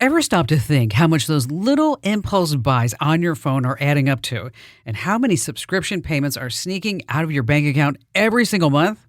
Ever stop to think how much those little impulse buys on your phone are adding up to, and how many subscription payments are sneaking out of your bank account every single month?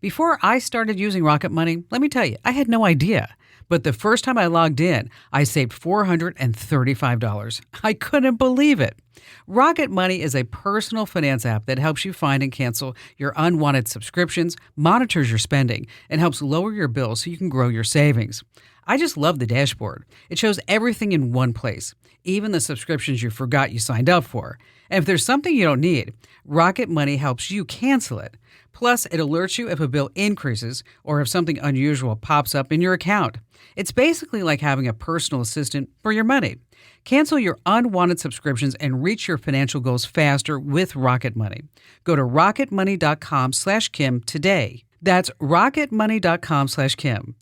Before I started using Rocket Money, let me tell you, I had no idea. But the first time I logged in, I saved $435. I couldn't believe it. Rocket Money is a personal finance app that helps you find and cancel your unwanted subscriptions, monitors your spending, and helps lower your bills so you can grow your savings. I just love the dashboard. It shows everything in one place, even the subscriptions you forgot you signed up for. And if there's something you don't need, Rocket Money helps you cancel it. Plus, it alerts you if a bill increases or if something unusual pops up in your account. It's basically like having a personal assistant for your money. Cancel your unwanted subscriptions and reach your financial goals faster with Rocket Money. Go to rocketmoney.com/Kim today. That's rocketmoney.com/Kim.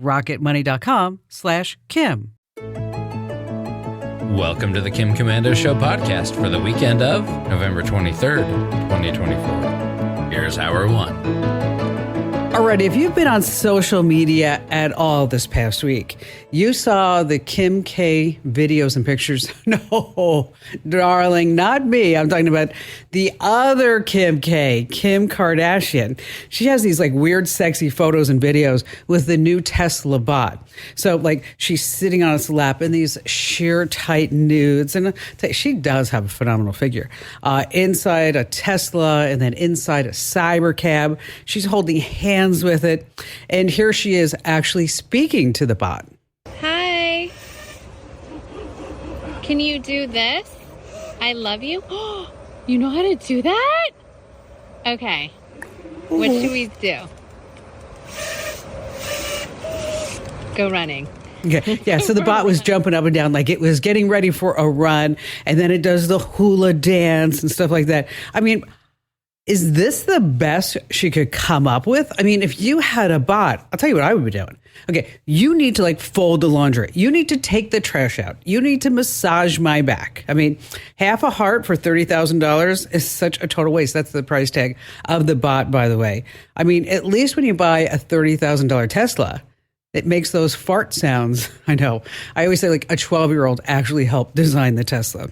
rocketmoney.com/Kim. Welcome to the Kim Commando Show podcast for the weekend of November 23rd, 2024. Here's hour one. Alrighty, if you've been on social media at all this past week, you saw the Kim K videos and pictures. No, darling, not me. I'm talking about the other Kim K, Kim Kardashian. She has these like weird, sexy photos and videos with the new Tesla bot. So like she's sitting on its lap in these sheer tight nudes. And she does have a phenomenal figure. Inside a Tesla and then inside a cybercab. She's holding hands with it. And here she is actually speaking to the bot. Hi. Can you do this? I love you. You know how to do that? Okay. What should we do? Go running. Yeah, so the bot was jumping up and down like it was getting ready for a run, and then it does the hula dance and stuff like that. I mean, is this the best she could come up with? I mean, if you had a bot, I'll tell you what I would be doing. Okay, you need to like fold the laundry. You need to take the trash out. You need to massage my back. I mean, half a heart for $30,000 is such a total waste. That's the price tag of the bot, by the way. I mean, at least when you buy a $30,000 Tesla, it makes those fart sounds. I know. I always say like a 12-year-old actually helped design the Tesla.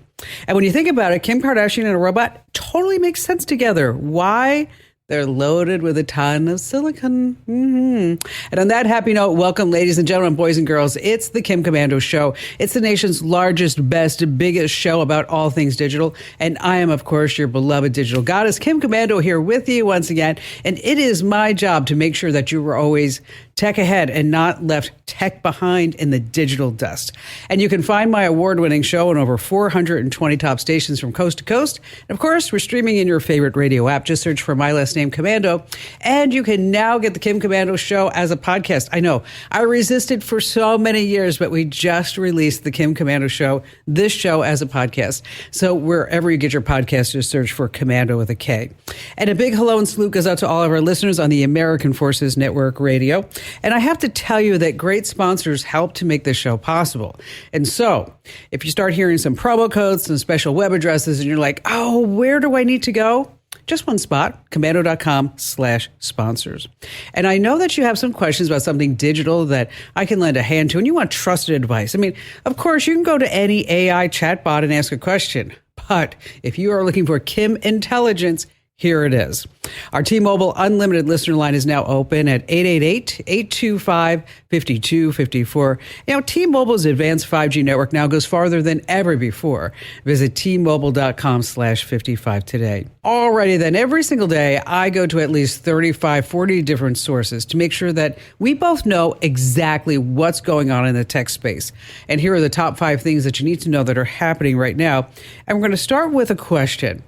And when you think about it, Kim Kardashian and a robot totally makes sense together. Why? They're loaded with a ton of silicon. And on that happy note, welcome, ladies and gentlemen, boys and girls. It's the Kim Commando Show. It's the nation's largest, best, biggest show about all things digital. And I am, of course, your beloved digital goddess, Kim Commando, here with you once again. And it is my job to make sure that you were always tech ahead and not left tech behind in the digital dust. And you can find my award-winning show on over 420 top stations from coast to coast. And of course, we're streaming in your favorite radio app. Just search for my last name, Commando. And you can now get the Kim Commando Show as a podcast. I know I resisted for so many years, but we just released the Kim Commando Show, this show as a podcast. So wherever you get your podcast, just search for Commando with a K. And a big hello and salute goes out to all of our listeners on the American Forces Network Radio. And I have to tell you that great sponsors help to make this show possible. And so if you start hearing some promo codes, some special web addresses, and you're like, oh, where do I need to go? Just one spot, commando.com/sponsors. And I know that you have some questions about something digital that I can lend a hand to, and you want trusted advice. I mean, of course, you can go to any AI chatbot and ask a question. But if you are looking for Kim intelligence, here it is. Our T-Mobile Unlimited listener line is now open at 888-825-5254. You know, T-Mobile's advanced 5G network now goes farther than ever before. Visit T-Mobile.com/55 today. Alrighty then, every single day, I go to at least 35, 40 different sources to make sure that we both know exactly what's going on in the tech space. And here are the top 5 things that you need to know that are happening right now. And we're going to start with a question.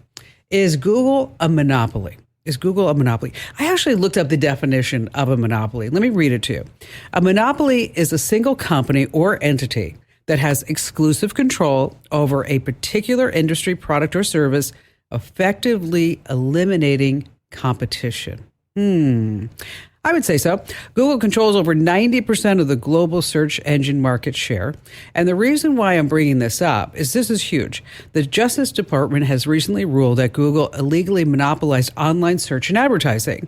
Is Google a monopoly? Is Google a monopoly? I actually looked up the definition of a monopoly. Let me read it to you. A monopoly is a single company or entity that has exclusive control over a particular industry, product, or service, effectively eliminating competition. I would say so. Google controls over 90% of the global search engine market share. And the reason why I'm bringing this up is this is huge. The Justice Department has recently ruled that Google illegally monopolized online search and advertising.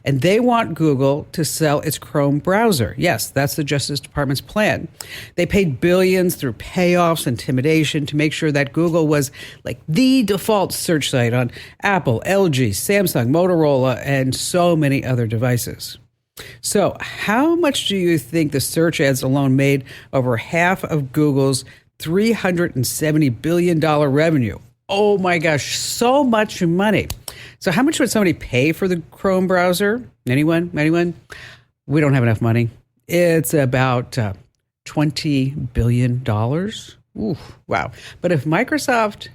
And they want Google to sell its Chrome browser. Yes, that's the Justice Department's plan. They paid billions through payoffs, intimidation to make sure that Google was like the default search site on Apple, LG, Samsung, Motorola, and so many other devices. So how much do you think the search ads alone made over half of Google's $370 billion revenue? Oh my gosh, so much money. So how much would somebody pay for the Chrome browser? Anyone? We don't have enough money. It's about $20 billion. Ooh, wow. But if Microsoft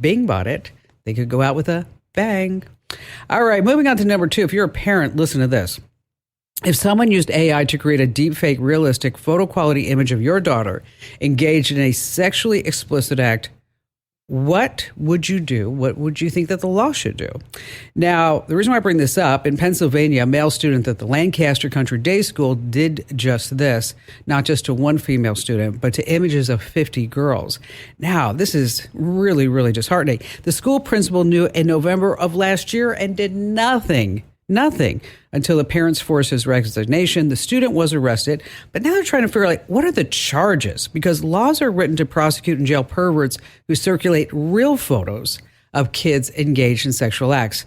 Bing bought it, they could go out with a bang. All right, moving on to number 2. If you're a parent, listen to this. If someone used AI to create a deepfake, realistic photo quality image of your daughter engaged in a sexually explicit act, what would you do? What would you think that the law should do? Now, the reason why I bring this up, in Pennsylvania, a male student at the Lancaster Country Day School did just this, not just to one female student, but to images of 50 girls. Now, this is really, really disheartening. The school principal knew in November of last year and did nothing until the parents forced his resignation. The student was arrested, but now they're trying to figure out, what are the charges? Because laws are written to prosecute and jail perverts who circulate real photos of kids engaged in sexual acts.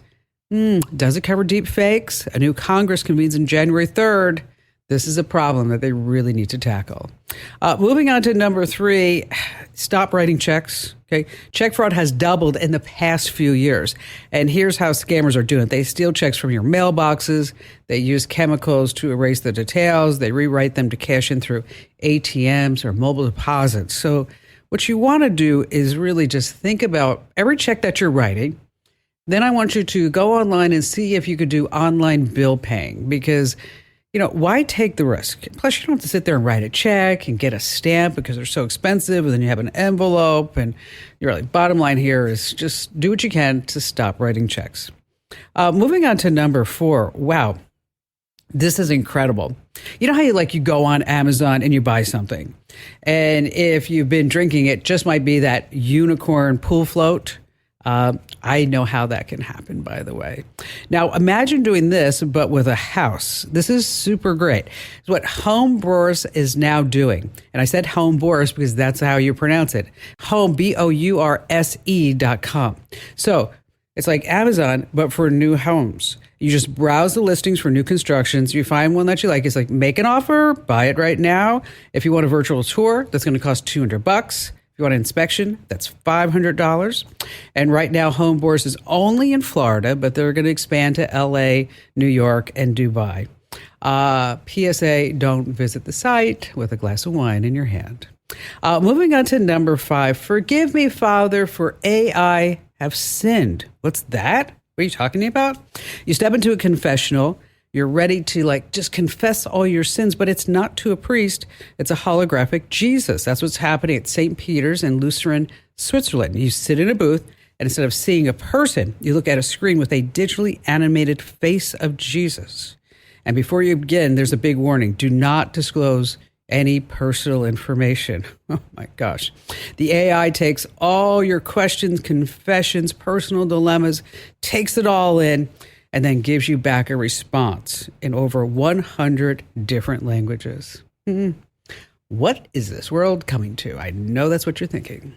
Does it cover deep fakes? A new Congress convenes on January 3rd. This is a problem that they really need to tackle. Moving on to number 3, stop writing checks. Okay, check fraud has doubled in the past few years. And here's how scammers are doing it. They steal checks from your mailboxes. They use chemicals to erase the details. They rewrite them to cash in through ATMs or mobile deposits. So what you want to do is really just think about every check that you're writing. Then I want you to go online and see if you could do online bill paying, because why take the risk? Plus, you don't have to sit there and write a check and get a stamp because they're so expensive. And then you have an envelope. And you're like, bottom line here is just do what you can to stop writing checks. Moving on to number 4. Wow, this is incredible. You know how you go on Amazon and you buy something, and if you've been drinking, it just might be that unicorn pool float. I know how that can happen, by the way. Now, imagine doing this, but with a house. This is super great. It's what Home Bourse is now doing. And I said Home Bourse because that's how you pronounce it. Home, BOURSE.com. So it's like Amazon, but for new homes. You just browse the listings for new constructions. You find one that you like. It's like, make an offer, buy it right now. If you want a virtual tour, that's going to cost $200. If you want an inspection, that's $500. And right now, Home Bourse is only in Florida, but they're going to expand to LA, New York, and Dubai. PSA, don't visit the site with a glass of wine in your hand. Moving on to number 5. Forgive me, Father, for I have sinned. What's that? What are you talking about? You step into a confessional. You're ready to just confess all your sins, but it's not to a priest. It's a holographic Jesus. That's what's happening at St. Peter's in Lucerne, Switzerland. You sit in a booth, and instead of seeing a person, you look at a screen with a digitally animated face of Jesus. And before you begin, there's a big warning. Do not disclose any personal information. Oh my gosh. The AI takes all your questions, confessions, personal dilemmas, takes it all in, and then gives you back a response in over 100 different languages. What is this world coming to? I know that's what you're thinking.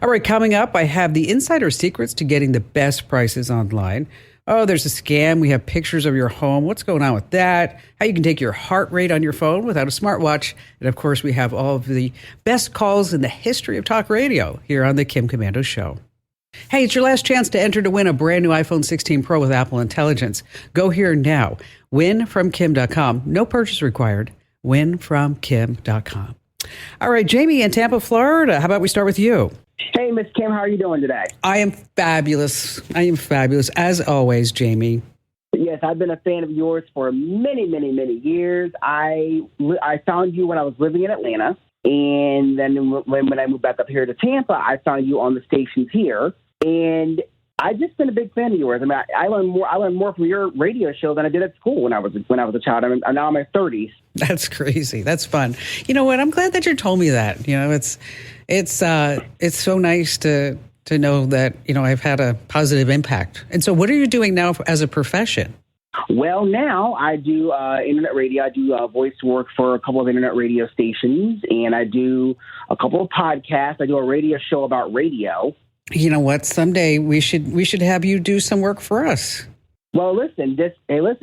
All right, coming up, I have the insider secrets to getting the best prices online. Oh, there's a scam. We have pictures of your home. What's going on with that? How you can take your heart rate on your phone without a smartwatch. And of course, we have all of the best calls in the history of talk radio here on the Kim Komando Show. Hey, it's your last chance to enter to win a brand new iPhone 16 Pro with Apple Intelligence. Go here now. Winfromkim.com. No purchase required. Winfromkim.com. All right, Jamie in Tampa, Florida. How about we start with you? Hey, Miss Kim, how are you doing today? I am fabulous. As always, Jamie. Yes, I've been a fan of yours for many, many, many years. I found you when I was living in Atlanta. And then when I moved back up here to Tampa, I found you on the stations here. And I've just been a big fan of yours. I mean, I learned more from your radio show than I did at school when I was a child. I'm now in my 30s. That's crazy. That's fun. You know what? I'm glad that you told me that. You know, it's so nice to know that, you know, I've had a positive impact. And so what are you doing now as a profession? Well, now I do internet radio. I do voice work for a couple of internet radio stations, and I do a couple of podcasts. I do a radio show about radio. You know what? Someday we should have you do some work for us. Well, listen,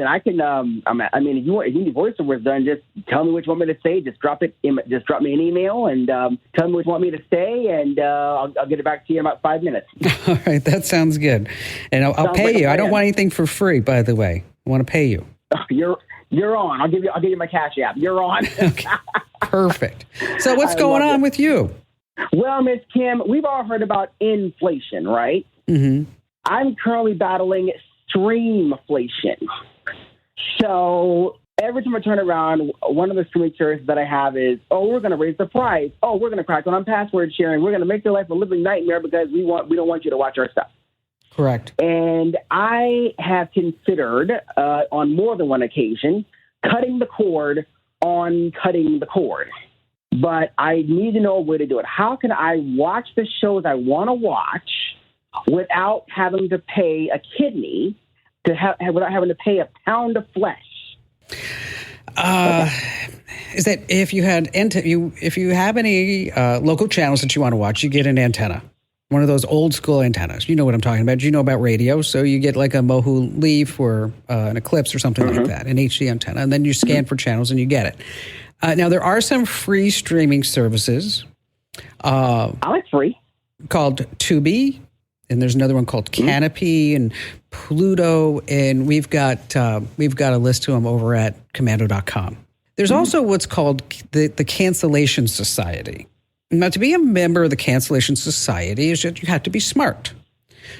I can. I mean, if you need voiceover done, just tell me what you want me to say. Just drop me an email and tell me what you want me to say, and I'll get it back to you in about 5 minutes. All right, that sounds good, and I'll pay you. I don't want anything for free, by the way. I want to pay you. You're on. I'll give you my Cash App. You're on. Okay. Perfect. So what's going on with you? Well, Miss Kim, we've all heard about inflation, right? Mm-hmm. I'm currently battling streamflation. So every time I turn around, one of the streaming services that I have is, we're going to raise the price. We're going to crack down on password sharing. We're going to make your life a living nightmare because we don't want you to watch our stuff. Correct. And I have considered on more than one occasion cutting the cord on cutting the cord. But I need to know a way to do it. How can I watch the shows I want to watch without having to pay a kidney, without having to pay a pound of flesh? Is that if you have any local channels that you want to watch, you get an antenna. One of those old school antennas. You know what I'm talking about. You know about radio. So you get like a Mohu Leaf or an Eclipse or something like that, an HD antenna. And then you scan for channels and you get it. Now, there are some free streaming services. I like free. Called Tubi. And there's another one called Canopy and Pluto. And we've got a list of them over at commando.com. There's also what's called the Cancellation Society. Now, to be a member of the Cancellation Society is that you have to be smart.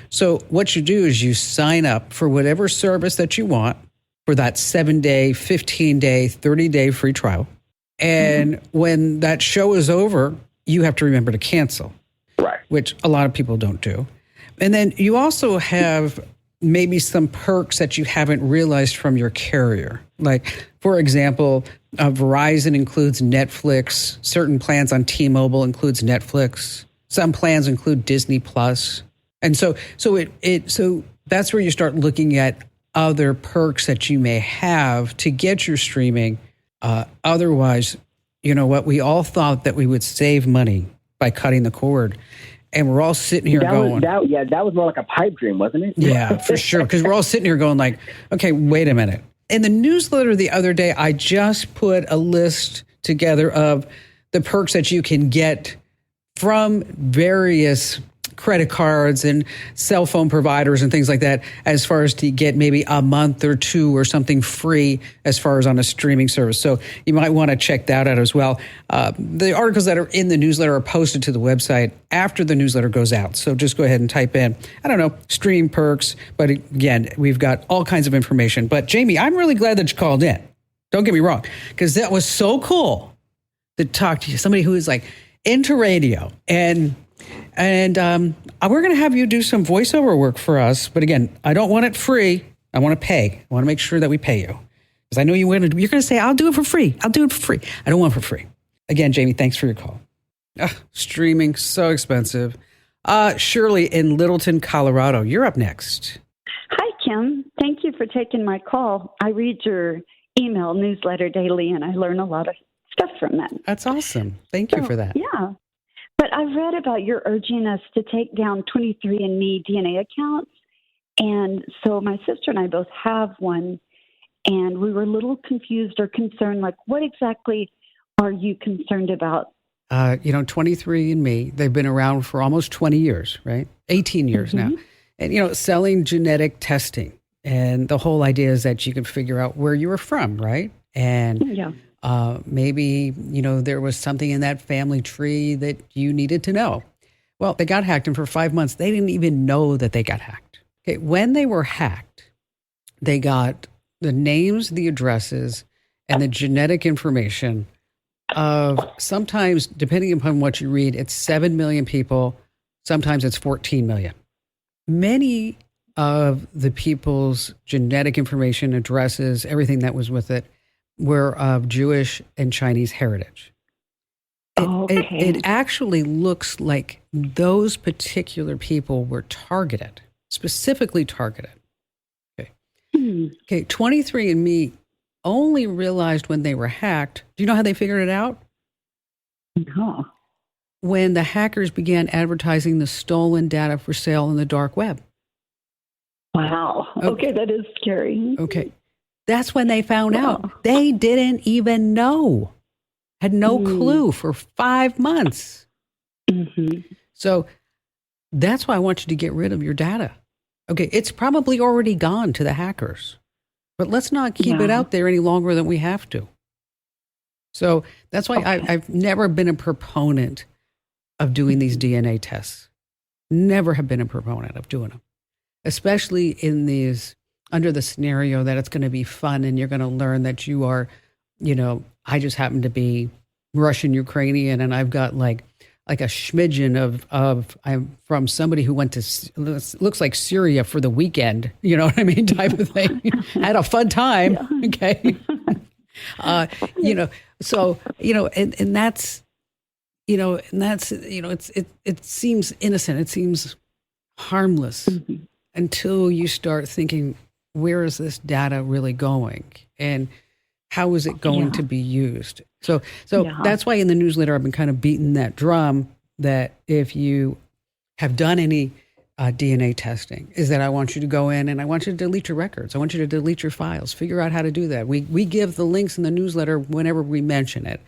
So what you do is you sign up for whatever service that you want for that 7-day, 15-day, 30-day free trial. And when that show is over, you have to remember to cancel, right? Which a lot of people don't do. And then you also have maybe some perks that you haven't realized from your carrier. Like, for example, Verizon includes Netflix. Certain plans on T-Mobile includes Netflix. Some plans include Disney Plus. And so that's where you start looking at other perks that you may have to get your streaming. Otherwise, you know what? We all thought that we would save money by cutting the cord. And we're all sitting here going... that was more like a pipe dream, wasn't it? Yeah, for sure. Because we're all sitting here going like, okay, wait a minute. In the newsletter the other day, I just put a list together of the perks that you can get from various credit cards and cell phone providers and things like that, as far as to get maybe a month or two or something free as far as on a streaming service. So you might want to check that out as well. The articles that are in the newsletter are posted to the website after the newsletter goes out. So just go ahead and type in, stream perks. But again, we've got all kinds of information. But Jamie, I'm really glad that you called in. Don't get me wrong, because that was so cool to talk to you, somebody who is like into radio. And we're going to have you do some voiceover work for us. But again, I don't want it free. I want to pay. I want to make sure that we pay you. Because I know you're going to say, I'll do it for free. I'll do it for free. I don't want it for free. Again, Jamie, thanks for your call. Streaming, so expensive. Shirley in Littleton, Colorado. You're up next. Hi, Kim. Thank you for taking my call. I read your email newsletter daily, and I learn a lot of stuff from that. That's awesome. Thank you for that. Yeah. But I've read about your urging us to take down 23andMe DNA accounts. And so my sister and I both have one. And we were a little confused or concerned, like, what exactly are you concerned about? 23andMe, they've been around for almost 20 years, right? 18 years now. And, selling genetic testing. And the whole idea is that you can figure out where you were from, right? And maybe, there was something in that family tree that you needed to know. Well, they got hacked, and for 5 months, they didn't even know that they got hacked. Okay, when they were hacked, they got the names, the addresses, and the genetic information of sometimes, depending upon what you read, it's 7 million people. Sometimes it's 14 million. many of the people's genetic information, addresses, everything that was with it, were of Jewish and Chinese heritage. It actually looks like those particular people were targeted, specifically targeted. Okay. Okay. 23andMe only realized when they were hacked. Do you know how they figured it out? No. When the hackers began advertising the stolen data for sale on the dark web. Wow. Okay, that is scary. Okay. That's when they found out. They didn't even know. Had no clue for 5 months. Mm-hmm. So that's why I want you to get rid of your data. Okay, it's probably already gone to the hackers, but let's not keep it out there any longer than we have to. So that's why I've never been a proponent of doing these DNA tests. Never have been a proponent of doing them, especially in these, under the scenario that it's going to be fun and you're going to learn that you are, I just happen to be Russian Ukrainian and I've got like a smidgen of I'm from somebody who went to looks like Syria for the weekend, you know what I mean, type of thing. Had a fun time, okay. So and that's it seems innocent, it seems harmless until you start thinking, where is this data really going, and how is it going to be used? So that's why in the newsletter I've been kind of beating that drum that if you have done any DNA testing, is that I want you to go in and I want you to delete your records. I want you to delete your files. Figure out how to do that. We give the links in the newsletter whenever we mention it.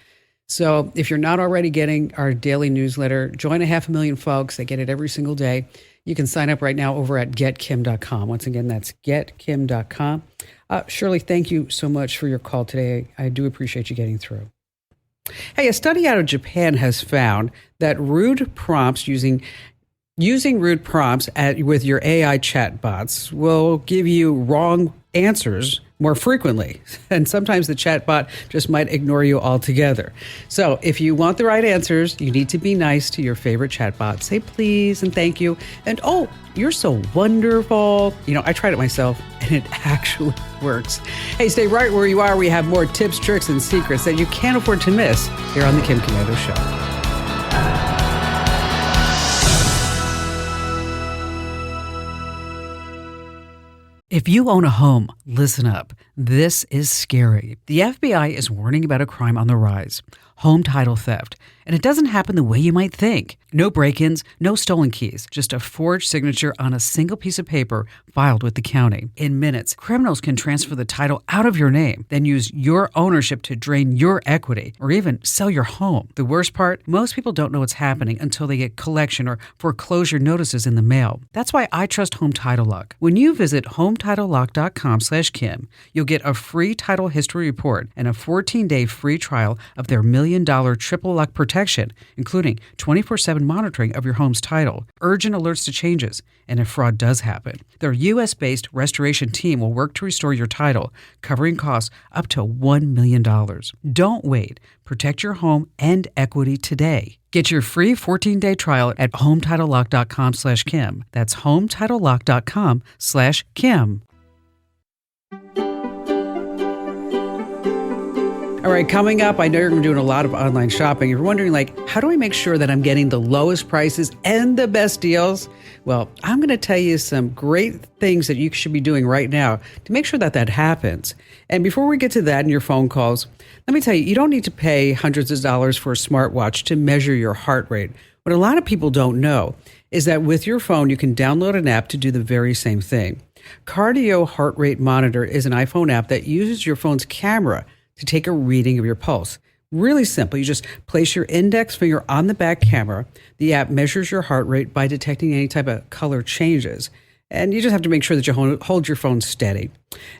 So if you're not already getting our daily newsletter, join 500,000 folks that get it every single day. You can sign up right now over at getkim.com. Once again, that's getkim.com. Shirley, thank you so much for your call today. I do appreciate you getting through. Hey, a study out of Japan has found that rude prompts using rude prompts with your AI chatbots will give you wrong answers more frequently. And sometimes the chatbot just might ignore you altogether. So if you want the right answers, you need to be nice to your favorite chatbot. Say please and thank you. And oh, you're so wonderful. I tried it myself and it actually works. Hey, stay right where you are. We have more tips, tricks, and secrets that you can't afford to miss here on The Kim Komando Show. If you own a home, listen up. This is scary. The FBI is warning about a crime on the rise, home title theft. And it doesn't happen the way you might think. No break-ins, no stolen keys, just a forged signature on a single piece of paper filed with the county. In minutes, criminals can transfer the title out of your name, then use your ownership to drain your equity or even sell your home. The worst part, most people don't know what's happening until they get collection or foreclosure notices in the mail. That's why I trust Home Title Lock. When you visit HometitleLock.com/Kim, you'll get a free title history report and a 14-day free trial of their $1 million triple lock protection, including 24/7 monitoring of your home's title, urgent alerts to changes, and if fraud does happen. Their U.S.-based restoration team will work to restore your title, covering costs up to $1 million. Don't wait. Protect your home and equity today. Get your free 14-day trial at HometitleLock.com/Kim. That's HometitleLock.com/Kim. All right, coming up, I know you're doing a lot of online shopping. If you're wondering, how do I make sure that I'm getting the lowest prices and the best deals? Well, I'm going to tell you some great things that you should be doing right now to make sure that happens. And before we get to that and your phone calls, let me tell you, you don't need to pay hundreds of dollars for a smartwatch to measure your heart rate. What a lot of people don't know is that with your phone, you can download an app to do the very same thing. Cardio Heart Rate Monitor is an iPhone app that uses your phone's camera to take a reading of your pulse. Really simple. You just place your index finger on the back camera. The app measures your heart rate by detecting any type of color changes. And you just have to make sure that you hold your phone steady.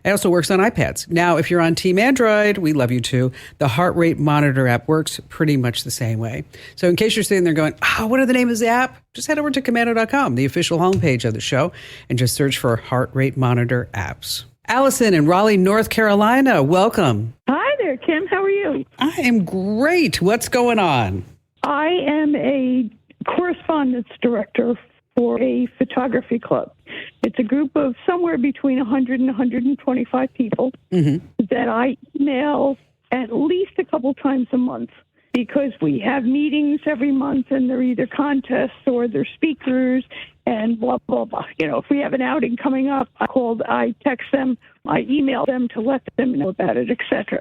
It also works on iPads. Now, if you're on Team Android, we love you too. The Heart Rate Monitor app works pretty much the same way. So in case you're sitting there going, what are the name of the app? Just head over to Komando.com, the official homepage of the show, and just search for Heart Rate Monitor apps. Allison in Raleigh, North Carolina, welcome. Hi there, Kim. How are you? I am great. What's going on? I am a correspondence director for a photography club. It's a group of somewhere between 100 and 125 people that I email at least a couple times a month, because we have meetings every month, and they're either contests or they're speakers and blah, blah, blah. You know, if we have an outing coming up, I text them, I email them to let them know about it, etc.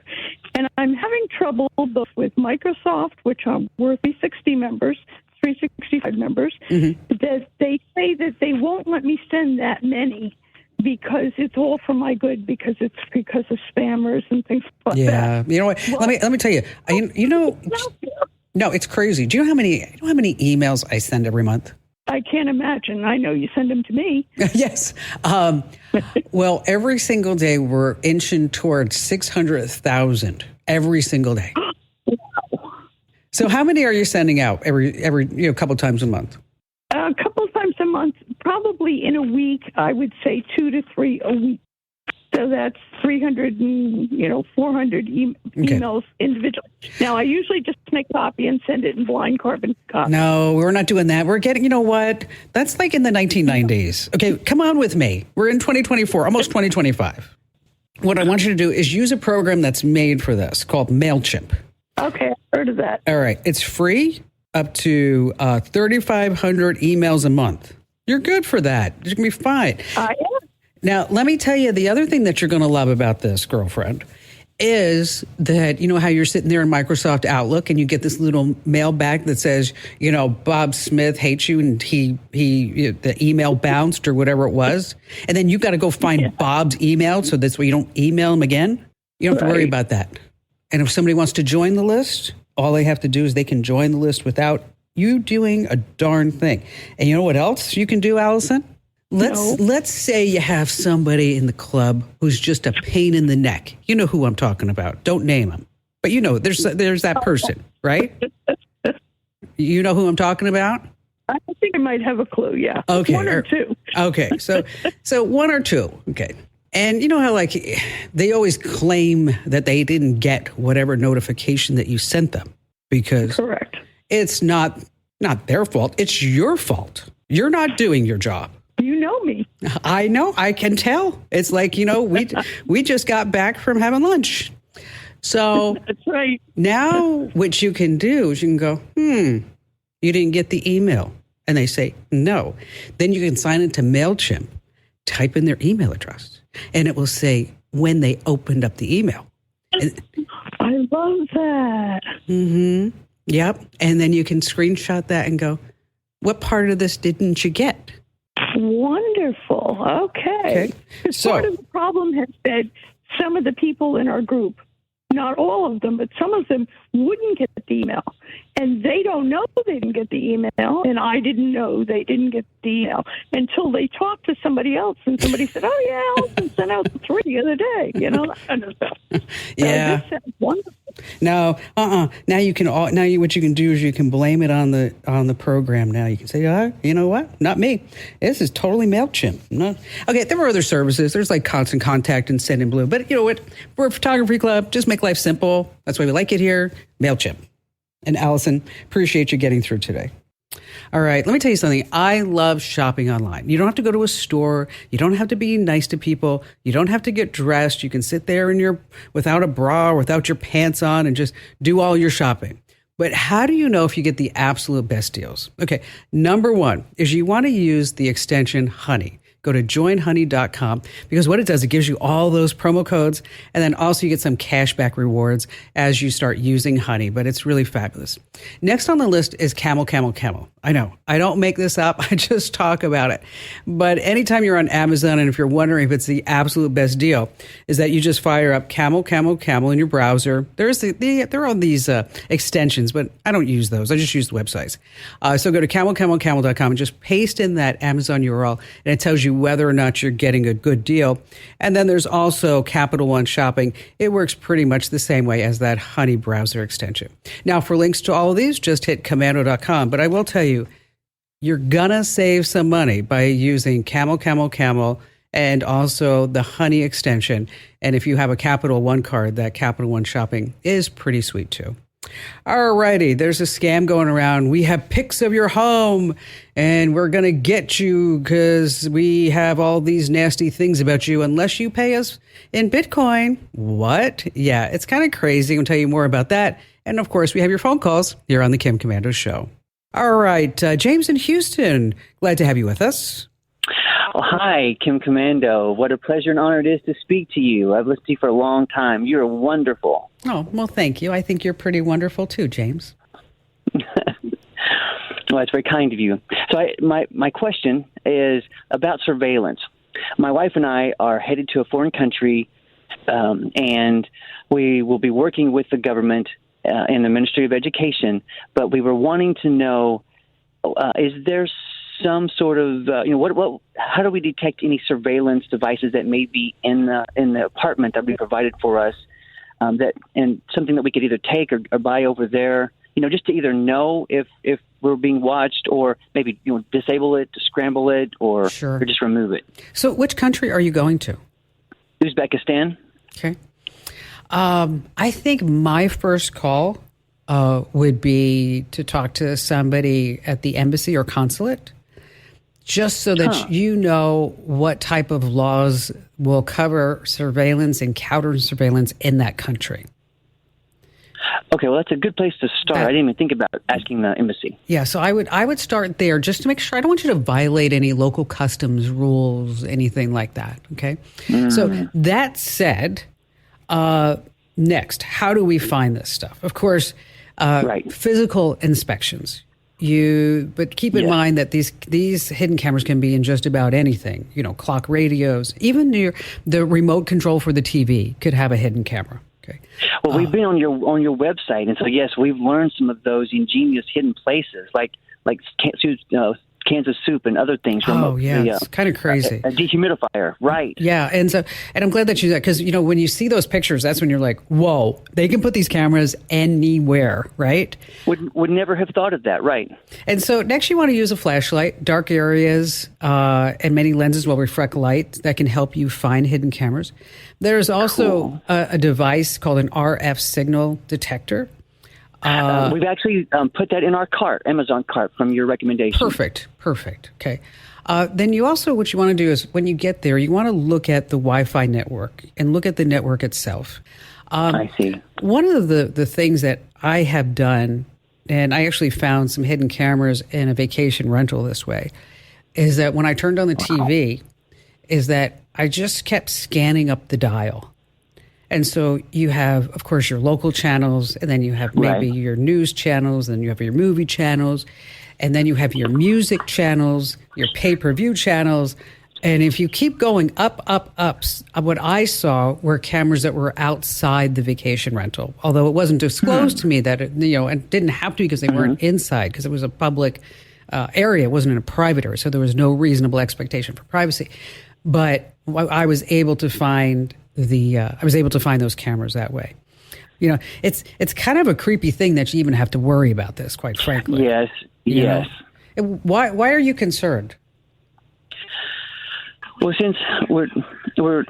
And I'm having trouble both with Microsoft, which we're 365 members, that they say that they won't let me send that many because it's all for my good, because of spammers and things like that. Yeah, you know what? Well, let me tell you. No, it's crazy. Do you know how many emails I send every month? I can't imagine. I know you send them to me. Yes. Well, every single day we're inching towards 600,000 every single day. Wow. So how many are you sending out every couple times a month? A couple of times a month, probably in a week. I would say 2 to 3 a week. So that's 300 and 400 emails individually. Now I usually just make a copy and send it in blind carbon copy. No, we're not doing that. We're getting, you know what? That's like in the 1990s. Okay, come on with me. We're in 2024, almost 2025. What I want you to do is use a program that's made for this called MailChimp. Okay, I've heard of that. All right, it's free up to 3,500 emails a month. You're good for that. You're going to be fine. I am. Now, let me tell you, the other thing that you're going to love about this, girlfriend, is that, you know how you're sitting there in Microsoft Outlook and you get this little mail back that says, Bob Smith hates you and the email bounced or whatever it was. And then you've got to go find Bob's email so this way you don't email him again. You don't have to worry about that. And if somebody wants to join the list, all they have to do is they can join the list without you doing a darn thing. And you know what else you can do, Allison? Let's say you have somebody in the club who's just a pain in the neck. You know who I'm talking about. Don't name him. But there's that person, right? You know who I'm talking about? I think I might have a clue, yeah. Okay. One or two. Okay. So one or two. Okay. And you know how they always claim that they didn't get whatever notification that you sent them because Correct. It's not their fault. It's your fault. You're not doing your job. You know me. I know. I can tell. It's like, we just got back from having lunch. So that's right. Now what you can do is you can go, you didn't get the email. And they say, no. Then you can sign into MailChimp, type in their email address, and it will say when they opened up the email. I love that. Mm-hmm. Yep. And then you can screenshot that and go, what part of this didn't you get? Wonderful. Okay. So, part of the problem has been some of the people in our group, not all of them, but some of them wouldn't get the email. And they don't know they didn't get the email. And I didn't know they didn't get the email until they talked to somebody else. And somebody said, oh, yeah, Allison sent out 3 the other day. That kind of stuff. Yeah. This sounds wonderful. No, Now you can what you can do is you can blame it on the program. Now you can say, you know what? Not me. This is totally MailChimp. No. Okay, there were other services. There's like Constant Contact and Send in Blue. But you know what? We're a photography club. Just make life simple. That's why we like it here. MailChimp. And Allison, appreciate you getting through today. All right, let me tell you something. I love shopping online. You don't have to go to a store. You don't have to be nice to people. You don't have to get dressed. You can sit there without a bra or without your pants on and just do all your shopping. But how do you know if you get the absolute best deals? Okay, number one is you want to use the extension Honey. Go to joinhoney.com because what it does, it gives you all those promo codes. And then also you get some cashback rewards as you start using Honey, but it's really fabulous. Next on the list is Camel. I know, I don't make this up. I just talk about it. But anytime you're on Amazon, and if you're wondering if it's the absolute best deal, is that you just fire up Camel in your browser. There are all these extensions, but I don't use those. I just use the websites. So go to camel.com and just paste in that Amazon URL, and it tells you whether or not you're getting a good deal. And then there's also Capital One Shopping. It works pretty much the same way as that Honey browser extension. Now, for links to all of these, just hit commando.com. But I will tell you, you're gonna save some money by using Camel, and also the Honey extension. And if you have a Capital One card, that Capital One Shopping is pretty sweet too. All righty. There's a scam going around. We have pics of your home and we're going to get you because we have all these nasty things about you unless you pay us in Bitcoin. What? Yeah, it's kind of crazy. I'll tell you more about that. And of course, we have your phone calls here on the Kim Komando Show. All right. James in Houston, glad to have you with us. Oh, hi, Kim Komando. What a pleasure and honor it is to speak to you. I've listened to you for a long time. You're wonderful. Oh, well, thank you. I think you're pretty wonderful too, James. Well, that's very kind of you. So my question is about surveillance. My wife and I are headed to a foreign country, and we will be working with the government in the Ministry of Education, but we were wanting to know, is there some sort of, how do we detect any surveillance devices that may be in the apartment that we provided for us, and something that we could either take or buy over there, just to either know if we're being watched, or maybe disable it, to scramble it, or just remove it. So which country are you going to? Uzbekistan. Okay. I think my first call would be to talk to somebody at the embassy or consulate, just so that you know what type of laws will cover surveillance and counter surveillance in that country. Okay, well, that's a good place to start. I didn't even think about asking the embassy. Yeah, so I would start there just to make sure. I don't want you to violate any local customs rules, anything like that, okay? So that said, next, how do we find this stuff? Of course, physical inspections. But keep in mind that these hidden cameras can be in just about anything. Clock radios, even the remote control for the TV could have a hidden camera. Okay. Well, we've been on your website, and so yes, we've learned some of those ingenious hidden places, like Kansas soup and other things. It's kind of crazy. A dehumidifier, right? Yeah, and I'm glad that you do that, because when you see those pictures, that's when you're like, whoa, they can put these cameras anywhere, right? Would never have thought of that, right? And so next, you want to use a flashlight. Dark areas and many lenses will reflect light that can help you find hidden cameras. There's also a device called an RF signal detector. We've actually put that in our cart, Amazon cart, from your recommendation. Perfect. Okay. Then what you want to do is, when you get there, you want to look at the Wi-Fi network and look at the network itself. I see. One of the things that I have done, and I actually found some hidden cameras in a vacation rental this way, is that when I turned on the TV, is that I just kept scanning up the dial. And so you have, of course, your local channels, and then you have maybe your news channels, and you have your movie channels, and then you have your music channels, your pay-per-view channels. And if you keep going up, what I saw were cameras that were outside the vacation rental, although it wasn't disclosed to me that, and it didn't have to, because they weren't inside, because it was a public area. It wasn't in a private area, so there was no reasonable expectation for privacy. But I was able to find those cameras that way. It's kind of a creepy thing that you even have to worry about this, quite frankly. Yes. Why are you concerned? Well, since we're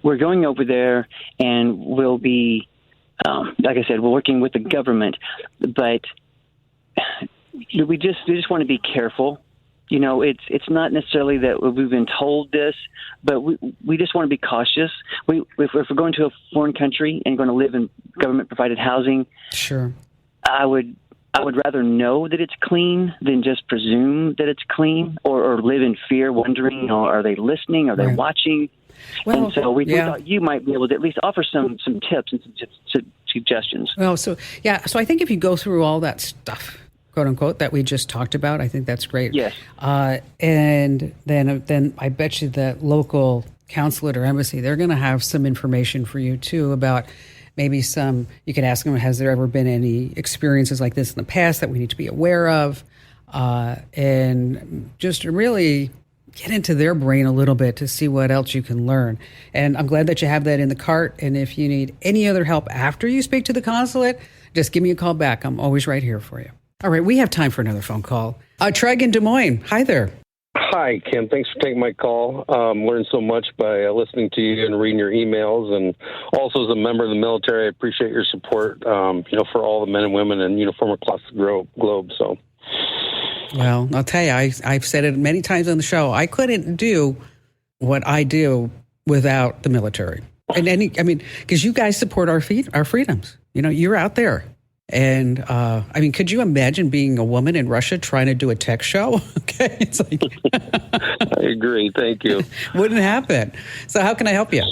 going over there, and we'll be, like I said, we're working with the government, but we just want to be careful. It's not necessarily that we've been told this, but we just want to be cautious. If we're going to a foreign country and going to live in government-provided housing, sure, I would rather know that it's clean than just presume that it's clean, or live in fear, wondering, are they listening? Are they watching? Well, and so we thought you might be able to at least offer some tips and some suggestions. Well, so I think if you go through all that stuff, quote unquote, that we just talked about, I think that's great. Yes. And then I bet you that local consulate or embassy, they're going to have some information for you too about maybe you could ask them, has there ever been any experiences like this in the past that we need to be aware of? And just really get into their brain a little bit to see what else you can learn. And I'm glad that you have that in the cart. And if you need any other help after you speak to the consulate, just give me a call back. I'm always right here for you. All right, we have time for another phone call. Treg in Des Moines. Hi there. Hi, Kim. Thanks for taking my call. Learned so much by listening to you and reading your emails. And also as a member of the military, I appreciate your support, for all the men and women in uniform across the globe. So, Well, I'll tell you, I've said it many times on the show. I couldn't do what I do without the military. Because you guys support our freedoms. You're out there. And, could you imagine being a woman in Russia trying to do a tech show? Okay. It's like, I agree. Thank you. Wouldn't happen. So how can I help you?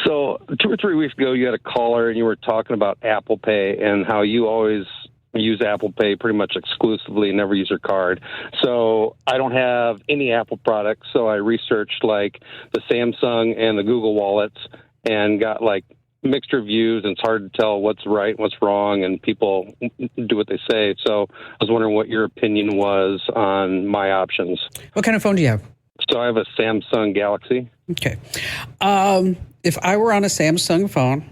So 2 or 3 weeks ago, you had a caller and you were talking about Apple Pay and how you always use Apple Pay pretty much exclusively and never use your card. So I don't have any Apple products. So I researched like the Samsung and the Google wallets and got like mixed reviews, and it's hard to tell what's right and what's wrong, and people do what they say. So I was wondering what your opinion was on my options. What kind of phone do you have? So I have a Samsung Galaxy. Okay. If I were on a Samsung phone,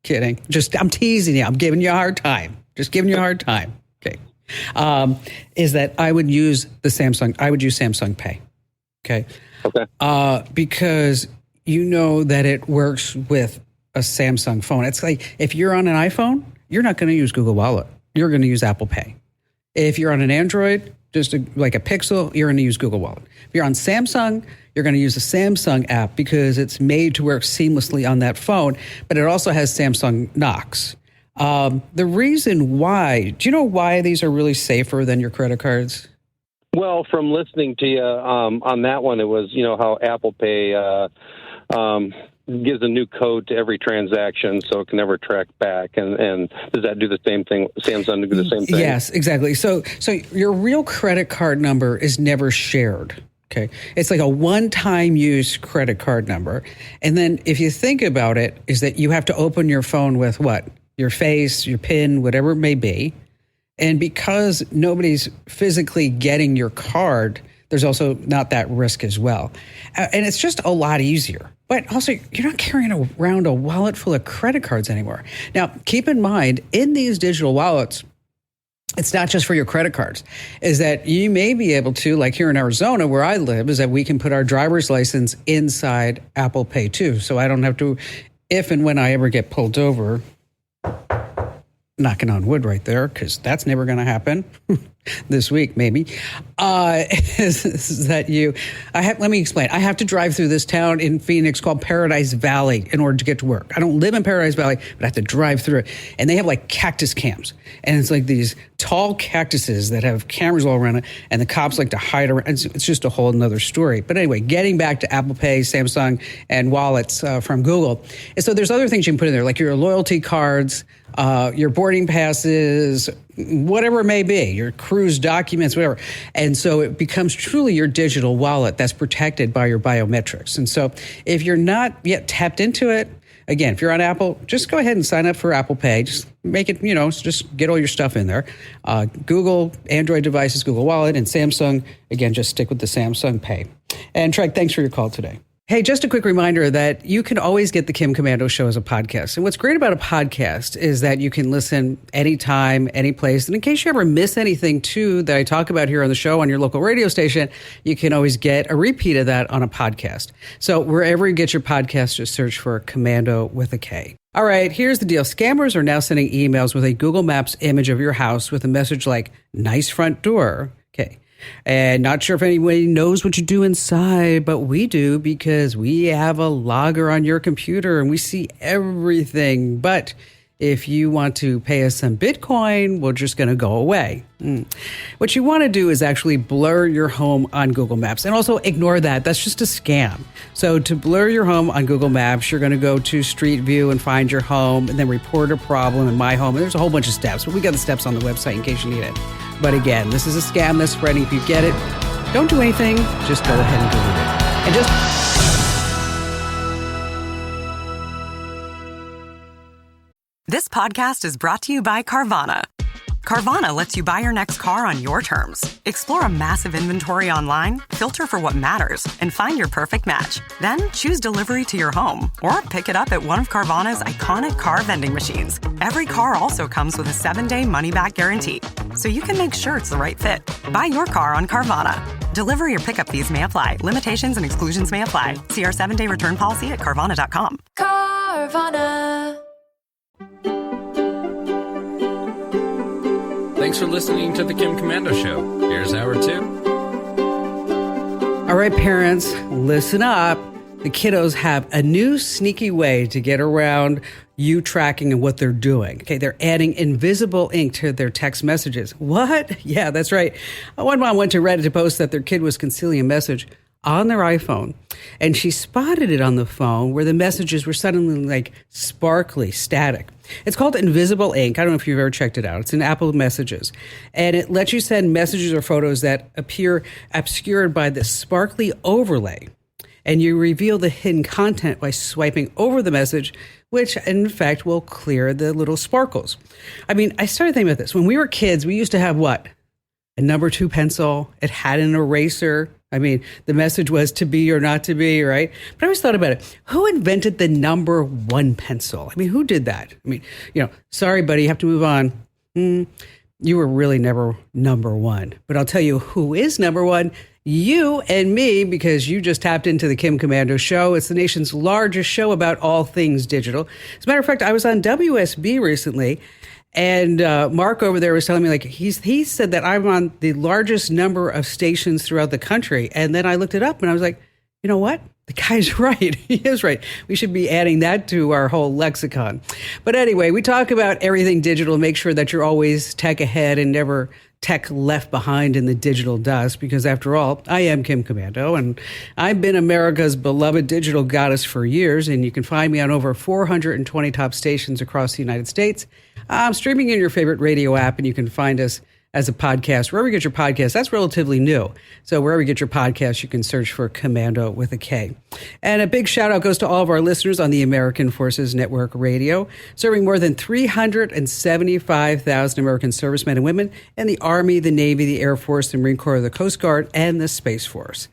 kidding. I'm teasing you. I'm giving you a hard time. Just giving you a hard time. Okay. Is that I would use Samsung Pay. Okay. Okay. Because you know that it works with a Samsung phone. It's like if you're on an iPhone, you're not going to use Google Wallet. You're going to use Apple Pay. If you're on an Android, like a Pixel, you're going to use Google Wallet. If you're on Samsung, you're going to use the Samsung app because it's made to work seamlessly on that phone, but it also has Samsung Knox. The reason why, do you know why these are really safer than your credit cards? Well, from listening to you on that one, it was, how Apple Pay gives a new code to every transaction so it can never track back. And does that do the same thing? Samsung do the same thing? Yes, exactly. So your real credit card number is never shared. Okay. It's like a one-time use credit card number. And then if you think about it, is that you have to open your phone with what? Your face, your PIN, whatever it may be. And because nobody's physically getting your card, there's also not that risk as well. And it's just a lot easier. But also, you're not carrying around a wallet full of credit cards anymore. Now, keep in mind, in these digital wallets, it's not just for your credit cards, is that you may be able to, like here in Arizona where I live, is that we can put our driver's license inside Apple Pay too. So I don't have to, if and when I ever get pulled over, knocking on wood right there, because that's never going to happen this week, maybe, is that let me explain. I have to drive through this town in Phoenix called Paradise Valley in order to get to work. I don't live in Paradise Valley, but I have to drive through it. And they have like cactus cams. And it's like these tall cactuses that have cameras all around it. And the cops like to hide around. It's just a whole nother story. But anyway, getting back to Apple Pay, Samsung, and wallets from Google. And so there's other things you can put in there, like your loyalty cards, your boarding passes, whatever it may be, your cruise documents, whatever. And so it becomes truly your digital wallet that's protected by your biometrics. And so if you're not yet tapped into it, again, if you're on Apple, just go ahead and sign up for Apple Pay. Just make it, just get all your stuff in there. Google, Android devices, Google Wallet, and Samsung, again, just stick with the Samsung Pay. And Trek, thanks for your call today. Hey, just a quick reminder that you can always get the Kim Komando Show as a podcast. And what's great about a podcast is that you can listen anytime, any place. And in case you ever miss anything, too, that I talk about here on the show on your local radio station, you can always get a repeat of that on a podcast. So wherever you get your podcast, just search for Commando with a K. All right, here's the deal. Scammers are now sending emails with a Google Maps image of your house with a message like, nice front door. Okay. And not sure if anybody knows what you do inside, but we do because we have a logger on your computer and we see everything. But if you want to pay us some Bitcoin, we're just going to go away. What you want to do is actually blur your home on Google Maps and also ignore that. That's just a scam. So to blur your home on Google Maps, you're going to go to Street View and find your home and then report a problem in My Home. And there's a whole bunch of steps, but we got the steps on the website in case you need it. But again, this is a scam that's spreading. If you get it, don't do anything. Just go ahead and delete it. And just... This podcast is brought to you by Carvana. Carvana lets you buy your next car on your terms. Explore a massive inventory online, filter for what matters, and find your perfect match. Then choose delivery to your home or pick it up at one of Carvana's iconic car vending machines. Every car also comes with a 7-day money-back guarantee, so you can make sure it's the right fit. Buy your car on Carvana. Delivery or pickup fees may apply. Limitations and exclusions may apply. See our 7-day return policy at Carvana.com. Carvana. Thanks for listening to The Kim Commando Show. Here's hour 2. All right, parents, listen up. The kiddos have a new sneaky way to get around you tracking and what they're doing. Okay, they're adding invisible ink to their text messages. What? Yeah, that's right. One mom went to Reddit to post that their kid was concealing a message on their iPhone, and she spotted it on the phone where the messages were suddenly like sparkly, static. It's called invisible ink. I don't know if you've ever checked it out. It's in Apple Messages, and it lets you send messages or photos that appear obscured by this sparkly overlay. And you reveal the hidden content by swiping over the message, which in fact will clear the little sparkles. I mean, I started thinking about this. When we were kids, we used to have what? A number 2 pencil. It had an eraser. I mean, the message was to be or not to be, right? But I always thought about it. Who invented the number 1 pencil? I mean, who did that? I mean, sorry, buddy, you have to move on. You were really never number 1. But I'll tell you who is number 1. You and me, because you just tapped into the Kim Commando Show. It's the nation's largest show about all things digital. As a matter of fact, I was on WSB recently, and Mark over there was telling me, like, he said that I'm on the largest number of stations throughout the country. And then I looked it up, and I was like, you know what? The guy's right. He is right. We should be adding that to our whole lexicon. But anyway, we talk about everything digital. Make sure that you're always tech ahead and never tech left behind in the digital dust, because after all, I am Kim Commando, and I've been America's beloved digital goddess for years, and you can find me on over 420 top stations across the United States. I'm streaming in your favorite radio app, and you can find us as a podcast, wherever you get your podcast. That's relatively new. So wherever you get your podcast, you can search for Commando with a K. And a big shout out goes to all of our listeners on the American Forces Network Radio, serving more than 375,000 American servicemen and women in the Army, the Navy, the Air Force, the Marine Corps, the Coast Guard, and the Space Force.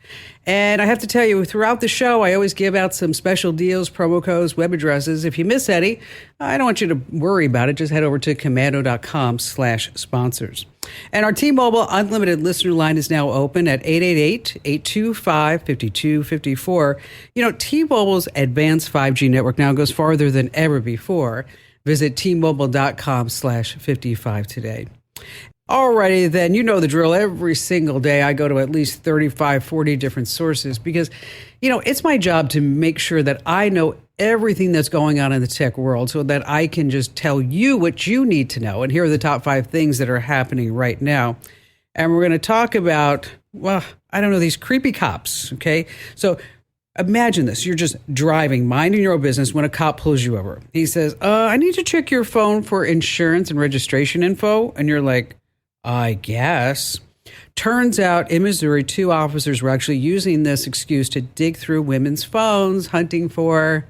And I have to tell you, throughout the show, I always give out some special deals, promo codes, web addresses. If you miss any, I don't want you to worry about it. Just head over to commando.com/sponsors. And our T-Mobile Unlimited listener line is now open at 888-825-5254. T-Mobile's advanced 5G network now goes farther than ever before. Visit T-Mobile.com/55 today. Alrighty, then, you know the drill. Every single day I go to at least 35, 40 different sources because, it's my job to make sure that I know everything that's going on in the tech world so that I can just tell you what you need to know. And here are the top 5 things that are happening right now. And we're going to talk about, these creepy cops, okay? So imagine this. You're just driving, minding your own business when a cop pulls you over. He says, I need to check your phone for insurance and registration info. And you're like, I guess. Turns out in Missouri, 2 officers were actually using this excuse to dig through women's phones, hunting for,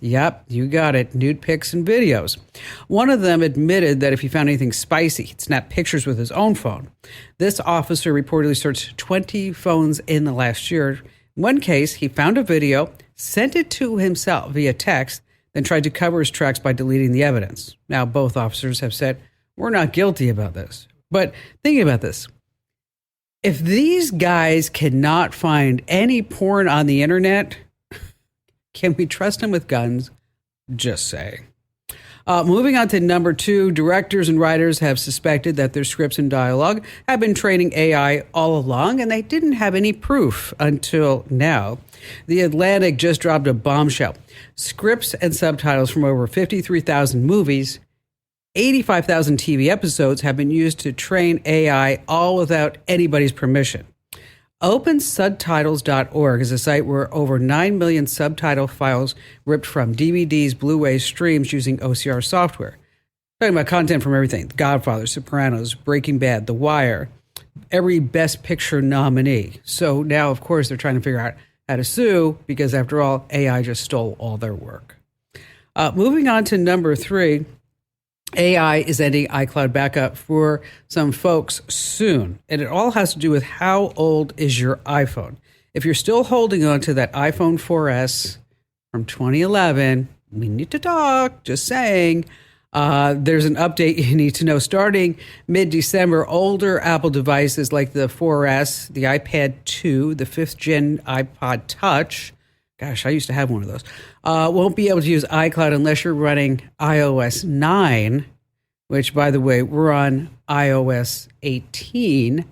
yep, you got it, nude pics and videos. One of them admitted that if he found anything spicy, he'd snap pictures with his own phone. This officer reportedly searched 20 phones in the last year. In one case, he found a video, sent it to himself via text, then tried to cover his tracks by deleting the evidence. Now, both officers have said, we're not guilty about this. But thinking about this, if these guys cannot find any porn on the internet, can we trust them with guns? Just saying. Moving on to number 2, directors and writers have suspected that their scripts and dialogue have been training AI all along, and they didn't have any proof until now. The Atlantic just dropped a bombshell. Scripts and subtitles from over 53,000 movies, 85,000 TV episodes have been used to train AI, all without anybody's permission. OpenSubtitles.org is a site where over 9 million subtitle files ripped from DVDs, Blu-ray streams using OCR software. Talking about content from everything: The Godfather, Sopranos, Breaking Bad, The Wire, every Best Picture nominee. So now, of course, they're trying to figure out how to sue because, after all, AI just stole all their work. Moving on to number 3. AI is ending iCloud backup for some folks soon. And it all has to do with how old is your iPhone. If you're still holding on to that iPhone 4S from 2011, we need to talk, just saying. There's an update you need to know. Starting mid-December, older Apple devices like the 4S, the iPad 2, the 5th gen iPod Touch, gosh, I used to have one of those, won't be able to use iCloud unless you're running iOS 9, which, by the way, we're on iOS 18.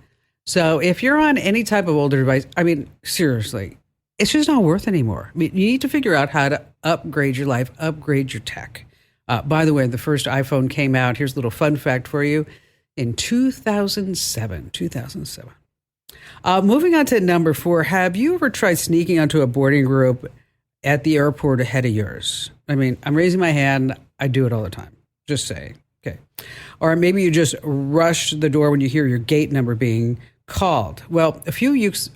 So if you're on any type of older device, I mean, seriously, it's just not worth anymore. I mean, you need to figure out how to upgrade your life, upgrade your tech. By the way, the first iPhone came out, here's a little fun fact for you, in 2007. Moving on to number 4, have you ever tried sneaking onto a boarding group at the airport ahead of yours? I mean, I'm raising my hand. I do it all the time. Just saying. Okay. Or maybe you just rush the door when you hear your gate number being called. Well, a few weeks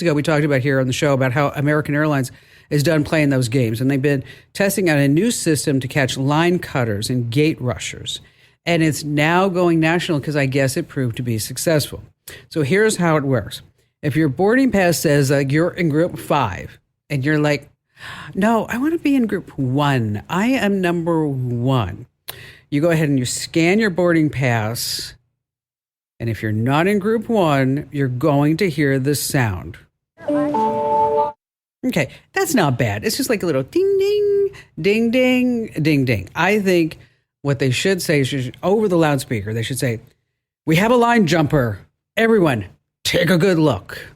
ago, we talked about here on the show about how American Airlines is done playing those games, and they've been testing out a new system to catch line cutters and gate rushers. And it's now going national because I guess it proved to be successful. So here's how it works. If your boarding pass says you're in group 5 and you're like, no, I want to be in group 1. I am number 1. You go ahead and you scan your boarding pass. And if you're not in group 1, you're going to hear this sound. Okay, that's not bad. It's just like a little ding, ding, ding, ding, ding, ding. I think what they should say is over the loudspeaker, they should say, we have a line jumper. Everyone, take a good look.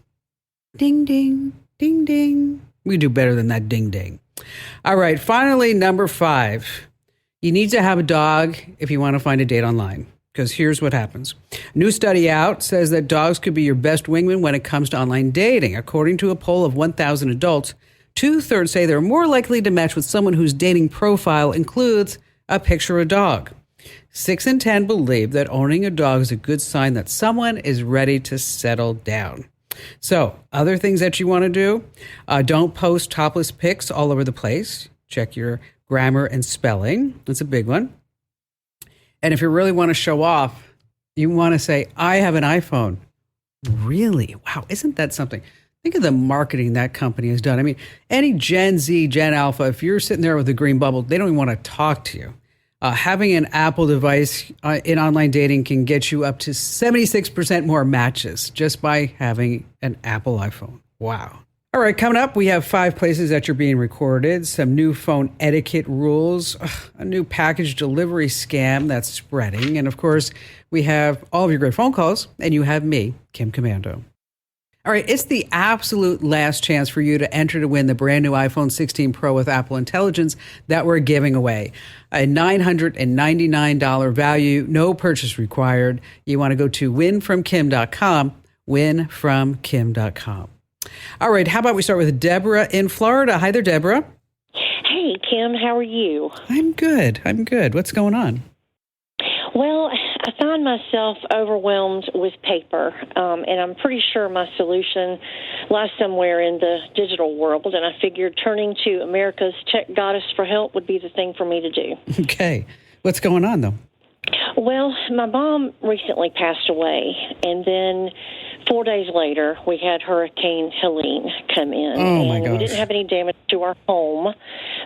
Ding, ding, ding, ding. We do better than that ding, ding. All right, finally, number 5. You need to have a dog if you want to find a date online. Because here's what happens. A new study out says that dogs could be your best wingman when it comes to online dating. According to a poll of 1,000 adults, 2/3 say they're more likely to match with someone whose dating profile includes a picture of a dog. 6 in 10 believe that owning a dog is a good sign that someone is ready to settle down. So, other things that you want to do, don't post topless pics all over the place. Check your grammar and spelling. That's a big one. And if you really want to show off, you want to say, I have an iPhone. Really? Wow. Isn't that something? Think of the marketing that company has done. I mean, any Gen Z, Gen Alpha, if you're sitting there with a green bubble, they don't even want to talk to you. Having an Apple device in online dating can get you up to 76% more matches just by having an Apple iPhone. Wow. All right, coming up, we have 5 places that you're being recorded, some new phone etiquette rules, a new package delivery scam that's spreading, and of course, we have all of your great phone calls, and you have me, Kim Commando. All right, it's the absolute last chance for you to enter to win the brand new iPhone 16 Pro with Apple Intelligence that we're giving away. A $999 value, no purchase required. You want to go to winfromkim.com, winfromkim.com. All right, how about we start with Deborah in Florida. Hi there, Deborah. Hey, Kim, how are you? I'm good. What's going on? Well, I find myself overwhelmed with paper, and I'm pretty sure my solution lies somewhere in the digital world, and I figured turning to America's tech goddess for help would be the thing for me to do. Okay. What's going on, though? Well, my mom recently passed away, and then 4 days later, we had Hurricane Helene come in. Oh, my gosh. We didn't have any damage to our home,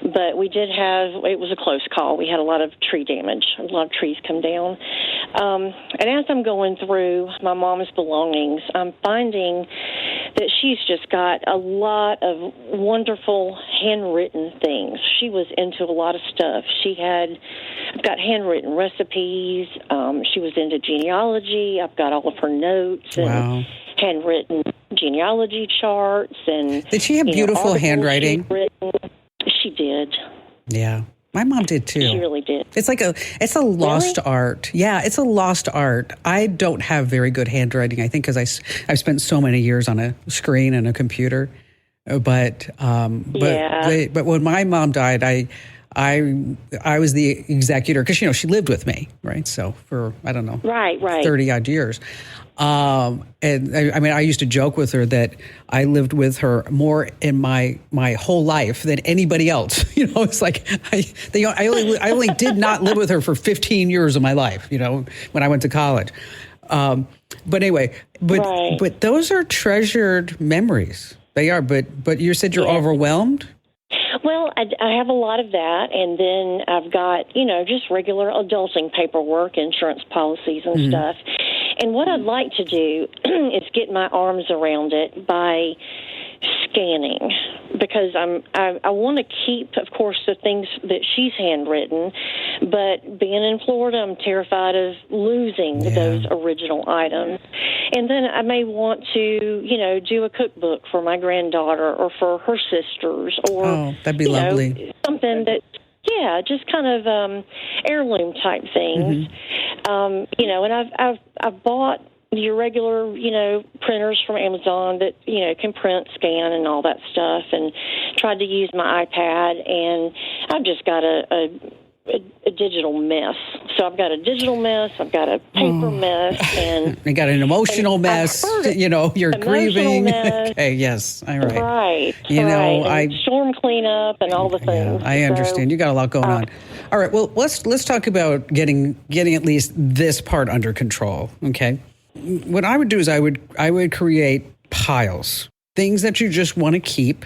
but we did have, it was a close call. We had a lot of tree damage, a lot of trees come down. And as I'm going through my mom's belongings, I'm finding that she's just got a lot of wonderful handwritten things. She was into a lot of stuff. I've got handwritten recipes. She was into genealogy. I've got all of her notes and handwritten genealogy charts. And did she have beautiful handwriting? She did. Yeah. My mom did too. She really did. It's a lost art. Yeah, it's a lost art. I don't have very good handwriting, I think, because I've spent so many years on a screen and a computer. But when my mom died, I was the executor because she lived with me, right? So for I don't know, right, 30 odd years. And I used to joke with her that I lived with her more in my whole life than anybody else. It's like I only did not live with her for 15 years of my life. When I went to college. But anyway, but those are treasured memories. They are. But you said you're overwhelmed. Well, Well, I have a lot of that, and then I've got, just regular adulting paperwork, insurance policies and stuff. And what I'd like to do is get my arms around it by scanning, because I want to keep, of course, the things that she's handwritten, but being in Florida, I'm terrified of losing those original items. And then I may want to, do a cookbook for my granddaughter or for her sisters, or that'd be lovely. Something that. Yeah, just kind of heirloom type things, and I've bought your regular, printers from Amazon that, can print, scan, and all that stuff, and tried to use my iPad, and I've just got a digital mess. So I've got a digital mess, I've got a paper mess, and you got an emotional mess. You're grieving. Mess. Okay, yes, all right. Right. And storm cleanup and all the things. Yeah, I understand. You got a lot going on. All right. Well, let's talk about getting at least this part under control. Okay. What I would do is I would create piles, things that you just want to keep.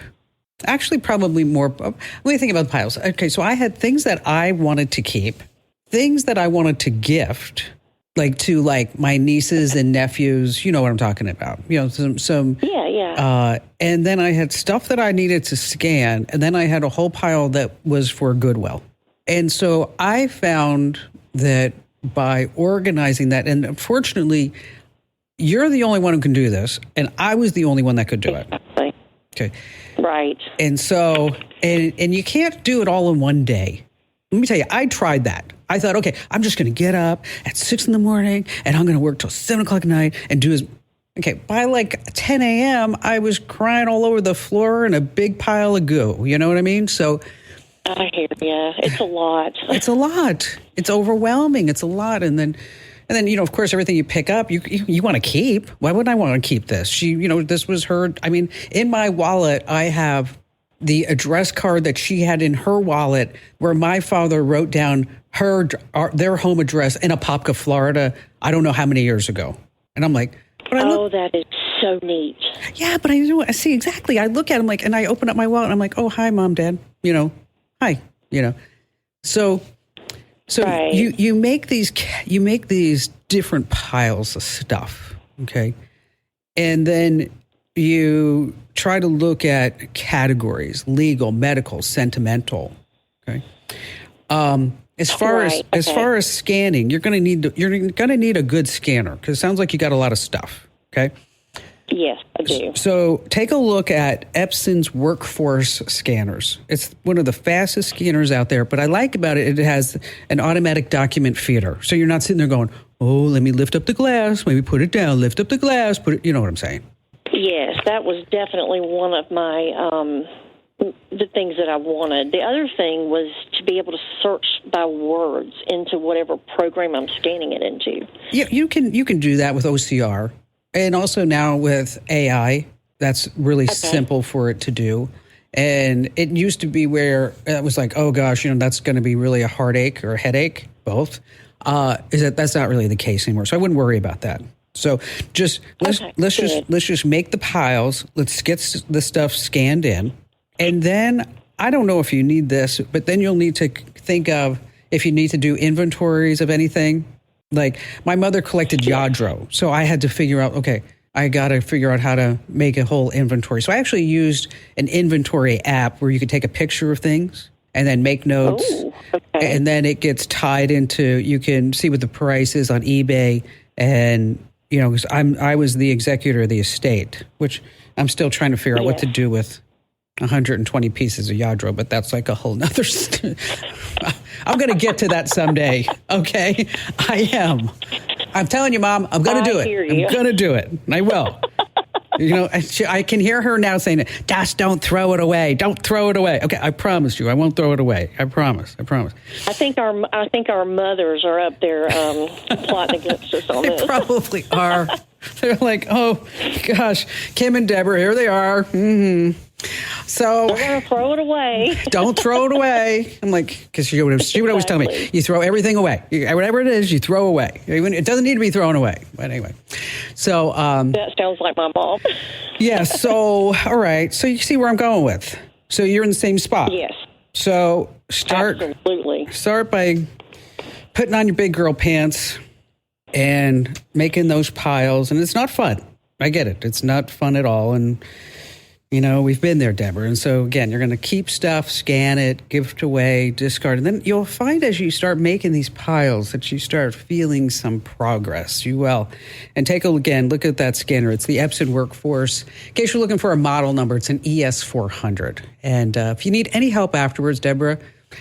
Actually, probably more. Let me think about piles. Okay, so I had things that I wanted to keep, things that I wanted to gift, to my nieces and nephews. You know what I'm talking about. Some. Yeah. And then I had stuff that I needed to scan, and then I had a whole pile that was for Goodwill. And so I found that by organizing that, and unfortunately, you're the only one who can do this, and I was the only one that could do it. Okay. Right. And so, and you can't do it all in one day. Let me tell you, I tried that. I thought, okay, I'm just going to get up at 6 a.m. and I'm going to work till 7 o'clock at night and do okay. By 10 a.m., I was crying all over the floor in a big pile of goo. You know what I mean? So I hear you. It's a lot. It's a lot. It's overwhelming. It's a lot. And then, of course, everything you pick up, you want to keep. Why wouldn't I want to keep this? This was her. I mean, in my wallet, I have the address card that she had in her wallet where my father wrote down their home address in Apopka, Florida, I don't know how many years ago. And I'm like, that is so neat. Yeah, but I see exactly. I look at him and I open up my wallet and I'm like, oh, hi, Mom, Dad, hi, So right. you make these different piles of stuff, okay? And then you try to look at categories: legal, medical, sentimental, okay? As far as scanning, you're going to need a good scanner, because it sounds like you got a lot of stuff, okay? Yes, I do. So take a look at Epson's Workforce scanners. It's one of the fastest scanners out there, but I like about it, it has an automatic document feeder. So you're not sitting there going, oh, let me lift up the glass, maybe put it down, lift up the glass, put it, you know what I'm saying? Yes, that was definitely one of my the things that I wanted. The other thing was to be able to search by words into whatever program I'm scanning it into. Yeah, you can do that with OCR. And also now with AI, that's really simple for it to do. And it used to be where it was like, oh gosh, that's going to be really a heartache or a headache, both. That's not really the case anymore. So I wouldn't worry about that. So let's just make the piles. Let's get the stuff scanned in, and then I don't know if you need this, but then you'll need to think of if you need to do inventories of anything. Like my mother collected Yadro, so I had to figure out, okay, I got to figure out how to make a whole inventory. So I actually used an inventory app where you could take a picture of things and then make notes. Oh, okay. And then it gets tied into, you can see what the price is on eBay. And, because I was the executor of the estate, which I'm still trying to figure out what to do with 120 pieces of Yadro, but that's like a whole nother. I'm going to get to that someday. Okay. I am. I'm telling you, Mom, I'm going to do it. I'm going to do it. And I will. I can hear her now saying, just don't throw it away. Don't throw it away. Okay. I promise you, I won't throw it away. I promise. I think our mothers are up there plotting against us on this. They probably are. They're like, oh gosh, Kim and Deborah, here they are. Mm-hmm. So we're going to throw it away. Don't throw it away. I'm like, because she would always tell me, you throw everything away. Whatever it is, you throw away. It doesn't need to be thrown away. But anyway, so. That sounds like my mom. Yeah. So, all right. So you see where I'm going with. So you're in the same spot. Yes. So start by putting on your big girl pants and making those piles. And it's not fun. I get it. It's not fun at all. And, you know, we've been there, Deborah. And so, again, you're going to keep stuff, scan it, give it away, discard. And then you'll find as you start making these piles that you start feeling some progress. You will. And look at that scanner. It's the Epson Workforce. In case you're looking for a model number, it's an ES400. And if you need any help afterwards, Deborah,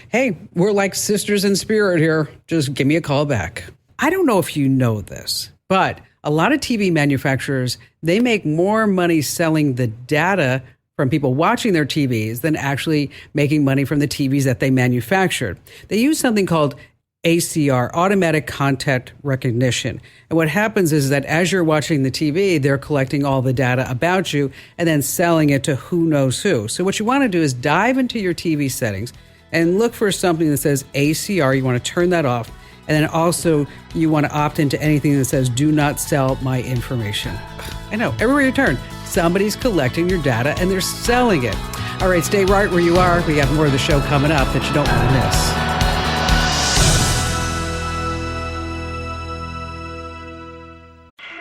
hey, we're like sisters in spirit here. Just give me a call back. I don't know if you know this, but a lot of TV manufacturers, they make more money selling the data from people watching their TVs than actually making money from the TVs that they manufactured. They use something called ACR, automatic content recognition. And what happens is that as you're watching the TV, they're collecting all the data about you and then selling it to who knows who. So what you want to do is dive into your TV settings and look for something that says ACR. You want to turn that off. And then also you want to opt into anything that says, do not sell my information. I know, everywhere you turn, somebody's collecting your data and they're selling it. All right, stay right where you are. We have more of the show coming up that you don't want to miss.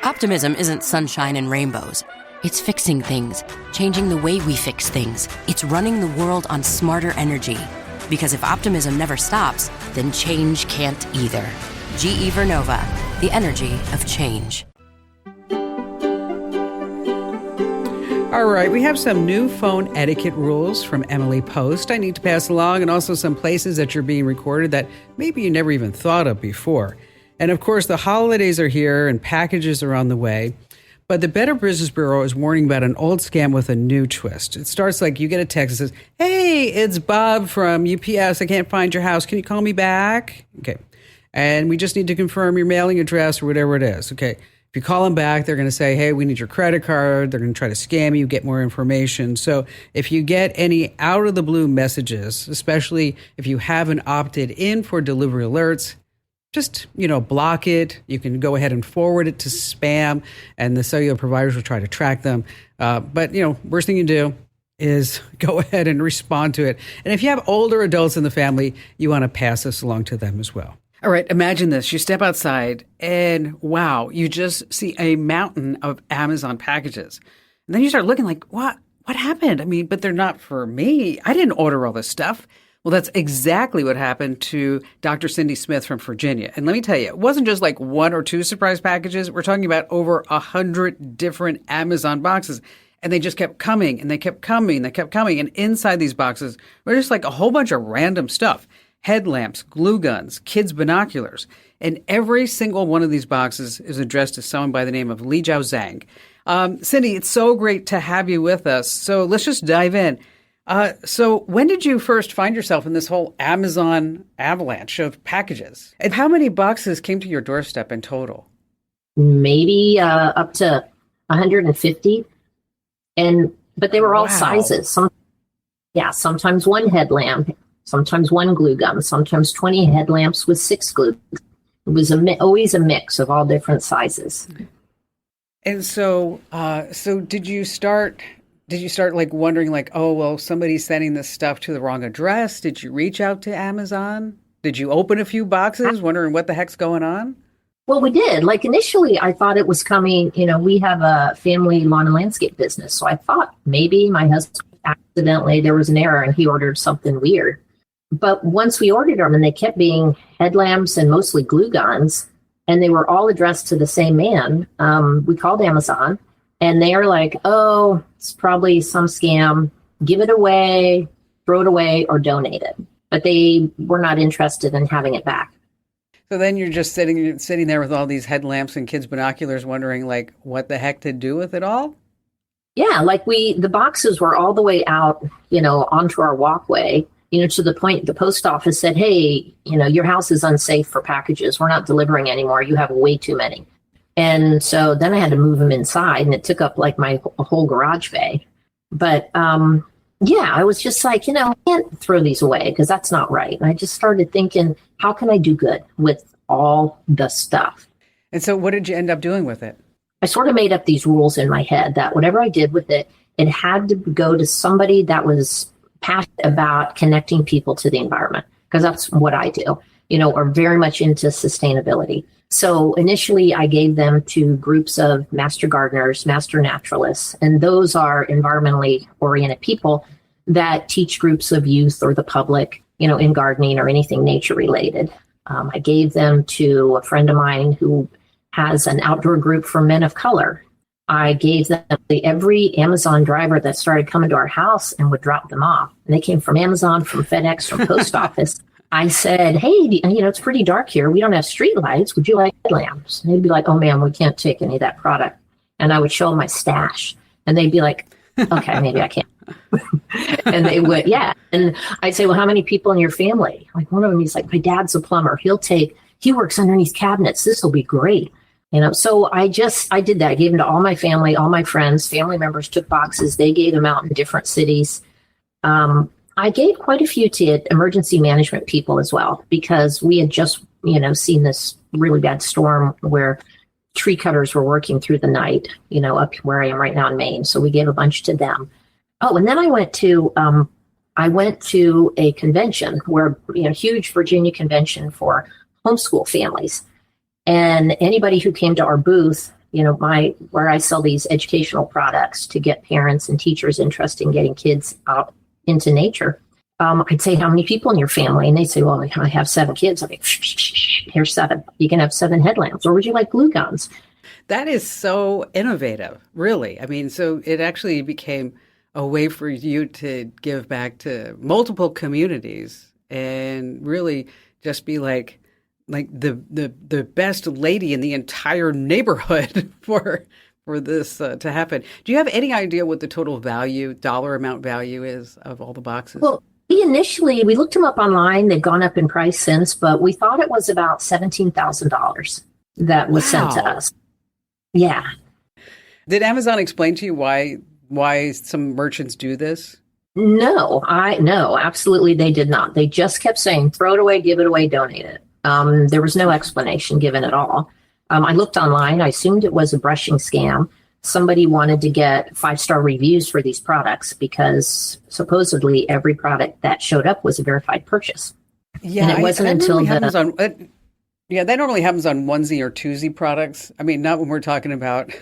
Optimism isn't sunshine and rainbows. It's fixing things, changing the way we fix things. It's running the world on smarter energy. Because if optimism never stops, then change can't either. GE Vernova, the energy of change. All right, we have some new phone etiquette rules from Emily Post I need to pass along, and also some places that you're being recorded that maybe you never even thought of before. And of course, the holidays are here and packages are on the way. But the Better Business Bureau is warning about an old scam with a new twist. It starts like you get a text that says, hey, it's Bob from UPS. I can't find your house. Can you call me back? Okay. And we just need to confirm your mailing address or whatever it is. Okay. If you call them back, they're going to say, hey, we need your credit card. They're going to try to scam you, get more information. So if you get any out of the blue messages, especially if you haven't opted in for delivery alerts, just, block it. You can go ahead and forward it to spam, and the cellular providers will try to track them. But worst thing you do is go ahead and respond to it. And if you have older adults in the family, you want to pass this along to them as well. All right, imagine this. You step outside and wow, you just see a mountain of Amazon packages. And then you start looking like, what happened? I mean, but they're not for me. I didn't order all this stuff. Well, that's exactly what happened to Dr. Cindy Smith from Virginia. And let me tell you, it wasn't just like one or two surprise packages. We're talking about over 100 different Amazon boxes. And they just kept coming and they kept coming and they kept coming. And inside these boxes were just like a whole bunch of random stuff. Headlamps, glue guns, kids' binoculars. And every single one of these boxes is addressed to someone by the name of Li Jiao Zhang. Cindy, it's so great to have you with us. So let's just dive in. So when did you first find yourself in this whole Amazon avalanche of packages? And how many boxes came to your doorstep in total? Maybe up to 150. But they were all sizes. Sometimes one headlamp, sometimes one glue gun, sometimes 20 headlamps with 6 glue guns. It was always a mix of all different sizes. And so did you start like wondering like, oh, well, somebody's sending this stuff to the wrong address? Did you reach out to Amazon? Did you open a few boxes wondering what the heck's going on? Well, we did. Like initially I thought it was coming, we have a family lawn and landscape business. So I thought maybe my husband accidentally, there was an error and he ordered something weird. But once we ordered them and they kept being headlamps and mostly glue guns, and they were all addressed to the same man, we called Amazon. And they are like, oh, it's probably some scam. Give it away, throw it away, or donate it. But they were not interested in having it back. So then you're just sitting there with all these headlamps and kids' binoculars wondering, like, what the heck to do with it all? Yeah, like the boxes were all the way out, onto our walkway, to the point the post office said, hey, your house is unsafe for packages. We're not delivering anymore. You have way too many. And so then I had to move them inside, and it took up like my whole garage bay. But I was just like, I can't throw these away because that's not right. And I just started thinking, how can I do good with all the stuff? And so what did you end up doing with it? I sort of made up these rules in my head that whatever I did with it, it had to go to somebody that was passionate about connecting people to the environment, because that's what I do, are very much into sustainability. So initially I gave them to groups of master gardeners, master naturalists, and those are environmentally oriented people that teach groups of youth or the public, in gardening or anything nature related. I gave them to a friend of mine who has an outdoor group for men of color. I gave them every Amazon driver that started coming to our house and would drop them off. And they came from Amazon, from FedEx, from post office. I said, hey, it's pretty dark here. We don't have street lights. Would you like headlamps? And they'd be like, oh, ma'am, we can't take any of that product. And I would show them my stash. And they'd be like, okay, maybe I can't. And they would, yeah. And I'd say, well, how many people in your family? Like one of them, he's like, my dad's a plumber. He works underneath cabinets. This will be great. So I did that. I gave them to all my family, all my friends. Family members took boxes. They gave them out in different cities. I gave quite a few to emergency management people as well, because we had just, seen this really bad storm where tree cutters were working through the night, up where I am right now in Maine. So we gave a bunch to them. Oh, and then I went to a convention where, huge Virginia convention for homeschool families. And anybody who came to our booth, where I sell these educational products to get parents and teachers interested in getting kids out into nature. I'd say, how many people in your family? And they say, well, I have 7 kids. I'm like, here's 7. You can have 7 headlamps. Or would you like glue guns? That is so innovative, really. I mean, so it actually became a way for you to give back to multiple communities and really just be like the best lady in the entire neighborhood for this to happen. Do you have any idea what the total dollar amount value is of all the boxes? Well, we looked them up online. They've gone up in price since, but we thought it was about $17,000 that was sent to us. Yeah. Did Amazon explain to you why some merchants do this? No, absolutely they did not. They just kept saying, throw it away, give it away, donate it. There was no explanation given at all. I looked online. I assumed it was a brushing scam. Somebody wanted to get 5-star reviews for these products because supposedly every product that showed up was a verified purchase. Yeah, and it wasn't until that normally happens on onesie or twosie products. I mean, not when we're talking about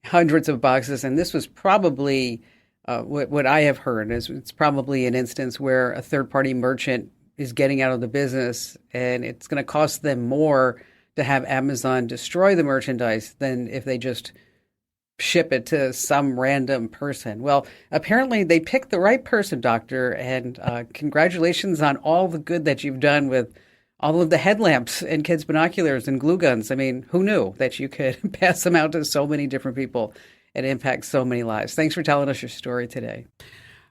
hundreds of boxes. And this was probably what I have heard is it's probably an instance where a third-party merchant is getting out of the business, and it's going to cost them more to have Amazon destroy the merchandise than if they just ship it to some random person. Well, apparently they picked the right person, Doctor, and congratulations on all the good that you've done with all of the headlamps and kids' binoculars and glue guns. I mean, who knew that you could pass them out to so many different people and impact so many lives? Thanks for telling us your story today.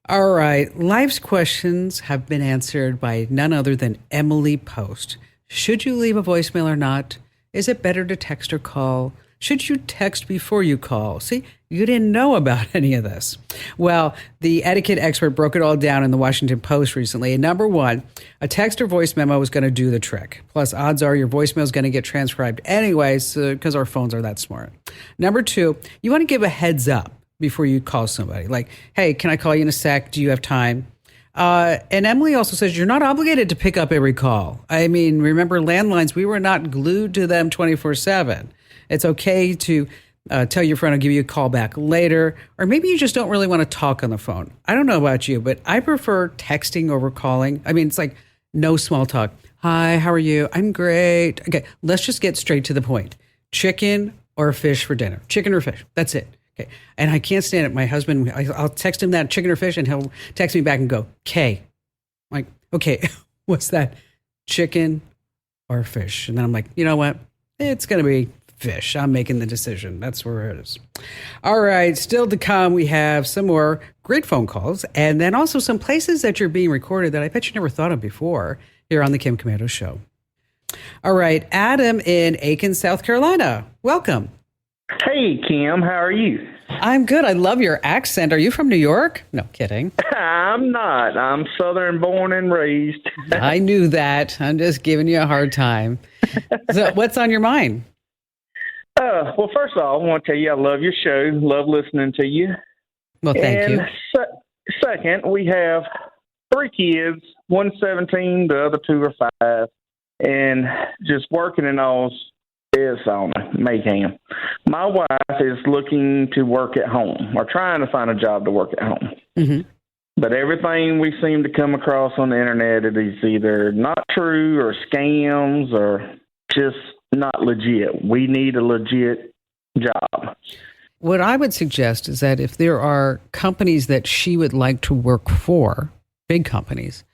All right. Life's questions have been answered by none other than Emily Post. Should you leave a voicemail or not? Is it better to text or call? Should you text before you call? See, you didn't know about any of this. Well, the etiquette expert broke it all down in the Washington Post recently. And number 1, a text or voice memo is going to do the trick. Plus, odds are your voicemail is going to get transcribed anyways because our phones are that smart. Number 2, you want to give a heads up before you call somebody. Like, hey, can I call you in a sec? Do you have time? And Emily also says you're not obligated to pick up every call. I mean, remember landlines, we were not glued to them 24/7. It's okay to tell your friend I'll give you a call back later, or maybe you just don't really want to talk on the phone. I don't know about you, but I prefer texting over calling. I mean, it's like no small talk. Hi, how are you? I'm great. Okay, let's just get straight to the point. Chicken or fish for dinner? Chicken or fish? That's it. Okay. And I can't stand it. My husband, I'll text him that chicken or fish and he'll text me back and go, K. I'm like, okay, what's that? Chicken or fish? And then I'm like, you know what? It's going to be fish. I'm making the decision. That's where it is. All right. Still to come, we have some more great phone calls and then also some places that you're being recorded that I bet you never thought of before here on the Kim Komando Show. All right. Adam in Aiken, South Carolina. Welcome. Hey, Kim, how are you? I'm good. I love your accent. Are you from New York? No, kidding. I'm not. I'm Southern born and raised. I knew that. I'm just giving you a hard time. So what's on your mind? Well, first of all, I want to tell you I love your show. Love listening to you. Well, thank you. second, we have 3 kids, one's 17, the other 2 are 5, and just working in those is on mayhem. My wife is looking to work at home or trying to find a job to work at home. Mm-hmm. But everything we seem to come across on the internet is either not true or scams or just not legit. We need a legit job. What I would suggest is that if there are companies that she would like to work for, big companies,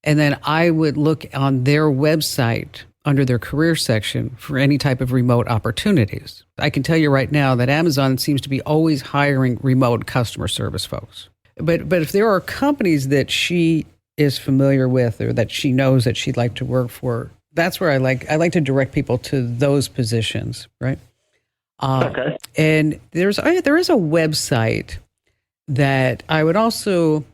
and then I would look on their website under their career section for any type of remote opportunities. I can tell you right now that Amazon seems to be always hiring remote customer service folks. But if there are companies that she is familiar with or that she knows that she'd like to work for, that's where I like to direct people to those positions, right? Okay. And there is a website that I would also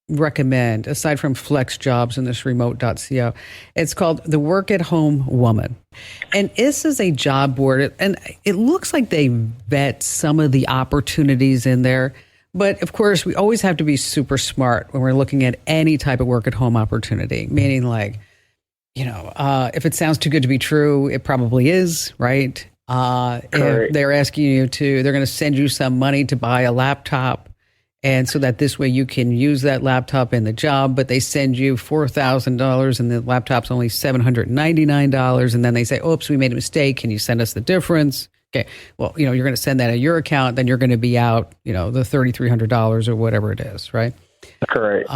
recommend, aside from Flex Jobs and this remote.co. It's called The Work at Home Woman. And this is a job board, and it looks like they vet some of the opportunities in there. But of course, we always have to be super smart when we're looking at any type of work at home opportunity, meaning like, if it sounds too good to be true, it probably is, right? If they're asking you they're going to send you some money to buy a laptop, and so that this way you can use that laptop in the job, but they send you $4,000 and the laptop's only $799. And then they say, oops, we made a mistake. Can you send us the difference? Okay. Well, you're going to send that to your account, then you're going to be out, the $3,300 or whatever it is, right? Correct.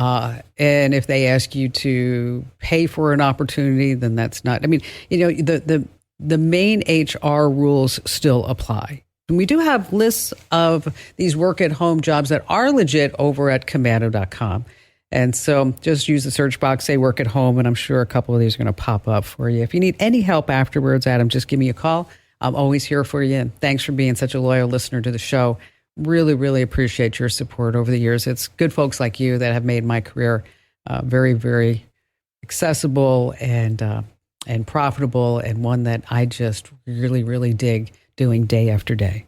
And if they ask you to pay for an opportunity, then that's not, the main HR rules still apply. And we do have lists of these work at home jobs that are legit over at commando.com. And so just use the search box, say work at home, and I'm sure a couple of these are going to pop up for you. If you need any help afterwards, Adam, just give me a call. I'm always here for you. And thanks for being such a loyal listener to the show. Really, really appreciate your support over the years. It's good folks like you that have made my career very, very accessible and profitable, and one that I just really, really dig doing day after day.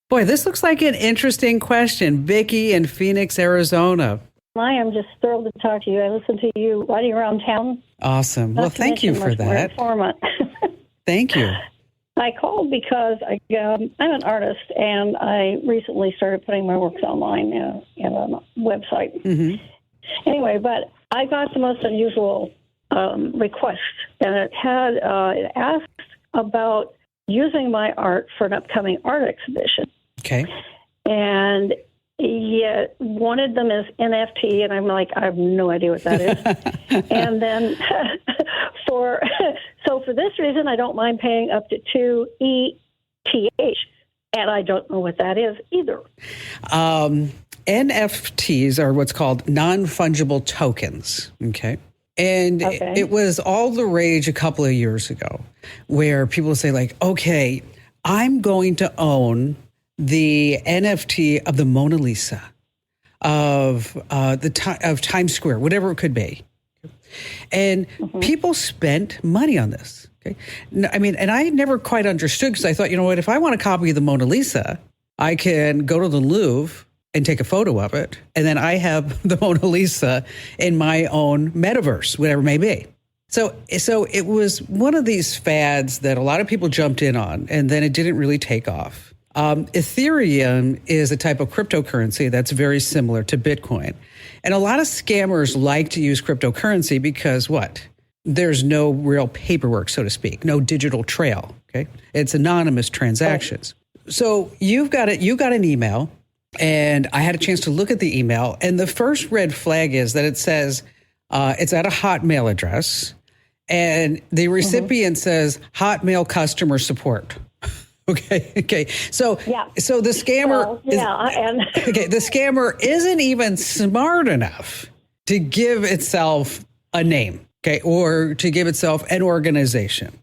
Boy, this looks like an interesting question. Vicki in Phoenix, Arizona. I am just thrilled to talk to you. I listen to you riding around town. Awesome. Well, thank you for that. Thank you. I called because I'm an artist, and I recently started putting my works online in a website. Mm-hmm. Anyway, but I got the most unusual request, and it asked about using my art for an upcoming art exhibition. Okay. And yet wanted them as NFT, and I'm like, I have no idea what that is. And then for this reason, I don't mind paying up to 2 ETH, and I don't know what that is either. NFTs are what's called non-fungible tokens. Okay. And it was all the rage a couple of years ago where people say like, okay, I'm going to own the NFT of the Mona Lisa, of Times Square, whatever it could be. And people spent money on this. Okay. And I never quite understood, because I thought, if I want a copy of the Mona Lisa, I can go to the Louvre and take a photo of it, and then I have the Mona Lisa in my own metaverse, whatever it may be. So it was one of these fads that a lot of people jumped in on, and then it didn't really take off. Ethereum is a type of cryptocurrency that's very similar to Bitcoin. And a lot of scammers like to use cryptocurrency because what? There's no real paperwork, so to speak, no digital trail. Okay. It's anonymous transactions. So you got an email, and I had a chance to look at the email. And the first red flag is that it says it's at a Hotmail address, and the recipient says Hotmail customer support. Okay. So the scammer, the scammer isn't even smart enough to give itself a name, okay, or to give itself an organization.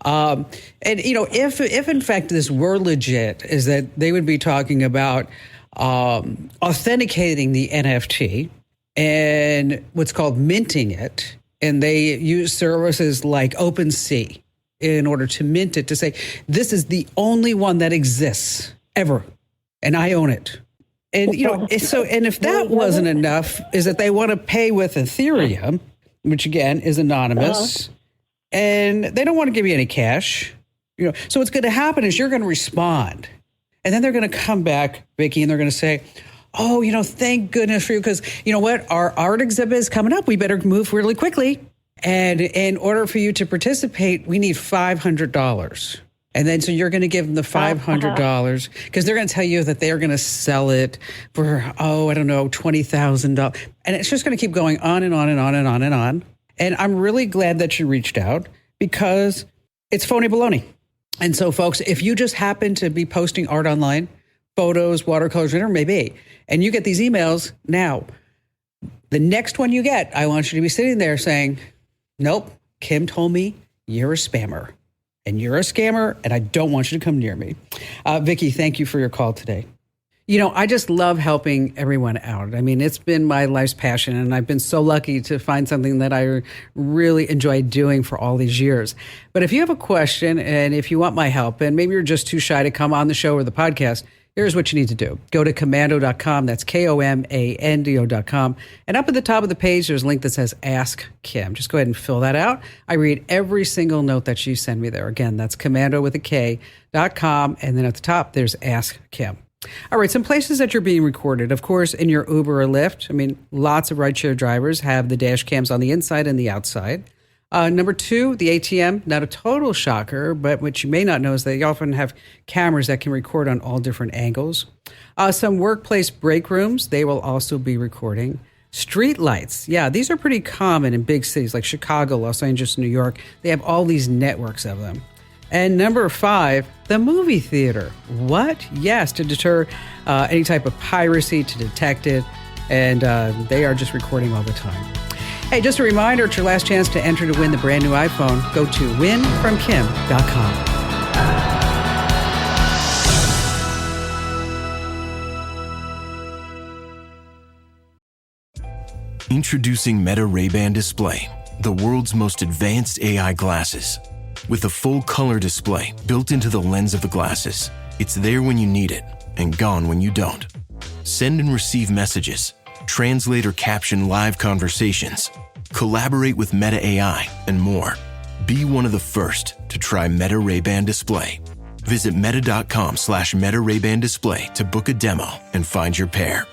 And if in fact this were legit, is that they would be talking about authenticating the NFT and what's called minting it, and they use services like OpenSea in order to mint it, to say, this is the only one that exists ever, and I own it. And, and if that wasn't enough, is that they want to pay with Ethereum, which again is anonymous, and they don't want to give you any cash. So what's going to happen is you're going to respond, and then they're going to come back, Vicki, and they're going to say, oh, thank goodness for you, because you know what? Our art exhibit is coming up. We better move really quickly. And in order for you to participate, we need $500. And then so you're going to give them the $500 because they're going to tell you that they're going to sell it for, $20,000. And it's just going to keep going on and on and on and on and on. And I'm really glad that you reached out because it's phony baloney. And so, folks, if you just happen to be posting art online, photos, watercolors, whatever it may be, and you get these emails now, the next one you get, I want you to be sitting there saying, nope, Kim told me you're a spammer. And you're a scammer, and I don't want you to come near me. Vicki, thank you for your call today. I just love helping everyone out. I mean, it's been my life's passion, and I've been so lucky to find something that I really enjoy doing for all these years. But if you have a question, and if you want my help, and maybe you're just too shy to come on the show or the podcast, here's what you need to do. Go to commando.com. That's KOMANDO.com. And up at the top of the page, there's a link that says Ask Kim. Just go ahead and fill that out. I read every single note that you send me there. Again, that's commando.com. And then at the top, there's Ask Kim. All right, some places that you're being recorded. Of course, in your Uber or Lyft. I mean, lots of rideshare drivers have the dash cams on the inside and the outside. Number two, the ATM, not a total shocker, but what you may not know is they often have cameras that can record on all different angles. Some workplace break rooms, they will also be recording. Street lights, yeah, these are pretty common in big cities like Chicago, Los Angeles, New York. They have all these networks of them. And number five, the movie theater. What? Yes, to deter any type of piracy, to detect it. And they are just recording all the time. Hey, just a reminder, it's your last chance to enter to win the brand new iPhone. Go to winfromkim.com. Introducing Meta Ray-Ban Display, the world's most advanced AI glasses. With a full color display built into the lens of the glasses, it's there when you need it and gone when you don't. Send and receive messages, translate or caption live conversations, collaborate with Meta AI, and more. Be one of the first to try Meta Ray-Ban Display. Visit meta.com/Meta Ray-Ban Display to book a demo and find your pair.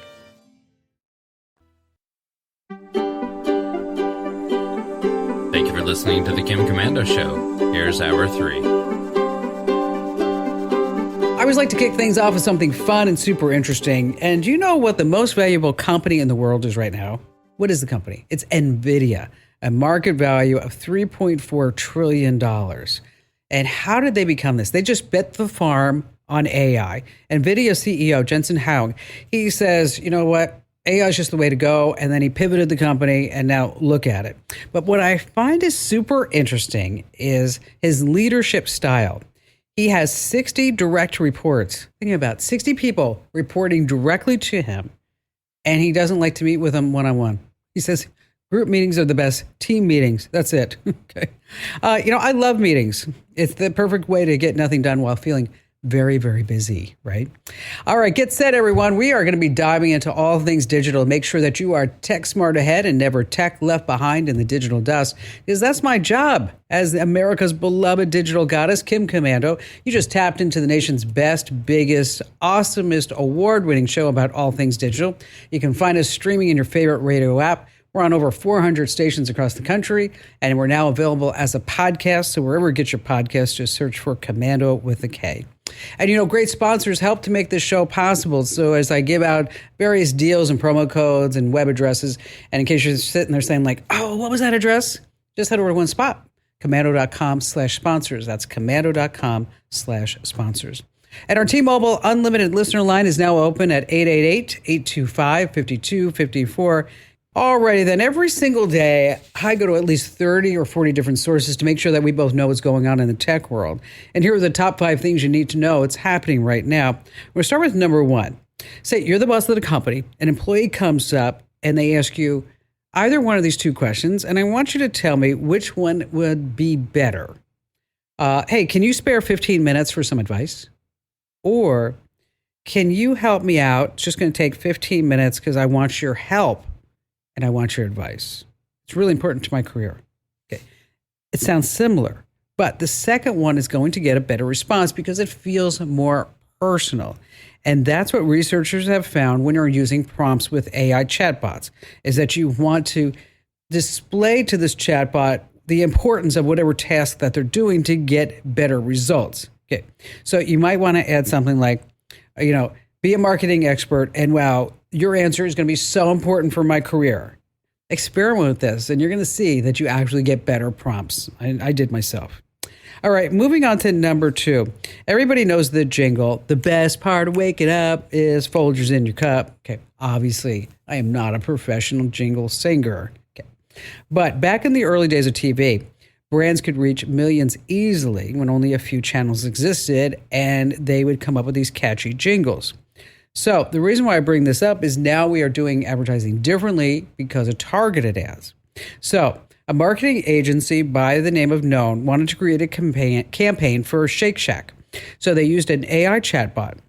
Thank you for listening to the Kim Commando Show. Here's hour 3. I always like to kick things off with something fun and super interesting. And do you know what the most valuable company in the world is right now? What is the company? It's NVIDIA, a market value of $3.4 trillion. And how did they become this? They just bet the farm on AI. NVIDIA CEO Jensen Huang, he says, you know what? AI is just the way to go. And then he pivoted the company, and now look at it. But what I find is super interesting is his leadership style. He has 60 direct reports. Thinking about 60 people reporting directly to him, and he doesn't like to meet with them one-on-one. He says group meetings are the best. Team meetings, that's it. Okay. I love meetings. It's the perfect way to get nothing done while feeling very, very busy, right? All right, get set, everyone. We are going to be diving into all things digital. Make sure that you are tech smart ahead and never tech left behind in the digital dust, because that's my job as America's beloved digital goddess, Kim Commando. You just tapped into the nation's best, biggest, awesomest, award-winning show about all things digital. You can find us streaming in your favorite radio app. We're on over 400 stations across the country, and we're now available as a podcast. So wherever you get your podcast, just search for Commando with a K. And, great sponsors help to make this show possible. So as I give out various deals and promo codes and web addresses, and in case you're sitting there saying like, oh, what was that address? Just head over to one spot, commando.com/sponsors. That's commando.com/sponsors. And our T-Mobile Unlimited listener line is now open at 888-825-5254. Alrighty then, every single day, I go to at least 30 or 40 different sources to make sure that we both know what's going on in the tech world. And here are the top 5 things you need to know. It's happening right now. We'll start with number 1. Say you're the boss of the company. An employee comes up and they ask you either one of these 2 questions, and I want you to tell me which one would be better. Hey, can you spare 15 minutes for some advice? Or, can you help me out? It's just going to take 15 minutes because I want your help and I want your advice. It's really important to my career. Okay. It sounds similar, but the second one is going to get a better response because it feels more personal. And that's what researchers have found when you're using prompts with AI chatbots, is that you want to display to this chatbot the importance of whatever task that they're doing to get better results. Okay. So you might want to add something like, be a marketing expert, and wow, your answer is going to be so important for my career. Experiment with this, and you're going to see that you actually get better prompts. I did myself. All right, moving on to number 2. Everybody knows the jingle. The best part of waking up is Folgers in your cup. Okay, obviously, I am not a professional jingle singer. Okay. But back in the early days of TV, brands could reach millions easily when only a few channels existed, and they would come up with these catchy jingles. So the reason why I bring this up is now we are doing advertising differently because of targeted ads. So a marketing agency by the name of Known wanted to create a campaign for Shake Shack. So they used an AI chatbot.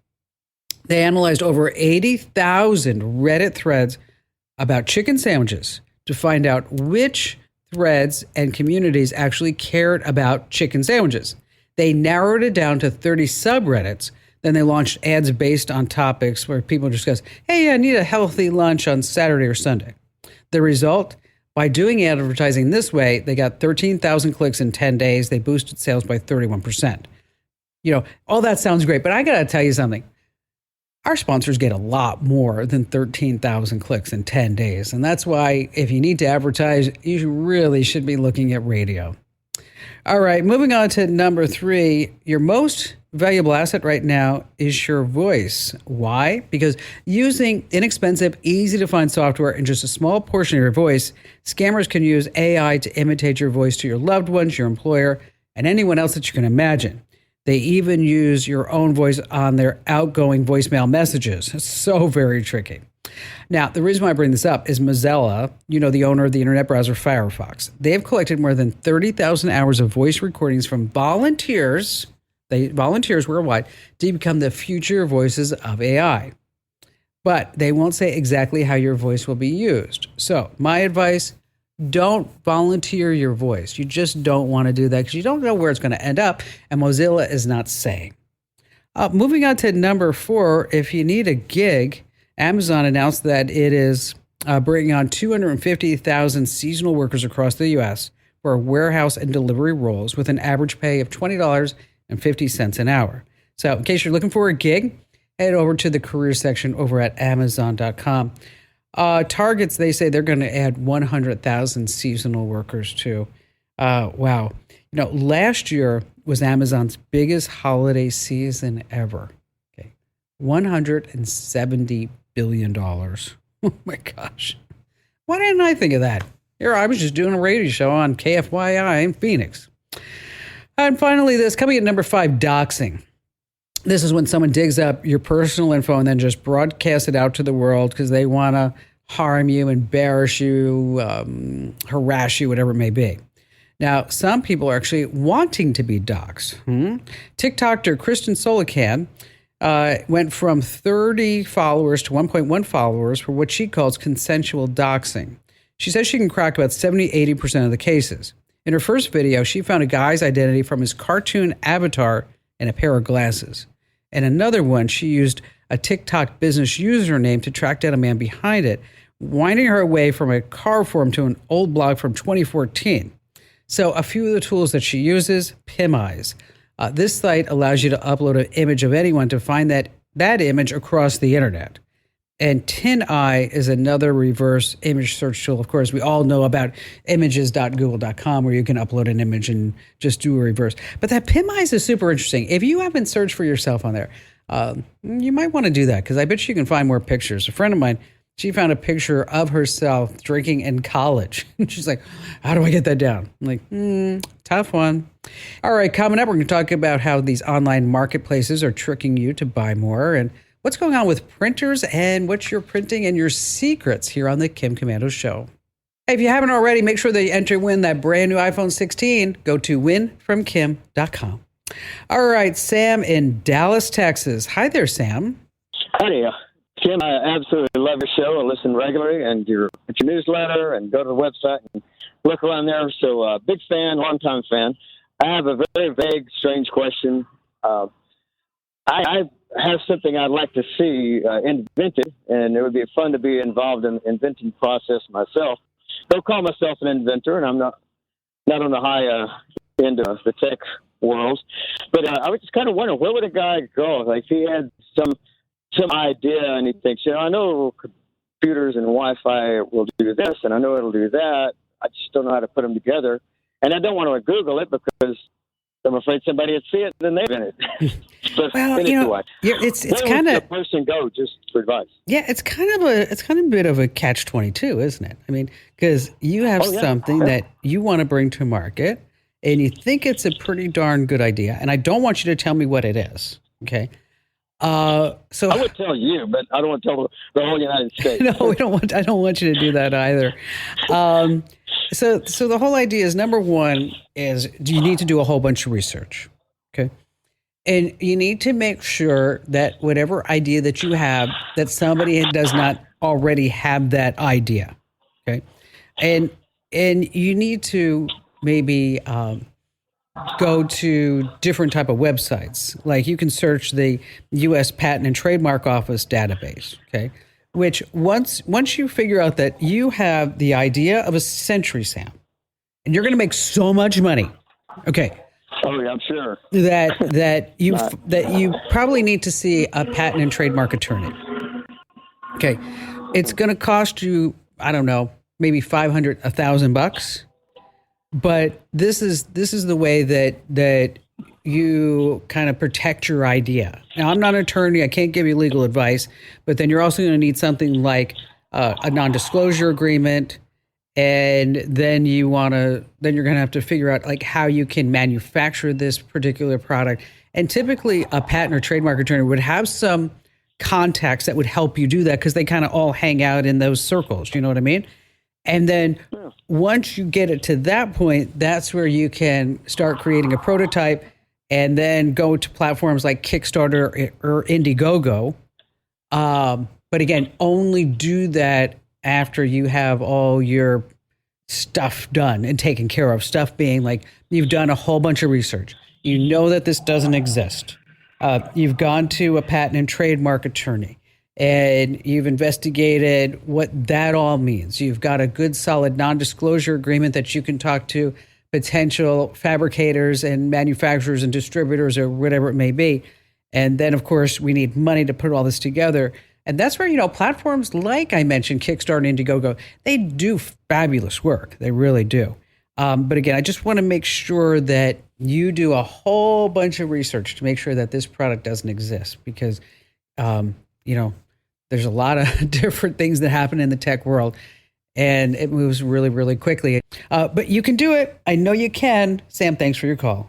They analyzed over 80,000 Reddit threads about chicken sandwiches to find out which threads and communities actually cared about chicken sandwiches. They narrowed it down to 30 subreddits. Then they launched ads based on topics where people discuss, hey, I need a healthy lunch on Saturday or Sunday. The result, by doing advertising this way, they got 13,000 clicks in 10 days. They boosted sales by 31%. All that sounds great, but I got to tell you something. Our sponsors get a lot more than 13,000 clicks in 10 days. And that's why if you need to advertise, you really should be looking at radio. All right, moving on to number 3. Your most valuable asset right now is your voice. Why? Because using inexpensive, easy to find software and just a small portion of your voice, scammers can use AI to imitate your voice to your loved ones, your employer, and anyone else that you can imagine. They even use your own voice on their outgoing voicemail messages. It's so very tricky. Now, the reason why I bring this up is Mozilla, the owner of the internet browser Firefox. They have collected more than 30,000 hours of voice recordings from volunteers worldwide to become the future voices of AI. But they won't say exactly how your voice will be used. So my advice, don't volunteer your voice. You just don't want to do that because you don't know where it's going to end up. And Mozilla is not saying. Moving on to number 4, if you need a gig, Amazon announced that it is bringing on 250,000 seasonal workers across the U.S. for warehouse and delivery roles with an average pay of $20.50 an hour. So in case you're looking for a gig, head over to the career section over at Amazon.com. Targets, they say they're going to add 100,000 seasonal workers too. Wow. Last year was Amazon's biggest holiday season ever. Okay. $170 billion. Oh my gosh. Why didn't I think of that? Here, I was just doing a radio show on KFYI in Phoenix. And finally, this coming at number 5, doxing. This is when someone digs up your personal info and then just broadcasts it out to the world because they want to harm you, embarrass you, harass you, whatever it may be. Now, some people are actually wanting to be doxxed. TikToker Kristen Solican went from 30 followers to 1.1 followers for what she calls consensual doxing. She says she can crack about 70-80% of the cases. In her first video, she found a guy's identity from his cartoon avatar and a pair of glasses. And another one, she used a TikTok business username to track down a man behind it, winding her away from a car forum to an old blog from 2014. So a few of the tools that she uses, PimEyes. This site allows you to upload an image of anyone to find that image across the internet. And TinEye is another reverse image search tool. Of course, we all know about images.google.com where you can upload an image and just do a reverse. But that PimEyes is super interesting. If you haven't searched for yourself on there, you might want to do that because I bet you can find more pictures. A friend of mine, she found a picture of herself drinking in college. She's like, how do I get that down? I'm like, tough one. All right, coming up, we're going to talk about how these online marketplaces are tricking you to buy more and what's going on with printers and what you're printing and your secrets here on the Kim Komando Show. Hey, if you haven't already, make sure that you enter win that brand new iPhone 16. Go to winfromkim.com. All right, Sam in Dallas, Texas. Hi there, Sam. Hey, Jim, I absolutely love your show. I listen regularly and your newsletter and go to the website and look around there. So, big fan, long-time fan. I have a very vague, strange question. I have something I'd like to see invented, and it would be fun to be involved in the inventing process myself. Don't call myself an inventor, and I'm not on the high end of the tech world. But I was just kind of wondering, where would a guy go? Like, if he had some idea and he thinks, I know computers and Wi-Fi will do this, and I know it'll do that. I just don't know how to put them together. And I don't want to Google it because I'm afraid somebody would see it and then they've in it. But Well, anyway, it's where kind would of the person go just for advice? Yeah, it's kind of a bit of a catch-22, isn't it? I mean, because you have something that you want to bring to market, and you think it's a pretty darn good idea, and I don't want you to tell me what it is. Okay. So I would tell you, but I don't want to tell the whole United States. No, I don't want you to do that either. So the whole idea is, number one is you need to do a whole bunch of research. Okay. And you need to make sure that whatever idea that you have, that somebody does not already have that idea. Okay. And you need to maybe go to different type of websites. Like you can search the U.S. Patent and Trademark Office database. Okay. Which once you figure out that you have the idea of a century sound, and you're going to make so much money. Okay. Oh, yeah, I'm sure. That you probably need to see a patent and trademark attorney. Okay, it's going to cost you, I don't know, maybe $500, $1,000, but this is the way that you kind of protect your idea. Now, I'm not an attorney; I can't give you legal advice, but then you're also going to need something like a non-disclosure agreement. And then you're going to have to figure out like how you can manufacture this particular product. And typically a patent or trademark attorney would have some contacts that would help you do that because they kind of all hang out in those circles. You know what I mean? And then once you get it to that point, that's where you can start creating a prototype and then go to platforms like Kickstarter or Indiegogo. But again, only do that after you have all your stuff done and taken care of. Stuff being like you've done a whole bunch of research. You know that this doesn't exist. You've gone to a patent and trademark attorney and you've investigated what that all means. You've got a good solid non-disclosure agreement that you can talk to potential fabricators and manufacturers and distributors or whatever it may be. And then, of course, we need money to put all this together. And that's where, platforms like I mentioned, Kickstarter and Indiegogo, they do fabulous work. They really do. But again, I just want to make sure that you do a whole bunch of research to make sure that this product doesn't exist because, there's a lot of different things that happen in the tech world and it moves really, really quickly. But you can do it. I know you can. Sam, thanks for your call.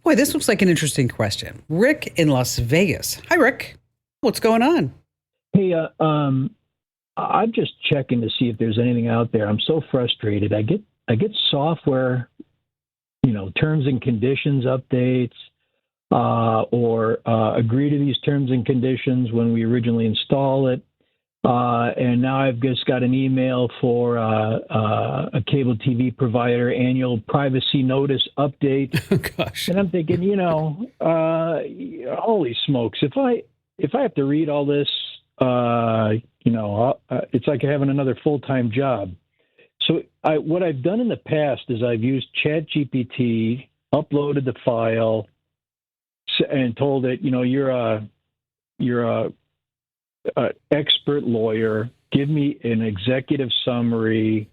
Boy, this looks like an interesting question. Rick in Las Vegas. Hi, Rick. What's going on? Hey, I'm just checking to see if there's anything out there. I'm so frustrated. I get software, terms and conditions updates, or agree to these terms and conditions when we originally install it. And now I've just got an email for a cable TV provider annual privacy notice update. Oh, gosh. And I'm thinking, holy smokes, if I have to read all this, it's like having another full-time job. So what I've done in the past is I've used ChatGPT, uploaded the file, and told it, you're a expert lawyer. Give me an executive summary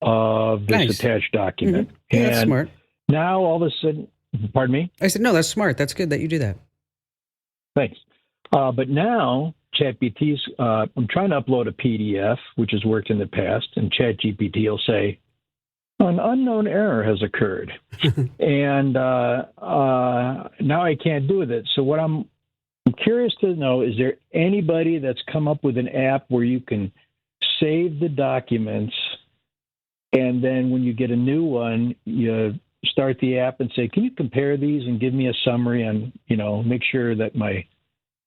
of this attached document. Mm-hmm. Yeah, that's smart. Now all of a sudden, pardon me? I said, no, that's smart. That's good that you do that. Thanks. But now ChatGPT's, I'm trying to upload a PDF, which has worked in the past, and ChatGPT will say, an unknown error has occurred. And now I can't do it. So what I'm curious to know, is there anybody that's come up with an app where you can save the documents, and then when you get a new one, you start the app and say, can you compare these and give me a summary and, make sure that my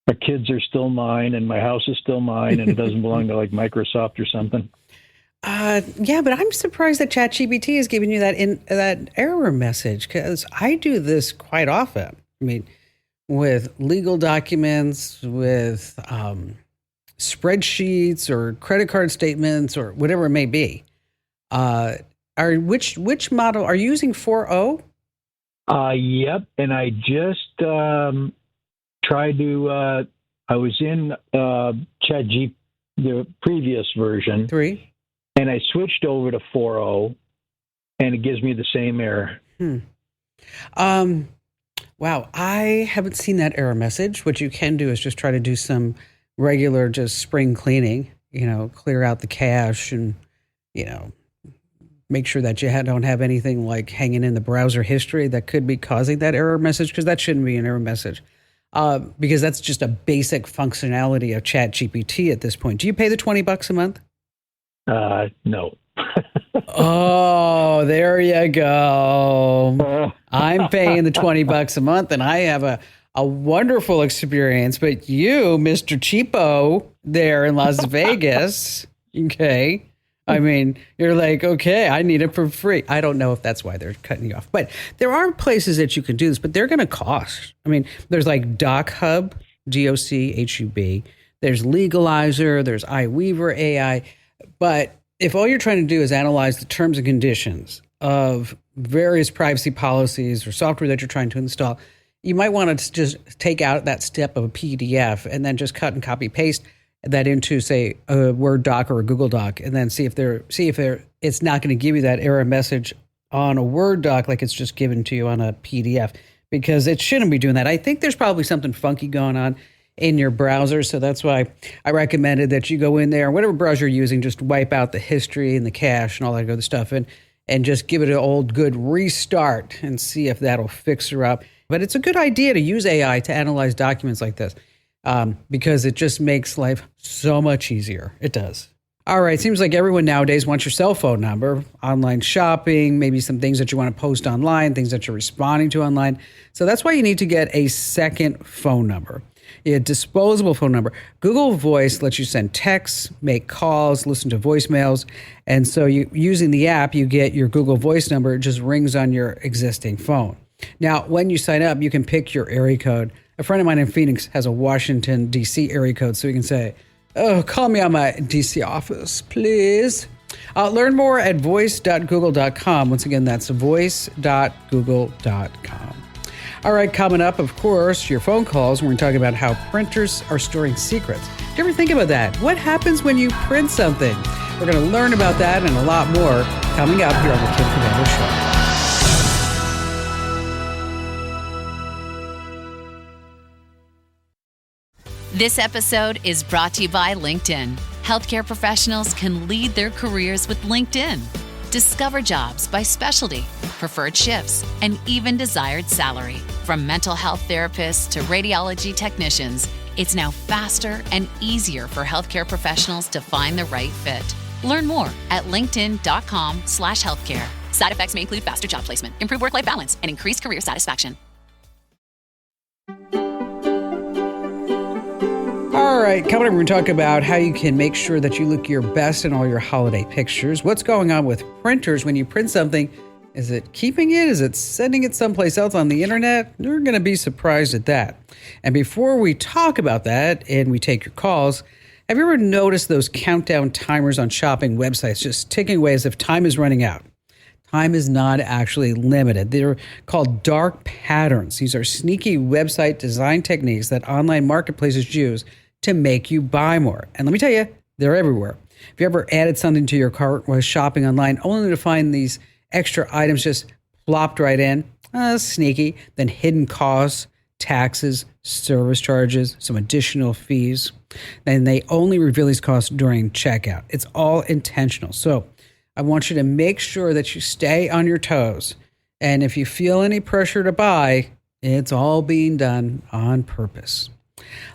my kids are still mine and my house is still mine and it doesn't belong to like Microsoft or something? Yeah, but I'm surprised that ChatGPT is giving you that error message, because I do this quite often. I mean, with legal documents, with spreadsheets or credit card statements or whatever it may be. Which model are you using? 4.0? Yep. And I just tried to. I was in ChatGPT, the previous version 3. And I switched over to 4.0, and it gives me the same error. Wow, I haven't seen that error message. What you can do is just try to do some regular, just spring cleaning. Clear out the cache and make sure that you don't have anything like hanging in the browser history that could be causing that error message, because that shouldn't be an error message. Because that's just a basic functionality of ChatGPT at this point. Do you pay the $20 a month? No. Oh, there you go. I'm paying the $20 a month, and I have a wonderful experience. But you, Mr. Cheapo, there in Las Vegas, okay. I mean, you're like, okay, I need it for free. I don't know if that's why they're cutting you off. But there are places that you can do this, but they're going to cost. I mean, there's like DocHub, DocHub. There's Legalizer. There's iWeaver AI. But if all you're trying to do is analyze the terms and conditions of various privacy policies or software that you're trying to install, you might want to just take out that step of a PDF and then just cut and copy paste that into, say, a Word doc or a Google Doc, and then see if it's not going to give you that error message on a Word doc like it's just given to you on a PDF, because it shouldn't be doing that. I think there's probably something funky going on in your browser. So that's why I recommended that you go in there, whatever browser you're using, just wipe out the history and the cache and all that other stuff, and just give it an old good restart and see if that'll fix her up. But it's a good idea to use AI to analyze documents like this, because it just makes life so much easier. It does. All right. Seems like everyone nowadays wants your cell phone number, online shopping, maybe some things that you want to post online, things that you're responding to online. So that's why you need to get a second phone number. A disposable phone number. Google Voice lets you send texts, make calls, listen to voicemails. And so using the app, you get your Google Voice number. It just rings on your existing phone. Now, when you sign up, you can pick your area code. A friend of mine in Phoenix has a Washington, D.C. area code. So you can say, oh, call me on my D.C. office, please. Learn more at voice.google.com. Once again, that's voice.google.com. All right, coming up, of course, your phone calls. We're going to talk about how printers are storing secrets. Do you ever think about that? What happens when you print something? We're going to learn about that and a lot more coming up here on the Kid Commander Show. This episode is brought to you by LinkedIn. Healthcare professionals can lead their careers with LinkedIn. Discover jobs by specialty, preferred shifts, and even desired salary. From mental health therapists to radiology technicians, it's now faster and easier for healthcare professionals to find the right fit. Learn more at linkedin.com/healthcare. Side effects may include faster job placement, improved work-life balance, and increased career satisfaction. All right, coming up, we're going to talk about how you can make sure that you look your best in all your holiday pictures. What's going on with printers when you print something? Is it keeping it? Is it sending it someplace else on the internet? You're going to be surprised at that. And before we talk about that and we take your calls, have you ever noticed those countdown timers on shopping websites just ticking away as if time is running out? Time is not actually limited. They're called dark patterns. These are sneaky website design techniques that online marketplaces use to make you buy more. And let me tell you, they're everywhere. If you ever added something to your cart while shopping online, only to find these extra items just plopped right in, sneaky, then hidden costs, taxes, service charges, some additional fees. Then they only reveal these costs during checkout. It's all intentional. So I want you to make sure that you stay on your toes. And if you feel any pressure to buy, it's all being done on purpose.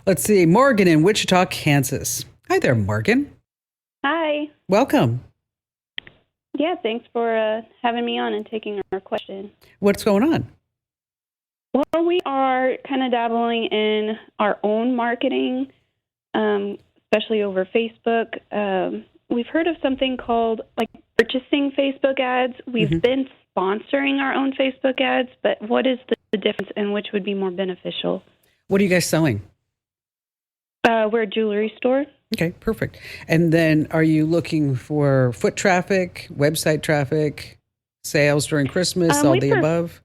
Let's see. Morgan in Wichita, Kansas. Hi there, Morgan. Hi. Welcome. Yeah, thanks for having me on and taking our question. What's going on? Well, we are kind of dabbling in our own marketing, especially over Facebook. We've heard of something called like purchasing Facebook ads. We've been sponsoring our own Facebook ads, but what is the difference and which would be more beneficial? What are you guys selling? We're a jewelry store. Okay, perfect. And then are you looking for foot traffic, website traffic, sales during Christmas, all the above?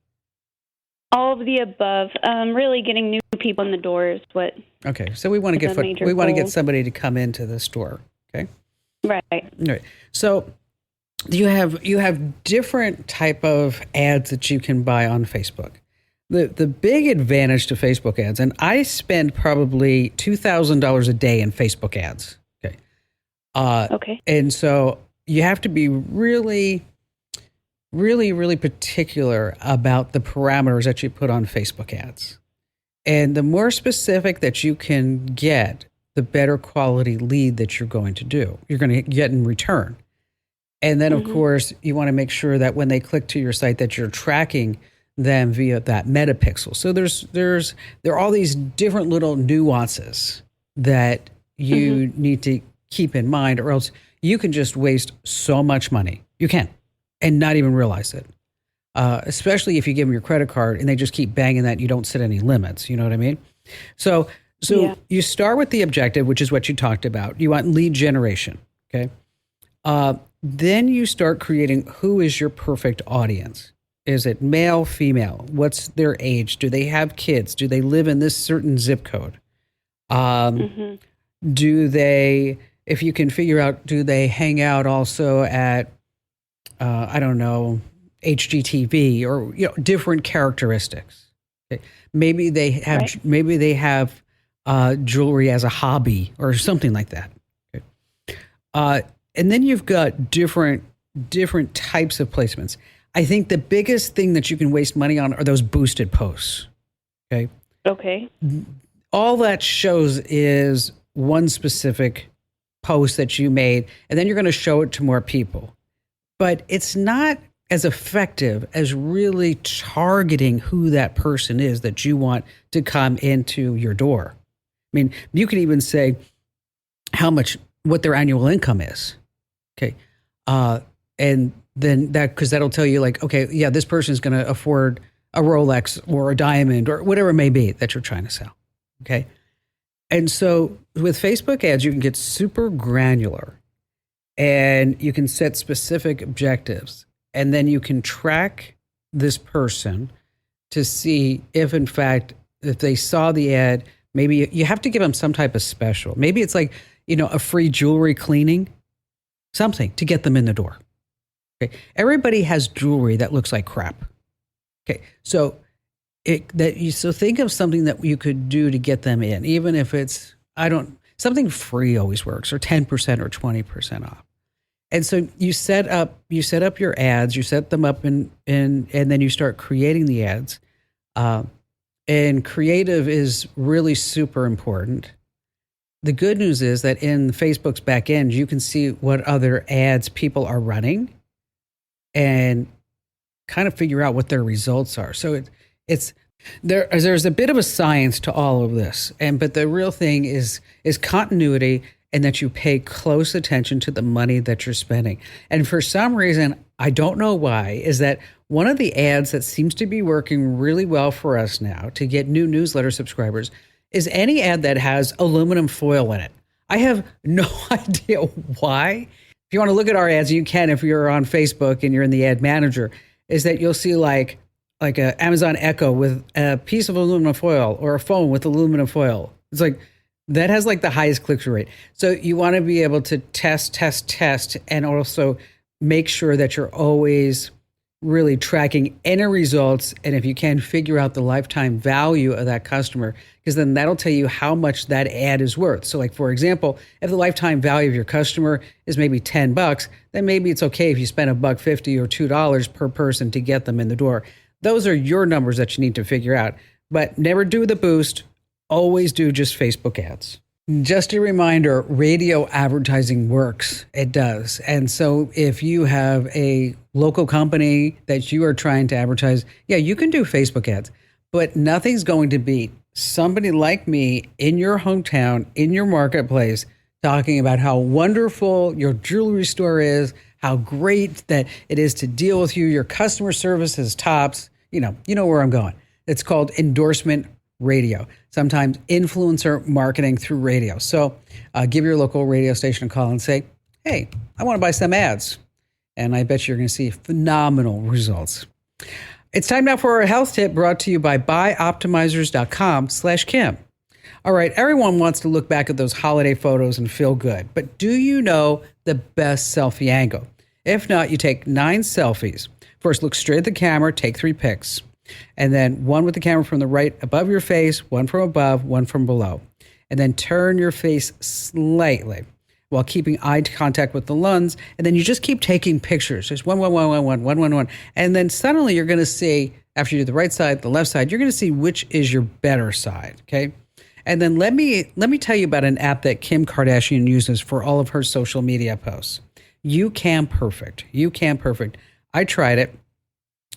All of the above. Really getting new people in the door is what. Okay, so we want to get somebody to come into the store. Okay. Right. All right. So you have different type of ads that you can buy on Facebook. The big advantage to Facebook ads, and I spend probably $2,000 a day in Facebook ads. Okay. Okay. And so you have to be really, really, really particular about the parameters that you put on Facebook ads. And the more specific that you can get, the better quality lead that you're going to get in return. And then, of course, you want to make sure that when they click to your site that you're tracking them via that metapixel. So there are all these different little nuances that you need to keep in mind, or else you can just waste so much money. You can, and not even realize it. Especially if you give them your credit card and they just keep banging that, you don't set any limits. You know what I mean? So you start with the objective, which is what you talked about. You want lead generation. Okay. Then you start creating who is your perfect audience. Is it male, female? What's their age? Do they have kids? Do they live in this certain zip code? Do they, if you can figure out, do they hang out also at, I don't know, HGTV or different characteristics? Okay. Maybe they have jewelry as a hobby or something like that. Okay. And then you've got different types of placements. I think the biggest thing that you can waste money on are those boosted posts. Okay. Okay. All that shows is one specific post that you made, and then you're going to show it to more people. But it's not as effective as really targeting who that person is that you want to come into your door. I mean, you can even say what their annual income is. Okay. And then because that'll tell you like, okay, yeah, this person is going to afford a Rolex or a diamond or whatever it may be that you're trying to sell. Okay. And so with Facebook ads, you can get super granular and you can set specific objectives, and then you can track this person to see if in fact, if they saw the ad, maybe you have to give them some type of special. Maybe it's like, a free jewelry cleaning, something to get them in the door. Okay. Everybody has jewelry that looks like crap. Okay. So think of something that you could do to get them in, even if it's, something free always works, or 10% or 20% off. And so you set up your ads, you set them up and then you start creating the ads. And creative is really super important. The good news is that in Facebook's back end, you can see what other ads people are running and kind of figure out what their results are. So there's a bit of a science to all of this, but the real thing is continuity, and that you pay close attention to the money that you're spending. And for some reason, I don't know why, is that one of the ads that seems to be working really well for us now to get new newsletter subscribers is any ad that has aluminum foil in it. I have no idea why. If you want to look at our ads, you can if you're on Facebook and you're in the ad manager, is that you'll see like a Amazon Echo with a piece of aluminum foil or a phone with aluminum foil. It's like, that has like the highest click-through rate. So you want to be able to test, and also make sure that you're always really tracking any results. And if you can, figure out the lifetime value of that customer, because then that'll tell you how much that ad is worth. So like, for example, if the lifetime value of your customer is maybe $10, then maybe it's okay if you spend $1.50 or $2 per person to get them in the door. Those are your numbers that you need to figure out, but never do the boost. Always do just Facebook ads. Just a reminder, radio advertising works. It does. And so if you have a local company that you are trying to advertise, yeah, you can do Facebook ads. but nothing's going to beat somebody like me in your hometown, in your marketplace, talking about how wonderful your jewelry store is, how great that it is to deal with you. Your customer service is tops. You know where I'm going. It's called endorsement radio, sometimes influencer marketing through radio. So give your local radio station a call and say, hey, I want to buy some ads. And I bet you're going to see phenomenal results. It's time now for our health tip brought to you by buyoptimizers.com/Kim. All right, everyone wants to look back at those holiday photos and feel good. But do you know the best selfie angle? If not, you take 9 selfies. First, look straight at the camera, take 3 pics. And then one with the camera from the right above your face, one from above, one from below. And then turn your face slightly while keeping eye contact with the lens. And then you just keep taking pictures. Just one. And then suddenly you're going to see, after you do the right side, the left side, you're going to see which is your better side, okay? And then let me tell you about an app that Kim Kardashian uses for all of her social media posts. YouCam Perfect. I tried it.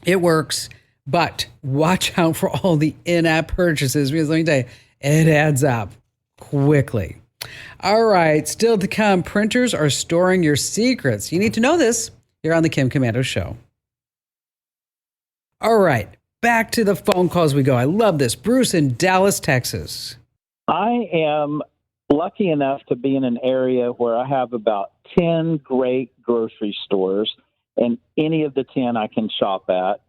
It works, but watch out for all the in-app purchases because let me tell you, it adds up quickly. All right, still to come, printers are storing your secrets. You need to know this. You're on the Kim Komando Show. All right, back to the phone calls we go. I love this. Bruce in Dallas, Texas. I am lucky enough to be in an area where I have about 10 great grocery stores, and any of the 10 I can shop at.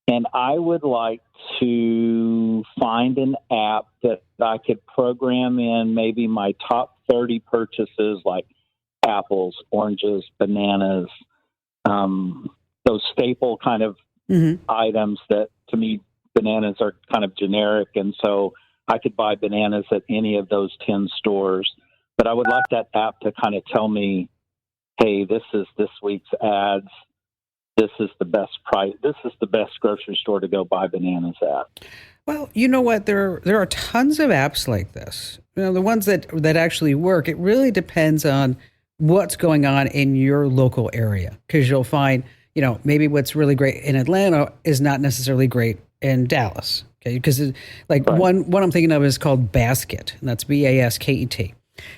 And I would like to find an app that I could program in maybe my top 30 purchases, like apples, oranges, bananas, those staple kind of items that, to me, bananas are kind of generic. And so I could buy bananas at any of those 10 stores. But I would like that app to kind of tell me, hey, this is this week's ads. This is the best price. This is the best grocery store to go buy bananas at. Well, you know what? There are tons of apps like this. You know, the ones that actually work. It really depends on what's going on in your local area, because you'll find, maybe what's really great in Atlanta is not necessarily great in Dallas. Okay, because one I'm thinking of is called Basket, and that's BASKET,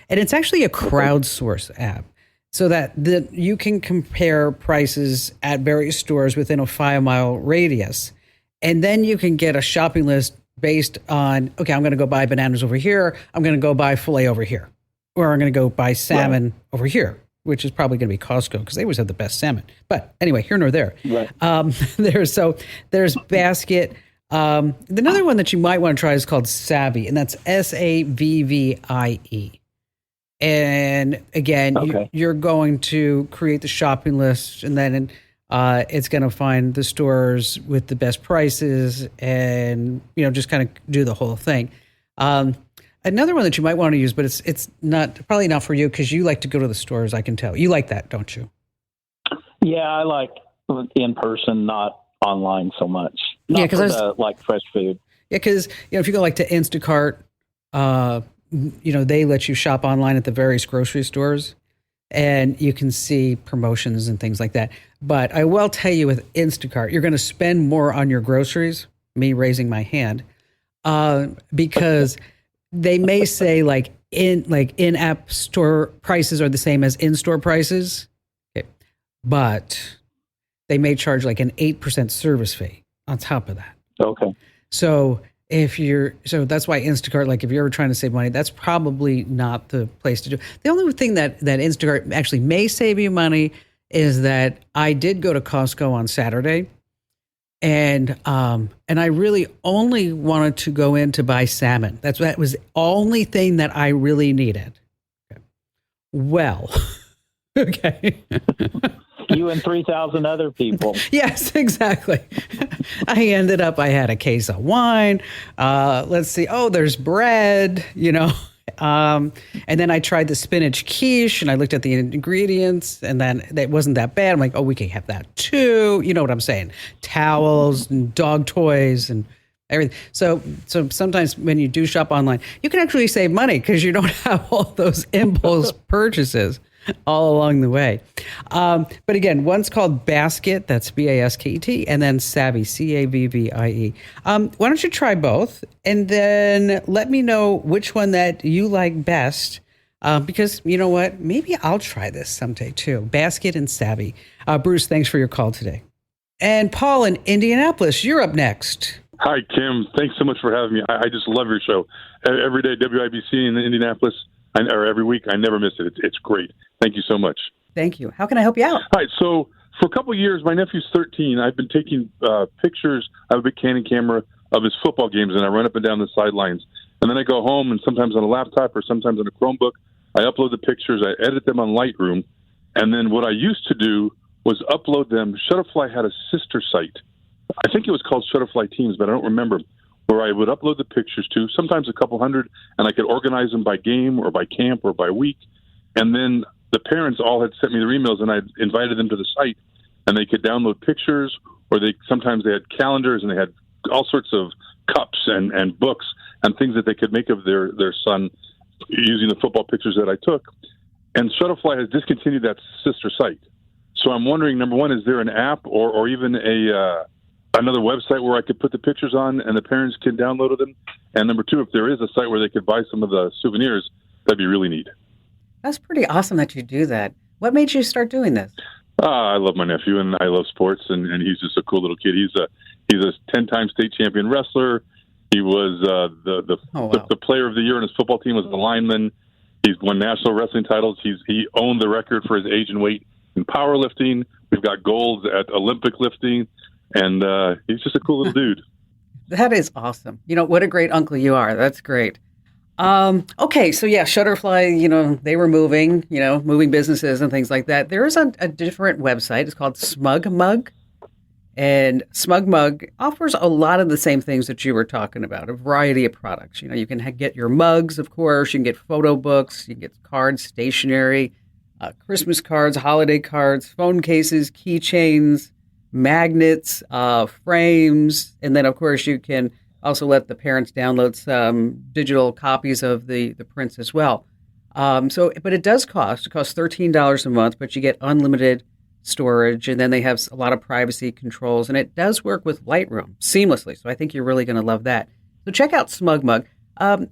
and it's actually a crowdsource app. So that you can compare prices at various stores within a 5-mile radius. And then you can get a shopping list based on, okay, I'm going to go buy bananas over here. I'm going to go buy filet over here. Or I'm going to go buy salmon over here, which is probably going to be Costco because they always have the best salmon. But anyway, here nor there. Right. There's Basket. Another one that you might want to try is called Savvy, and that's SAVVIE. And again, you're going to create the shopping list, and then it's going to find the stores with the best prices, and just kind of do the whole thing. Another one that you might want to use, but it's probably not for you because you like to go to the stores. I can tell you like that, don't you? Yeah, I like in person, not online so much. Not because like fresh food. Yeah, because if you go like to Instacart. They let you shop online at the various grocery stores and you can see promotions and things like that. But I will tell you with Instacart, you're going to spend more on your groceries, me raising my hand, because they may say in-app store prices are the same as in-store prices, but they may charge like an 8% service fee on top of that. Okay. So that's why Instacart, if you're ever trying to save money, that's probably not the place to do. The only thing that Instacart actually may save you money is that I did go to Costco on Saturday, and I really only wanted to go in to buy salmon. That was the only thing that I really needed. Okay. Well, okay. You and 3,000 other people. Yes, exactly. I had a case of wine. Let's see. Oh, there's bread, and then I tried the spinach quiche and I looked at the ingredients and then it wasn't that bad. I'm like, oh, we can have that too. You know what I'm saying? Towels and dog toys and everything. So sometimes when you do shop online, you can actually save money because you don't have all those impulse purchases. all along the way. But again, one's called Basket, that's Basket, and then Savvy, Cavvie. Why don't you try both and then let me know which one that you like best? Because you know what? Maybe I'll try this someday too. Basket and Savvy. Bruce, thanks for your call today. And Paul in Indianapolis, you're up next. Hi, Kim. Thanks so much for having me. I just love your show. Every day, WIBC in Indianapolis, or every week, I never miss it. It's great. Thank you so much. Thank you. How can I help you out? All right. So for a couple of years, my nephew's 13. I've been taking pictures. I have a big Canon camera of his football games, and I run up and down the sidelines. And then I go home, and sometimes on a laptop or sometimes on a Chromebook, I upload the pictures. I edit them on Lightroom. And then what I used to do was upload them. Shutterfly had a sister site. I think it was called Shutterfly Teams, but I don't remember, where I would upload the pictures to, sometimes a couple hundred, and I could organize them by game or by camp or by week. And then the parents all had sent me their emails, and I invited them to the site, and they could download pictures, or sometimes they had calendars, and they had all sorts of cups and books and things that they could make of their son using the football pictures that I took. And Shutterfly has discontinued that sister site. So I'm wondering, number one, is there an app or even another website where I could put the pictures on and the parents can download them? And number two, if there is a site where they could buy some of the souvenirs, that'd be really neat. That's pretty awesome that you do that. What made you start doing this? I love my nephew, and I love sports, and he's just a cool little kid. He's a 10-time state champion wrestler. He was the player of the year on his football team, was the lineman. He's won national wrestling titles. He owned the record for his age and weight in powerlifting. We've got golds at Olympic lifting, and he's just a cool little dude. That is awesome. What a great uncle you are. That's great. Okay, so yeah, Shutterfly, they were moving businesses and things like that. There is a different website. It's called SmugMug. And SmugMug offers a lot of the same things that you were talking about, a variety of products. You can get your mugs, of course. You can get photo books. You can get cards, stationery, Christmas cards, holiday cards, phone cases, keychains, magnets, frames. And then, of course, you can also let the parents download some digital copies of the prints as well. But it does cost. It costs $13 a month, but you get unlimited storage, and then they have a lot of privacy controls, and it does work with Lightroom seamlessly. So I think you're really going to love that. So check out SmugMug.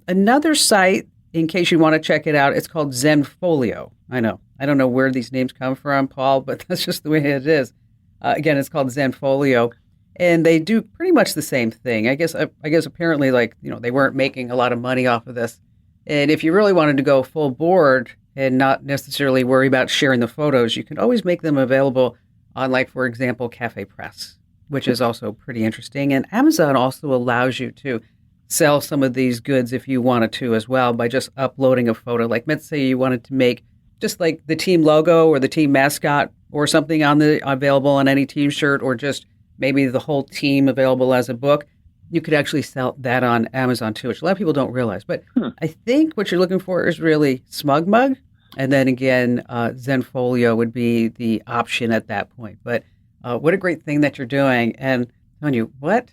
Another site, in case you want to check it out, it's called Zenfolio. I don't know where these names come from, Paul, but that's just the way it is. Again, it's called Zenfolio, and they do pretty much the same thing. I guess apparently, they weren't making a lot of money off of this. And if you really wanted to go full board and not necessarily worry about sharing the photos, you can always make them available on, for example, Cafe Press, which is also pretty interesting. And Amazon also allows you to sell some of these goods if you wanted to as well by just uploading a photo. Like, let's say you wanted to make just like the team logo or the team mascot or something available on any team shirt, or just maybe the whole team available as a book. You could actually sell that on Amazon too, which a lot of people don't realize. But I think what you're looking for is really SmugMug. And then again, Zenfolio would be the option at that point. But what a great thing that you're doing. And I'm telling you, what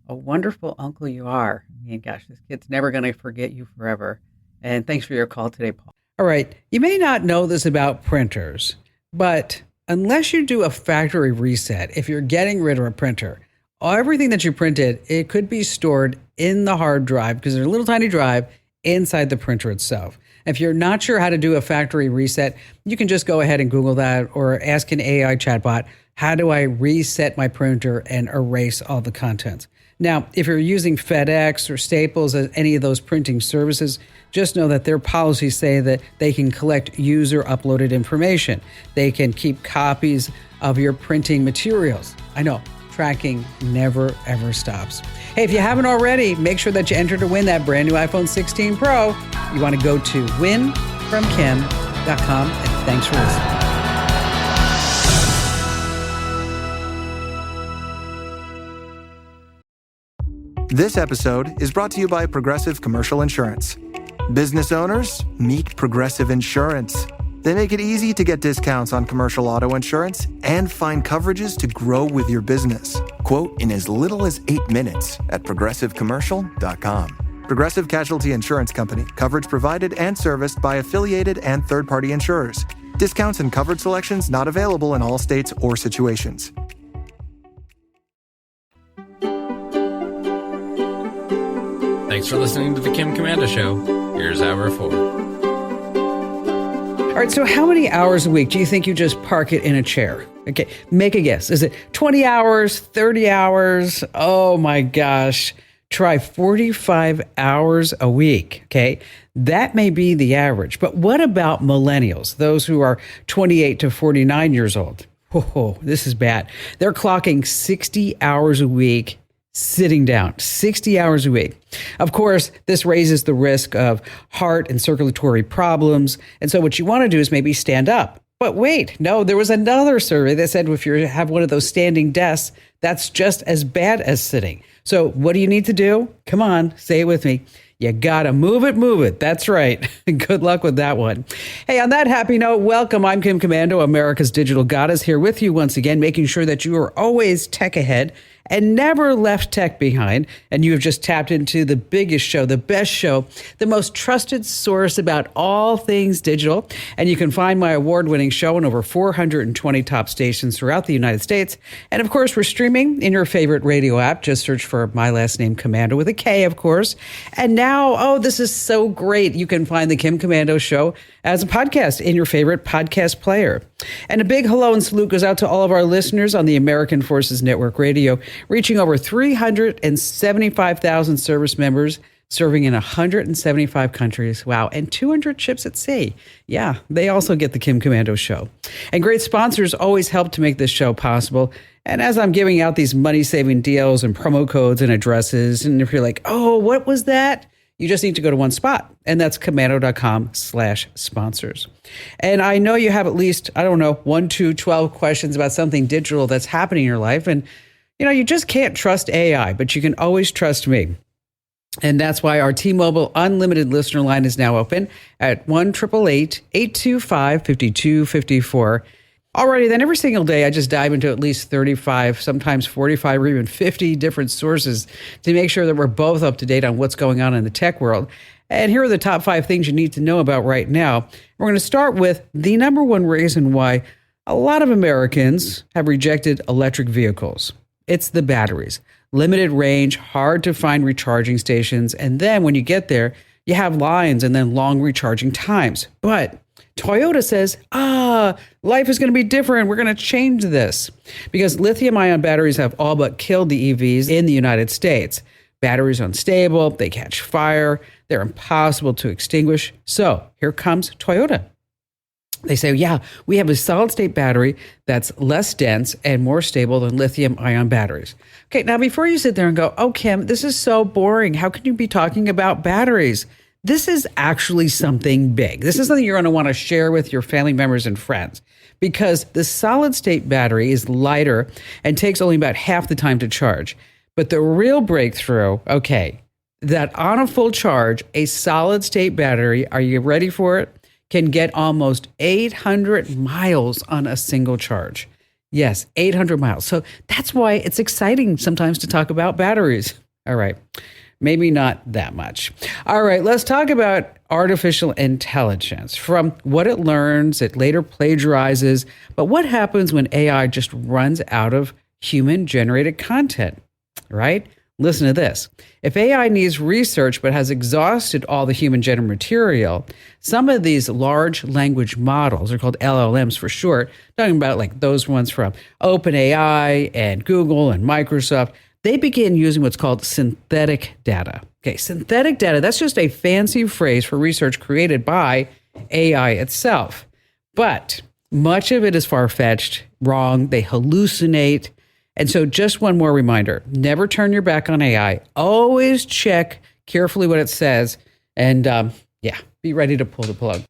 a wonderful uncle you are. I mean, gosh, this kid's never going to forget you forever. And thanks for your call today, Paul. All right. You may not know this about printers, but unless you do a factory reset, if you're getting rid of a printer, everything that you printed, it could be stored in the hard drive, because there's a little tiny drive inside the printer itself. If you're not sure how to do a factory reset, you can just go ahead and Google that, or ask an AI chatbot, how do I reset my printer and erase all the contents? Now, if you're using FedEx or Staples or any of those printing services, just know that their policies say that they can collect user uploaded information. They can keep copies of your printing materials. I know, tracking never, ever stops. Hey, if you haven't already, make sure that you enter to win that brand new iPhone 16 Pro. You want to go to winfromkim.com, and thanks for listening. This episode is brought to you by Progressive Commercial Insurance. Business owners, meet Progressive Insurance. They make it easy to get discounts on commercial auto insurance and find coverages to grow with your business. Quote in as little as 8 minutes at progressivecommercial.com. Progressive Casualty Insurance Company. Coverage provided and serviced by affiliated and third-party insurers. Discounts and covered selections not available in all states or situations. Thanks for listening to The Kim Komando Show. Here's hour 4. All right, so how many hours a week do you think you just park it in a chair? Okay, make a guess. Is it 20 hours, 30 hours? Oh my gosh. Try 45 hours a week, okay? That may be the average. But what about millennials, those who are 28 to 49 years old? Oh, this is bad. They're clocking 60 hours a week sitting down, 60 hours a week. Of course, this raises the risk of heart and circulatory problems. And so what you want to do is maybe stand up. But wait, no, there was another survey that said if you have one of those standing desks, that's just as bad as sitting. So what do you need to do? Come on, say it with me. You gotta move it, move it. That's right. Good luck with that one. Hey, on that happy note, welcome. I'm Kim Komando, America's digital goddess, here with you once again, making sure that you are always tech ahead and never left tech behind. And you have just tapped into the biggest show, the best show, the most trusted source about all things digital. And you can find my award-winning show on over 420 top stations throughout the United States. And of course, we're streaming in your favorite radio app. Just search for my last name, Komando, with a K, of course. And now, oh, this is so great. You can find the Kim Komando Show as a podcast in your favorite podcast player. And a big hello and salute goes out to all of our listeners on the American Forces Network Radio, reaching over 375,000 service members, serving in 175 countries. Wow. And 200 ships at sea. Yeah, they also get the Kim Komando Show. And great sponsors always help to make this show possible. And as I'm giving out these money-saving deals and promo codes and addresses, and if you're like, oh, what was that? You just need to go to one spot, and that's komando.com/sponsors. And I know you have at least, 1 to 12 questions about something digital that's happening in your life. And, you just can't trust AI, but you can always trust me. And that's why our T-Mobile Unlimited listener line is now open at 1-888-825-5254. Alrighty, then every single day I just dive into at least 35, sometimes 45 or even 50 different sources to make sure that we're both up to date on what's going on in the tech world. And here are the top 5 things you need to know about right now. We're going to start with the number one reason why a lot of Americans have rejected electric vehicles. It's the batteries. Limited range, hard to find recharging stations. And then when you get there, you have lines and then long recharging times. But Toyota says, life is going to be different. We're going to change this because lithium-ion batteries have all but killed the EVs in the United States. Batteries are unstable. They catch fire. They're impossible to extinguish. So here comes Toyota. They say, yeah, we have a solid-state battery that's less dense and more stable than lithium-ion batteries. Okay, now before you sit there and go, oh, Kim, this is so boring. How can you be talking about batteries? This is actually something big. This is something you're going to want to share with your family members and friends because the solid-state battery is lighter and takes only about half the time to charge. But the real breakthrough, that on a full charge, a solid-state battery, are you ready for it? Can get almost 800 miles on a single charge. Yes, 800 miles. So that's why it's exciting sometimes to talk about batteries. All right. Maybe not that much. All right, let's talk about artificial intelligence. From what it learns, it later plagiarizes. But what happens when AI just runs out of human-generated content, right? Listen to this. If AI needs research but has exhausted all the human-generated material, some of these large language models, they're called LLMs for short, talking about like those ones from OpenAI and Google and Microsoft, they begin using what's called synthetic data. Okay, synthetic data, that's just a fancy phrase for research created by AI itself. But much of it is far-fetched, wrong, they hallucinate. And so just one more reminder, never turn your back on AI. Always check carefully what it says. And be ready to pull the plug.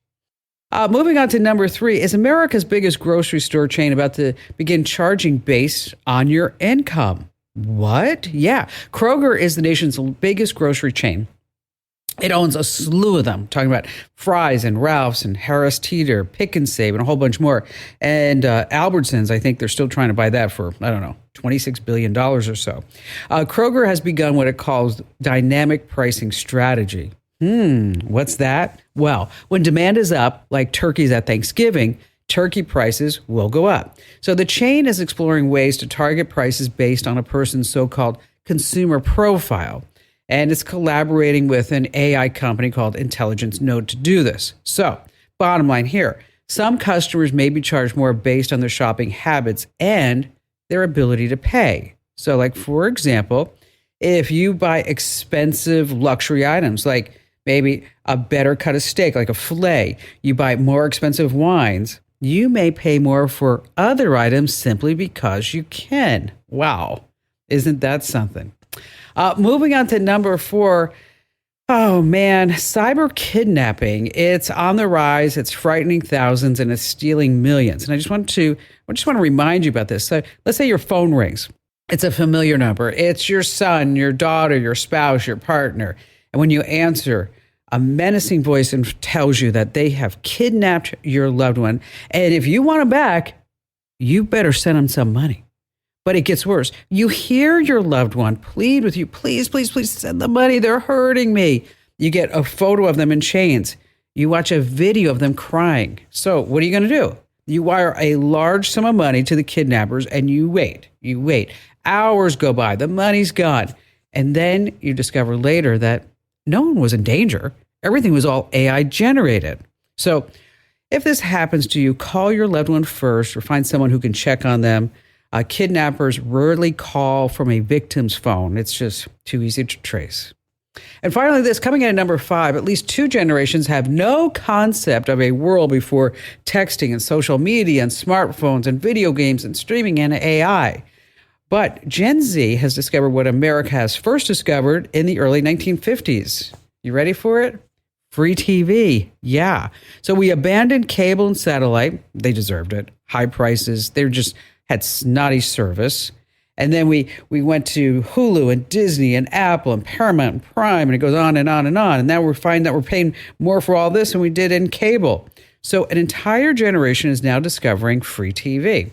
Moving on to number 3, is America's biggest grocery store chain about to begin charging based on your income? What? Yeah. Kroger is the nation's biggest grocery chain. It owns a slew of them, talking about Fry's and Ralph's and Harris Teeter, Pick and Save, and a whole bunch more. And Albertsons, I think they're still trying to buy that for, $26 billion or so. Kroger has begun what it calls dynamic pricing strategy. What's that? Well, when demand is up, like turkeys at Thanksgiving, turkey prices will go up. So the chain is exploring ways to target prices based on a person's so-called consumer profile. And it's collaborating with an AI company called Intelligence Node to do this. So, bottom line here, some customers may be charged more based on their shopping habits and their ability to pay. So, like, for example, if you buy expensive luxury items, like maybe a better cut of steak, like a filet, you buy more expensive wines, you may pay more for other items simply because you can. Wow. Isn't that something? Moving on to number 4. Oh man, cyber kidnapping. It's on the rise. It's frightening thousands and it's stealing millions. And I just want to remind you about this. So let's say your phone rings. It's a familiar number. It's your son, your daughter, your spouse, your partner. And when you answer, a menacing voice tells you that they have kidnapped your loved one. And if you want them back, you better send them some money. But it gets worse. You hear your loved one plead with you, please, please, please send the money. They're hurting me. You get a photo of them in chains. You watch a video of them crying. So what are you going to do? You wire a large sum of money to the kidnappers and you wait. You wait. Hours go by. The money's gone. And then you discover later that no one was in danger. Everything was all AI generated. So if this happens to you, call your loved one first or find someone who can check on them. Kidnappers rarely call from a victim's phone. It's just too easy to trace. And finally, this coming in at number 5, at least 2 generations have no concept of a world before texting and social media and smartphones and video games and streaming and AI. But Gen Z has discovered what America has first discovered in the early 1950s. You ready for it? Free TV. Yeah. So we abandoned cable and satellite. They deserved it. High prices. They just had snotty service. And then we went to Hulu and Disney and Apple and Paramount and Prime, and it goes on and on and on. And now we're finding that we're paying more for all this than we did in cable. So an entire generation is now discovering free TV.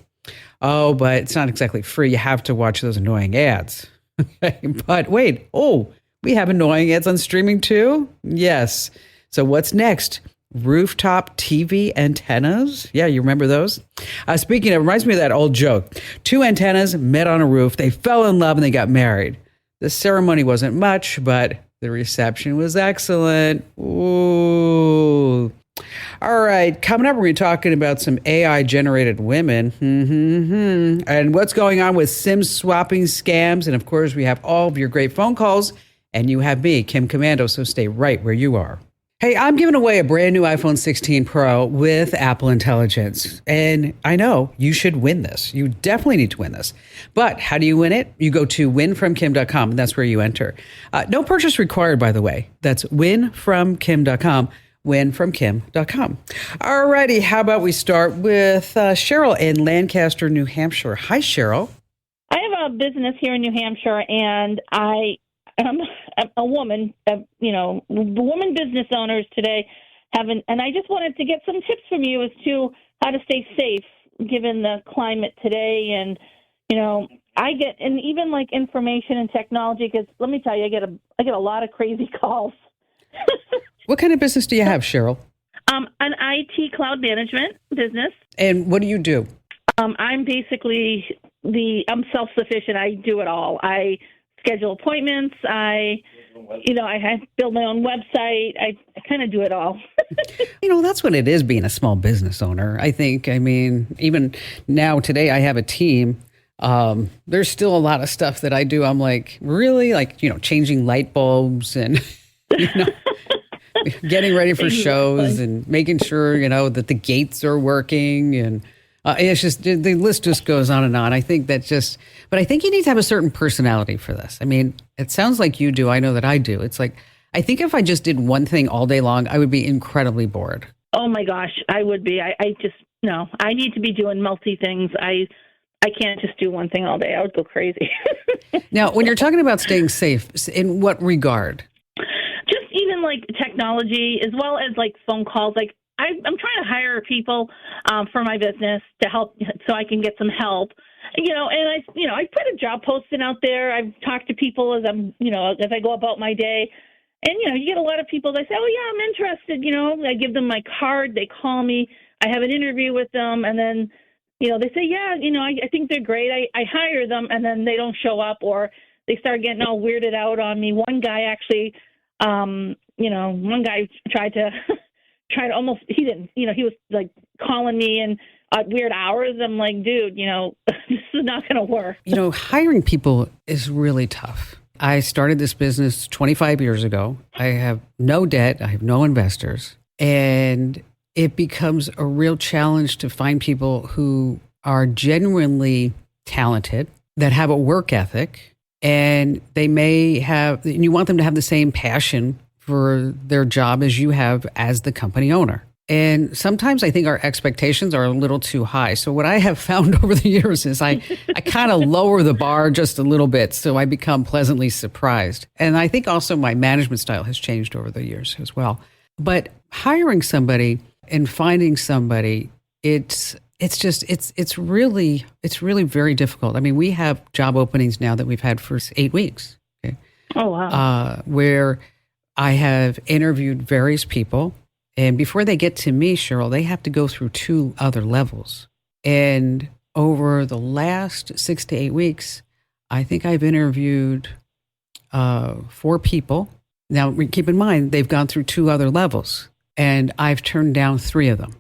Oh, but it's not exactly free. You have to watch those annoying ads. But wait, we have annoying ads on streaming too? Yes. So what's next? Rooftop TV antennas? Yeah, you remember those? Speaking of, it reminds me of that old joke. 2 antennas met on a roof. They fell in love and they got married. The ceremony wasn't much, but the reception was excellent. Ooh. All right, coming up, we're going to be talking about some AI-generated women. And what's going on with SIM swapping scams. And of course, we have all of your great phone calls. And you have me, Kim Commando, so stay right where you are. Hey, I'm giving away a brand new iPhone 16 Pro with Apple Intelligence. And I know you should win this. You definitely need to win this. But how do you win it? You go to winfromkim.com, and that's where you enter. No purchase required, by the way. That's winfromkim.com, winfromkim.com. All righty, how about we start with Cheryl in Lancaster, New Hampshire. Hi, Cheryl. I have a business here in New Hampshire, and I'm a woman. The woman business owners today and I just wanted to get some tips from you as to how to stay safe given the climate today. And I get even like information and technology, because let me tell you, I get a lot of crazy calls. What kind of business do you have, Cheryl? An IT cloud management business. And what do you do? I'm basically I'm self-sufficient. I do it all. I schedule appointments. I build my own website. I kind of do it all. That's what it is being a small business owner. I think, even now today I have a team. There's still a lot of stuff that I do. I'm like, really? Changing light bulbs and, getting ready for shows and making sure, that the gates are working. And it's just, the list just goes on and on. I think but I think you need to have a certain personality for this. It sounds like you do. I know that I do. It's like, I think if I just did one thing all day long, I would be incredibly bored. Oh my gosh, I would be. I need to be doing multi things. I can't just do one thing all day. I would go crazy. Now, when you're talking about staying safe, in what regard? Just even like technology, as well as like phone calls. Like I'm trying to hire people for my business to help, so I can get some help. And I put a job posting out there. I've talked to people as as I go about my day. And, you get a lot of people that say, oh, yeah, I'm interested. I give them my card. They call me. I have an interview with them, and then, they say, yeah, I think they're great. I hire them, and then they don't show up, or they start getting all weirded out on me. One guy actually, one guy tried to almost, he didn't, he was like calling me and at weird hours. I'm like, dude, this is not going to work. Hiring people is really tough. I started this business 25 years ago. I have no debt. I have no investors. And it becomes a real challenge to find people who are genuinely talented, that have a work ethic, and they may have, and you want them to have the same passion for their job as you have as the company owner. And sometimes I think our expectations are a little too high. So what I have found over the years is I kind of lower the bar just a little bit, so I become pleasantly surprised. And I think also my management style has changed over the years as well. But hiring somebody and finding somebody, it's really very difficult. I mean, we have job openings now that we've had for 8 weeks. Okay? Oh, wow. Where I have interviewed various people. And before they get to me, Cheryl, they have to go through 2 other levels. And over the last 6 to 8 weeks, I think I've interviewed 4 people. Now, keep in mind, they've gone through 2 other levels, and I've turned down 3 of them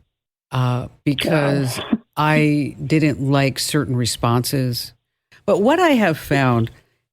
because I didn't like certain responses. But what I have found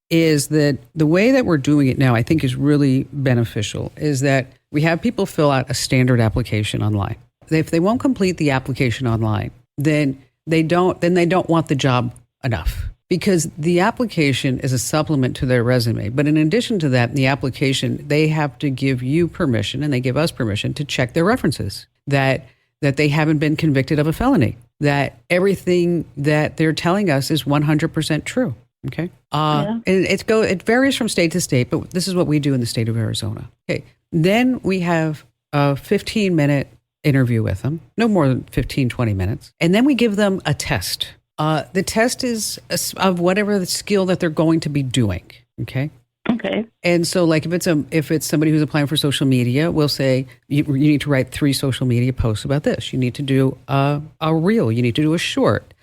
is that the way that we're doing it now, I think, is really beneficial, is that we have people fill out a standard application online. If they won't complete the application online, then they don't want the job enough, because the application is a supplement to their resume. But in addition to that, the application, they have to give you permission, and they give us permission to check their references, that they haven't been convicted of a felony, that everything that they're telling us is 100% true. Okay. And it varies from state to state, but this is what we do in the state of Arizona. Okay. Then we have a 15-minute interview with them, no more than 15, 20 minutes. And then we give them a test. The test is of whatever the skill that they're going to be doing. Okay. Okay. And so, like, if it's somebody who's applying for social media, we'll say you need to write 3 social media posts about this. You need to do a reel. You need to do a short.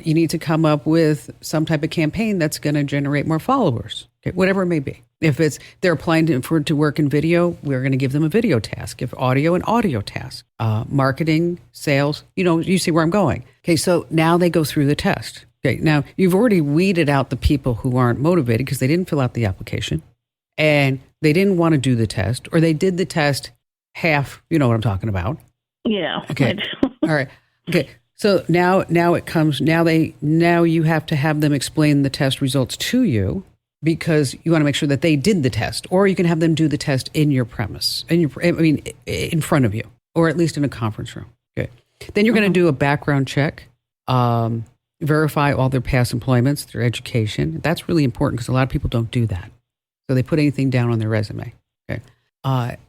You need to come up with some type of campaign that's going to generate more followers, okay, whatever it may be. If they're applying to work in video, we're going to give them a video task. If audio, an audio task. Marketing, sales, you see where I'm going. Okay, so now they go through the test. Okay, now you've already weeded out the people who aren't motivated because they didn't fill out the application and they didn't want to do the test, or they did the test half. You know what I'm talking about? Yeah. Okay. All right. Okay. So now it comes. Now you have to have them explain the test results to you, because you want to make sure that they did the test, or you can have them do the test in your premise, in front of you, or at least in a conference room. Okay. Then you're going to do a background check, verify all their past employments, their education. That's really important because a lot of people don't do that. So they put anything down on their resume. Okay.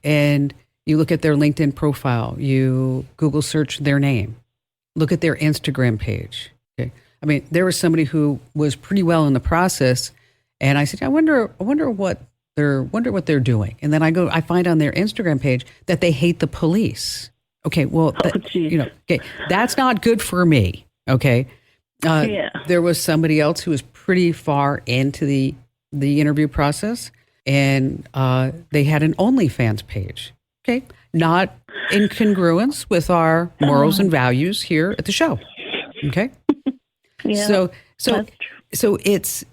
And you look at their LinkedIn profile, you Google search their name, look at their Instagram page. Okay. I mean, there was somebody who was pretty well in the process, and I said, I wonder what they're doing. And then I find on their Instagram page that they hate the police. Okay, well, okay, that's not good for me. Okay. There was somebody else who was pretty far into the interview process, and they had an OnlyFans page. Okay, not in congruence with our morals and values here at the show. Okay, so it's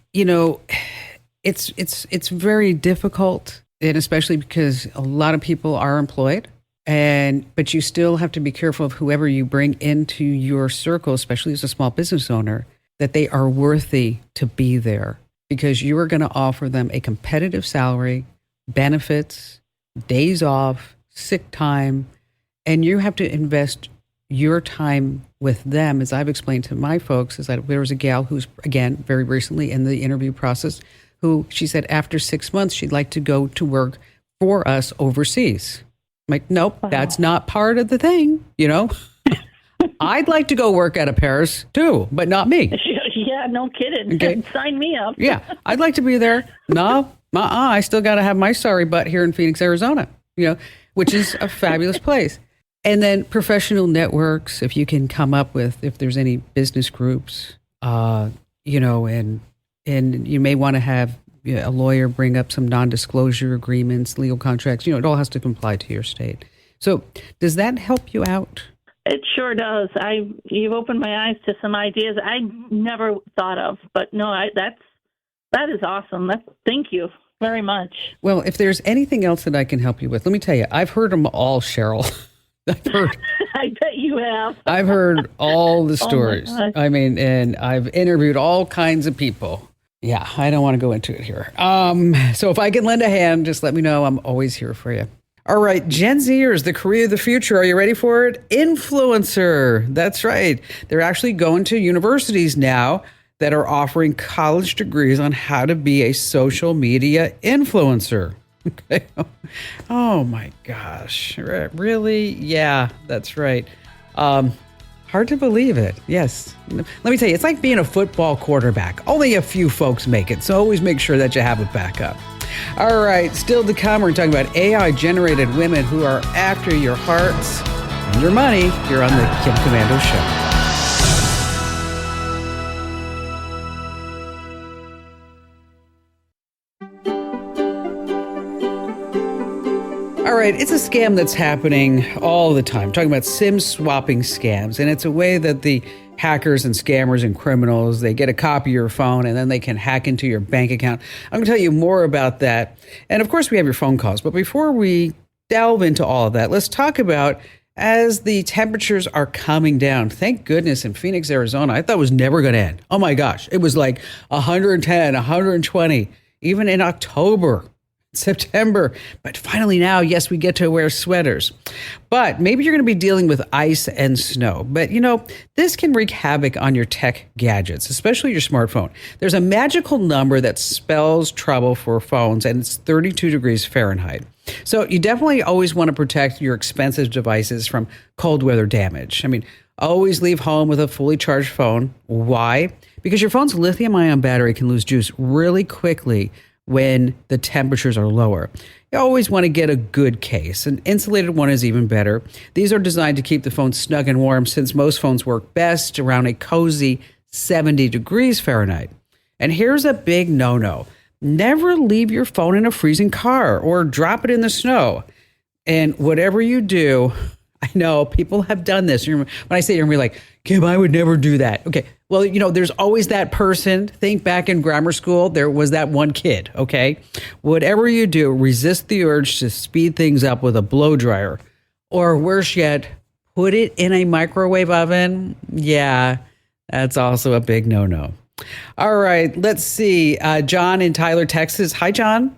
it's very difficult, and especially because a lot of people are employed. But you still have to be careful of whoever you bring into your circle, especially as a small business owner, that they are worthy to be there, because you are going to offer them a competitive salary, benefits, days off, sick time, and you have to invest your time with them. As I've explained to my folks, is that there was a gal who's, again, very recently in the interview process, who she said after 6 months, she'd like to go to work for us overseas. I'm like, nope, that's not part of the thing, I'd like to go work out of Paris too, but not me. Yeah, no kidding. Okay. Sign me up. Yeah, I'd like to be there. No, I still got to have my sorry butt here in Phoenix, Arizona, which is a fabulous place. And then professional networks, if you can come up with, if there's any business groups, you know, and you may want to have a lawyer bring up some non-disclosure agreements, legal contracts. You know, it all has to comply to your state. So does that help you out? It sure does. You've opened my eyes to some ideas I never thought of. But no, that is awesome. Thank you very much. Well, if there's anything else that I can help you with, let me tell you, I've heard them all, Cheryl. I bet you have. I've heard all the stories. Oh I mean, and I've interviewed all kinds of people. Yeah, I don't want to go into it here. So if I can lend a hand, just let me know. I'm always here for you. All right, Gen Zers, the career of the future. Are you ready for it? Influencer. That's right. They're actually going to universities now that are offering college degrees on how to be a social media influencer. Okay. Oh my gosh. Really? Yeah, that's right. Hard to believe it. Yes. Let me tell you, it's like being a football quarterback. Only a few folks make it, so always make sure that you have a backup. All right, still to come, we're talking about AI-generated women who are after your hearts and your money here on the Kim Komando Show. All right, it's a scam that's happening all the time. Talking about SIM swapping scams, and it's a way that the hackers and scammers and criminals, they get a copy of your phone and then they can hack into your bank account. I'm going to tell you more about that. And of course, we have your phone calls. But before we delve into all of that, let's talk about as the temperatures are coming down. Thank goodness in Phoenix, Arizona, I thought it was never going to end. Oh my gosh, it was like 110, 120, even in October. September. But finally now, yes, we get to wear sweaters. But maybe you're going to be dealing with ice and snow. But, you know, this can wreak havoc on your tech gadgets, especially your smartphone. There's a magical number that spells trouble for phones, and it's 32 degrees Fahrenheit. So you definitely always want to protect your expensive devices from cold weather damage. I mean, always leave home with a fully charged phone. Why? Because your phone's lithium-ion battery can lose juice really quickly when the temperatures are lower. You always want to get a good case. An insulated one is even better. These are designed to keep the phone snug and warm since most phones work best around a cozy 70 degrees Fahrenheit. And here's a big no-no. Never leave your phone in a freezing car or drop it in the snow. And whatever you do, I know people have done this. When I say it, you're going to be like, Kim, I would never do that. Okay. Well, you know, there's always that person. Think back in grammar school, there was that one kid, okay? Whatever you do, resist the urge to speed things up with a blow dryer. Or worse yet, put it in a microwave oven. Yeah, that's also a big no-no. All right, let's see. John in Tyler, Texas. Hi, John.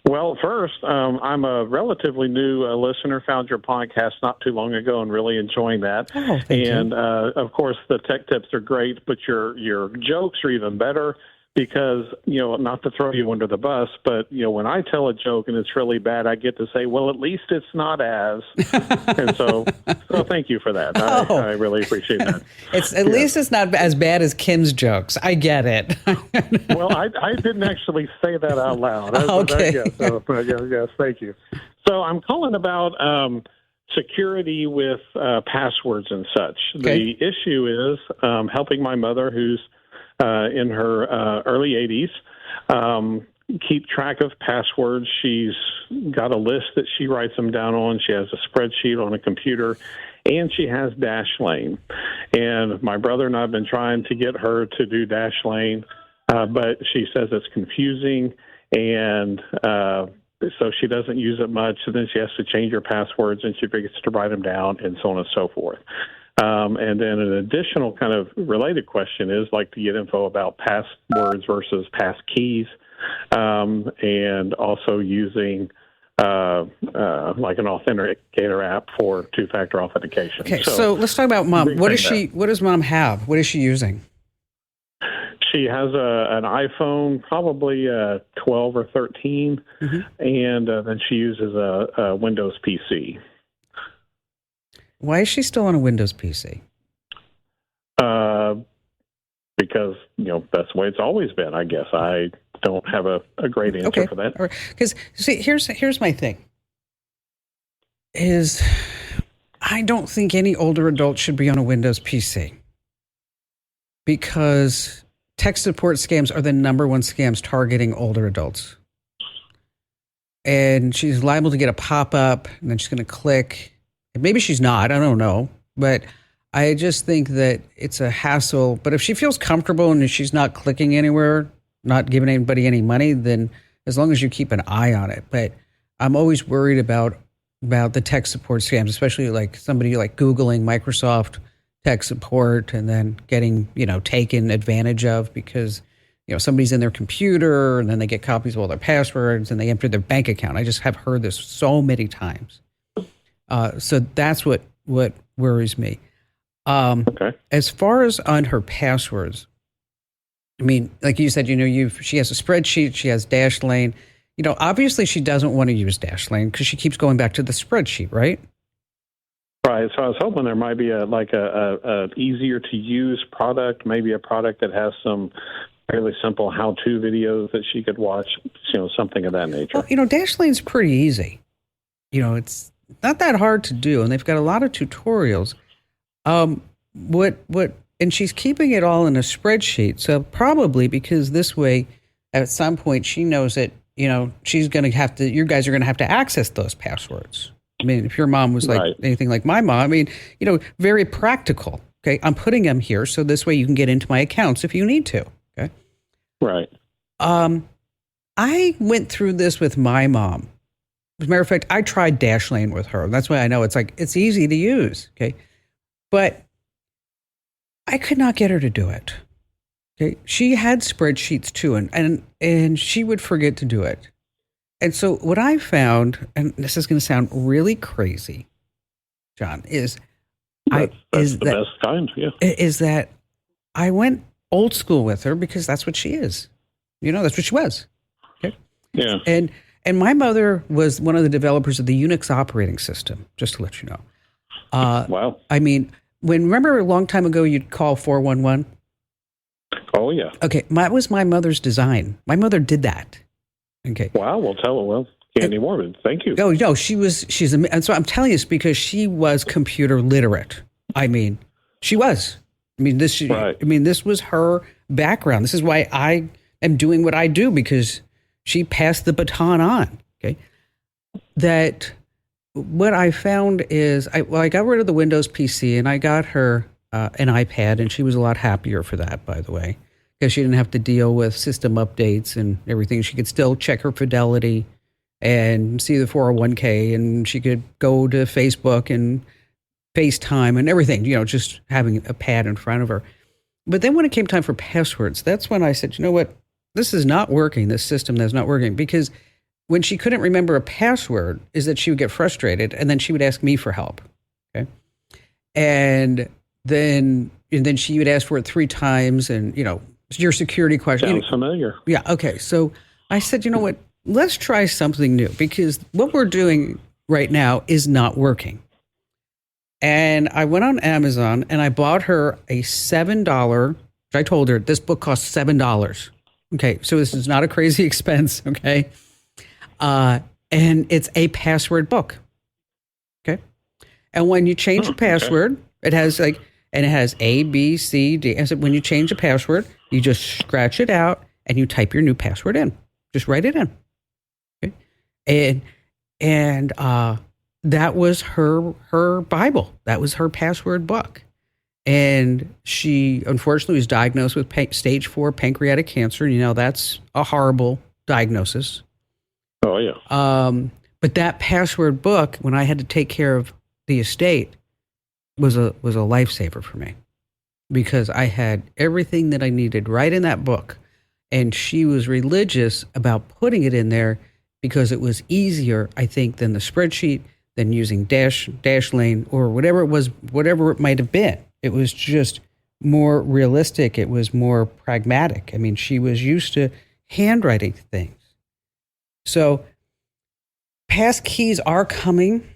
Well, first, I'm a relatively new listener, found your podcast not too long ago and really enjoying that. Oh, thank you. And, of course, the tech tips are great, but your jokes are even better because, you know, not to throw you under the bus, but, you know, when I tell a joke and it's really bad, I get to say, well, at least it's not as. And so thank you for that. I really appreciate that. At least it's not as bad as Kim's jokes. I get it. Well, I didn't actually say that out loud. Okay. Yes, thank you. So I'm calling about security with passwords and such. Okay. The issue is helping my mother, who's in her early 80s, keep track of passwords. She's got a list that she writes them down on. She has a spreadsheet on a computer, and she has Dashlane. And my brother and I have been trying to get her to do Dashlane, but she says it's confusing, and so she doesn't use it much. So then she has to change her passwords, and she forgets to write them down, and so on and so forth. And then an additional kind of related question is like to get info about passwords versus pass keys, and also using like an authenticator app for two-factor authentication. Okay, so let's talk about Mom. What does Mom have? What is she using? She has an iPhone, probably 12 or 13, and then she uses a Windows PC. Why is she still on a Windows PC? Because, you know, that's the way it's always been, I guess. I don't have a great answer for that. Because, see, here's my thing. Is I don't think any older adult should be on a Windows PC because tech support scams are the number one scams targeting older adults. And she's liable to get a pop-up, and then she's going to click. And maybe she's not. I don't know. But I just think that it's a hassle. But if she feels comfortable and she's not clicking anywhere, not giving anybody any money, then as long as you keep an eye on it. But I'm always worried about the tech support scams, especially like somebody like Googling Microsoft tech support and then getting, taken advantage of because, somebody's in their computer and then they get copies of all their passwords and they enter their bank account. I just have heard this so many times. So that's what worries me. Okay. As far as on her passwords, I mean, like you said, she has a spreadsheet, she has Dashlane. Obviously she doesn't want to use Dashlane because she keeps going back to the spreadsheet, right? Right. So I was hoping there might be a easier to use product, maybe a product that has some fairly simple how-to videos that she could watch, something of that nature. Well, Dashlane's pretty easy. It's not that hard to do, and they've got a lot of tutorials. And she's keeping it all in a spreadsheet. So probably because this way, at some point, she knows that, she's going to have to, you guys are going to have to access those passwords. I mean, if your mom was like anything like my mom, I mean, very practical. Okay. I'm putting them here. So this way you can get into my accounts if you need to. Okay. Right. I went through this with my mom. As a matter of fact, I tried Dashlane with her. That's why I know it's easy to use. Okay. But I could not get her to do it. Okay. She had spreadsheets too, and she would forget to do it. And so what I found, and this is going to sound really crazy, John, is best kind, yeah. Is that I went old school with her because that's what she is. That's what she was. Okay. Yeah. And my mother was one of the developers of the Unix operating system, just to let you know. Wow. I mean, remember a long time ago you'd call 411? Oh, yeah. Okay, that was my mother's design. My mother did that. Okay. Wow, well, can't anymore, but thank you. No, and so I'm telling you this because she was computer literate. I mean, she was. I mean, this was her background. This is why I am doing what I do, because she passed the baton on. Okay. That what I found is I got rid of the Windows PC and I got her an iPad, and she was a lot happier for that, by the way, because she didn't have to deal with system updates and everything. She could still check her fidelity and see the 401k, and she could go to Facebook and FaceTime and everything, just having a pad in front of her. But then when it came time for passwords, that's when I said, you know what, this is not working. This system that's not working, because when she couldn't remember a password is that she would get frustrated and then she would ask me for help. Okay. And then she would ask for it 3 times and, your security question. Sounds familiar. Yeah. Okay. So I said, you know what, let's try something new, because what we're doing right now is not working. And I went on Amazon and I bought her a $7. I told her this book costs $7. Okay. So this is not a crazy expense. Okay. And it's a password book. Okay. And when you change the password, it has it has A, B, C, D. And so when you change the password, you just scratch it out and you type your new password in. Just write it in. Okay. And that was her Bible. That was her password book. And she unfortunately was diagnosed with stage 4 pancreatic cancer. That's a horrible diagnosis. Oh, yeah. But that password book, when I had to take care of the estate, was a lifesaver for me, because I had everything that I needed right in that book. And she was religious about putting it in there because it was easier, I think, than the spreadsheet, than using Dashlane or whatever it might have been. It was just more realistic. It was more pragmatic. I mean, she was used to handwriting things. So pass keys are coming.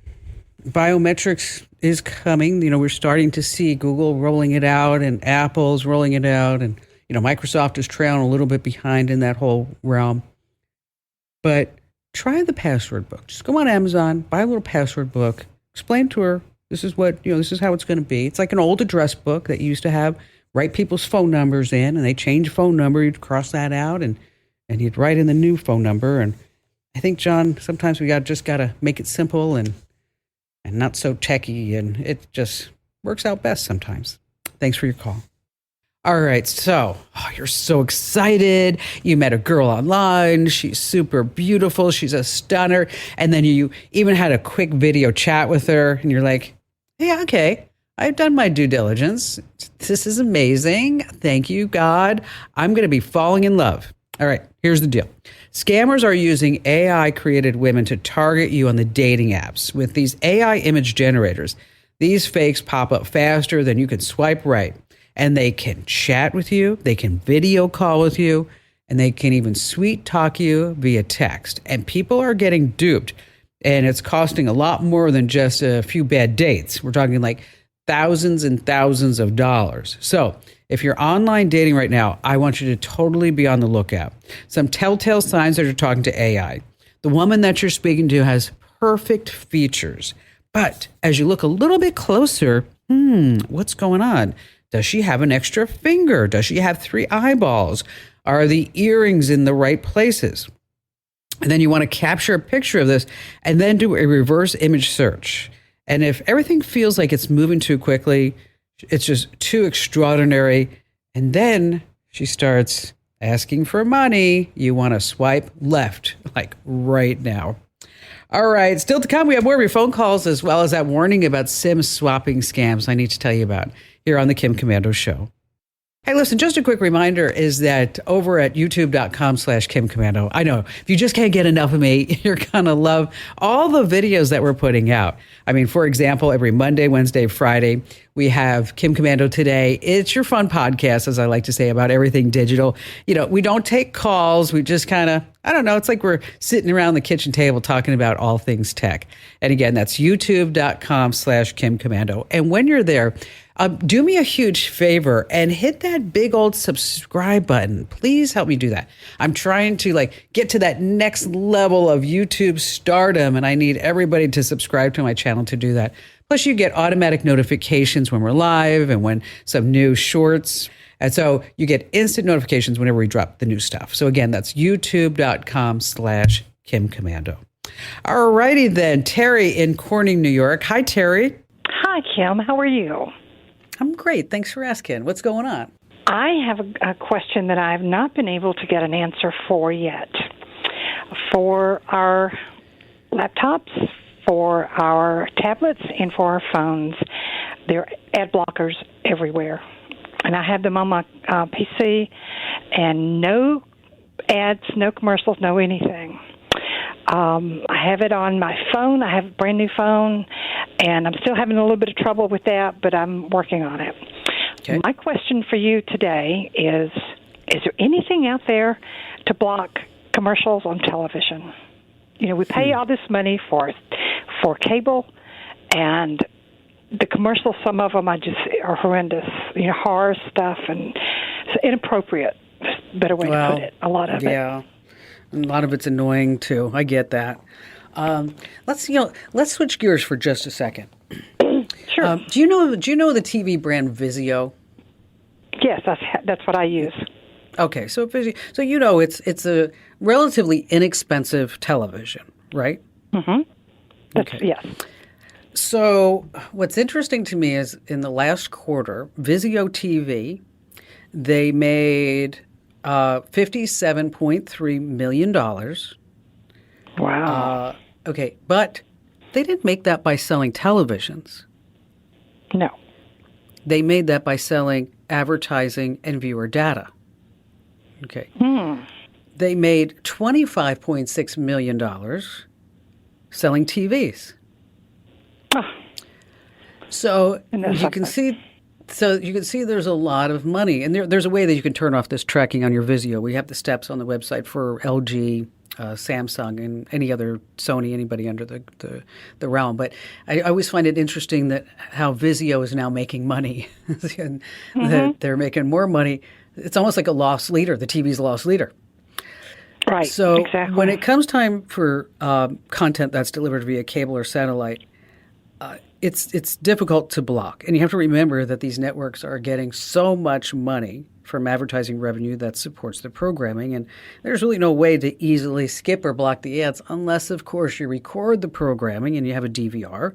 Biometrics is coming. We're starting to see Google rolling it out and Apple's rolling it out. And, Microsoft is trailing a little bit behind in that whole realm. But try the password book. Just go on Amazon, buy a little password book, explain to her This is what, this is how it's going to be. It's like an old address book that you used to have, write people's phone numbers in, and they change phone number. You'd cross that out and you'd write in the new phone number. And I think, John, sometimes we just got to make it simple and not so techy, and it just works out best sometimes. Thanks for your call. All right, so you're so excited. You met a girl online. She's super beautiful. She's a stunner. And then you even had a quick video chat with her, and you're like, yeah, okay, I've done my due diligence. This is amazing. Thank you, God. I'm going to be falling in love. All right, here's the deal. Scammers are using AI-created women to target you on the dating apps. With these AI image generators, these fakes pop up faster than you can swipe right. And they can chat with you, they can video call with you, and they can even sweet talk you via text. And people are getting duped. And it's costing a lot more than just a few bad dates. We're talking like thousands and thousands of dollars. So if you're online dating right now, I want you to totally be on the lookout. Some telltale signs that you're talking to AI. The woman that you're speaking to has perfect features. But as you look a little bit closer, what's going on? Does she have an extra finger? Does she have 3 eyeballs? Are the earrings in the right places? And then you want to capture a picture of this and then do a reverse image search. And if everything feels like it's moving too quickly, it's just too extraordinary, and then she starts asking for money, you want to swipe left, like right now. All right, still to come, we have more of your phone calls as well as that warning about SIM swapping scams I need to tell you about here on the Kim Komando Show. Hey, listen, just a quick reminder is that over at youtube.com/Kim Komando, I know if you just can't get enough of me, you're going to love all the videos that we're putting out. I mean, for example, every Monday, Wednesday, Friday, we have Kim Komando Today. It's your fun podcast, as I like to say, about everything digital. We don't take calls. We just kind of, I don't know, it's like we're sitting around the kitchen table talking about all things tech. And again, that's youtube.com/Kim Komando. And when you're there, do me a huge favor and hit that big old subscribe button. Please help me do that. I'm trying to get to that next level of YouTube stardom, and I need everybody to subscribe to my channel to do that. Plus, you get automatic notifications when we're live and when some new shorts. And so you get instant notifications whenever we drop the new stuff. So again, that's youtube.com/Kim Komando. All righty then, Terry in Corning, New York. Hi, Terry. Hi, Kim. How are you? I'm great. Thanks for asking. What's going on? I have a question that I have not been able to get an answer for yet. For our laptops, for our tablets, and for our phones, there are ad blockers everywhere. And I have them on my PC, and no ads, no commercials, no anything. I have it on my phone. I have a brand new phone, and I'm still having a little bit of trouble with that, but I'm working on it. Okay. My question for you today is there anything out there to block commercials on television? We pay all this money for cable, and the commercials, some of them are horrendous, horror stuff, and it's inappropriate. Better way to put it, a lot of it. Yeah. A lot of it's annoying too. I get that. Let's switch gears for just a second. Sure. Do you know the TV brand Vizio? Yes, that's what I use. Okay, so Vizio, so it's a relatively inexpensive television, right? Mm-hmm. Okay. Yes. So what's interesting to me is in the last quarter, Vizio TV, they made $57.3 million. Wow. Okay, but they didn't make that by selling televisions. No. They made that by selling advertising and viewer data. Okay. They made $25.6 million selling TVs. So you can see there's a lot of money. And there's a way that you can turn off this tracking on your Vizio. We have the steps on the website for LG, Samsung, and any other Sony, anybody under the realm. But I always find it interesting that how Vizio is now making money. And that they're making more money. It's almost like a loss leader. The TV's a loss leader. Right, so exactly. When it comes time for content that's delivered via cable or satellite, it's difficult to block. And you have to remember that these networks are getting so much money from advertising revenue that supports the programming. And there's really no way to easily skip or block the ads unless, of course, you record the programming and you have a DVR.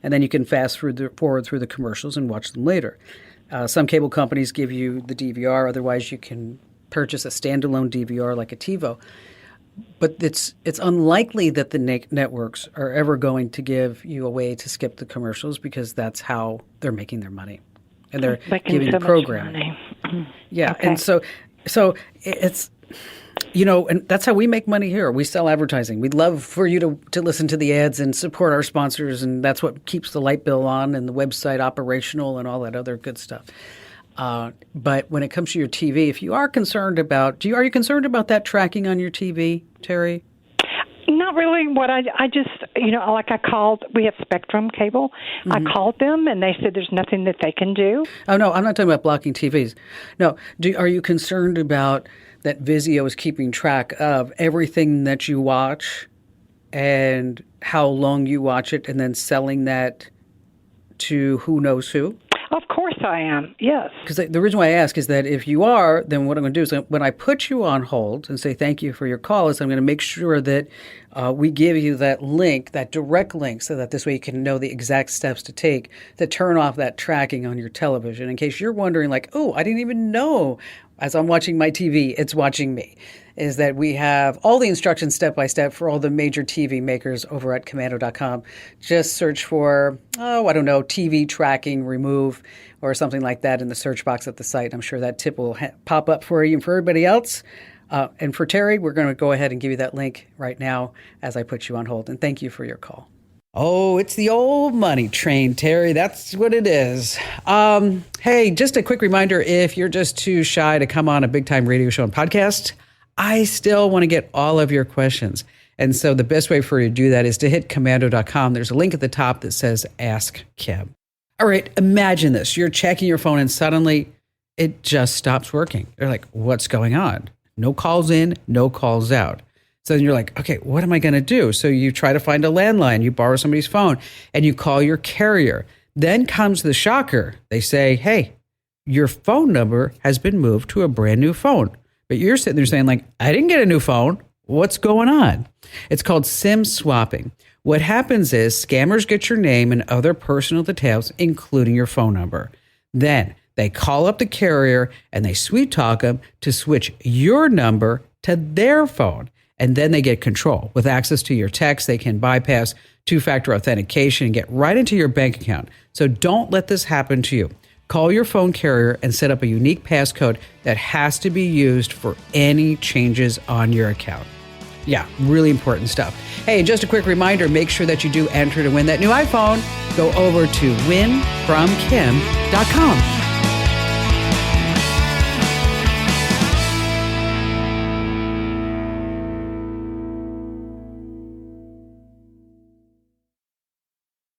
And then you can fast forward through the commercials and watch them later. Some cable companies give you the DVR. Otherwise, you can purchase a standalone DVR like a TiVo. But it's unlikely that the networks are ever going to give you a way to skip the commercials because that's how they're making their money. And they're giving you programming. Yeah. Okay. And so it's, and that's how we make money here. We sell advertising. We'd love for you to listen to the ads and support our sponsors. And that's what keeps the light bill on and the website operational and all that other good stuff. But when it comes to your TV, if you are concerned about, are you concerned about that tracking on your TV, Terry? Not really. What I just, like I called, we have Spectrum Cable. Mm-hmm. I called them and they said there's nothing that they can do. Oh, no, I'm not talking about blocking TVs. No. Are you concerned about that Vizio is keeping track of everything that you watch and how long you watch it and then selling that to who knows who? Of course I am, yes. Because the reason why I ask is that if you are, then what I'm going to do is when I put you on hold and say thank you for your call, is I'm going to make sure that we give you that link, that direct link, so that this way you can know the exact steps to take to turn off that tracking on your television. In case you're wondering like, oh, I didn't even know as I'm watching my TV, it's watching me. Is that we have all the instructions step by step for all the major TV makers over at commando.com. Just search for, TV tracking remove or something like that in the search box at the site. I'm sure that tip will pop up for you and for everybody else. And for Terry, we're going to go ahead and give you that link right now as I put you on hold. And thank you for your call. Oh, it's the old money train, Terry. That's what it is. Hey, just a quick reminder, if you're just too shy to come on a big-time radio show and podcast, I still want to get all of your questions. And so the best way for you to do that is to hit commando.com. There's a link at the top that says Ask Kim. All right, imagine this. You're checking your phone and suddenly it just stops working. You're like, what's going on? No calls in, no calls out. So then you're like, okay, what am I going to do? So you try to find a landline, you borrow somebody's phone, and you call your carrier. Then comes the shocker. They say, hey, your phone number has been moved to a brand new phone. But you're sitting there saying like, I didn't get a new phone. What's going on? It's called SIM swapping. What happens is scammers get your name and other personal details, including your phone number. Then they call up the carrier and they sweet talk them to switch your number to their phone. And then they get control. With access to your text, they can bypass two-factor authentication and get right into your bank account. So don't let this happen to you. Call your phone carrier and set up a unique passcode that has to be used for any changes on your account. Yeah, really important stuff. Hey, just a quick reminder, make sure that you do enter to win that new iPhone. Go over to winfromkim.com.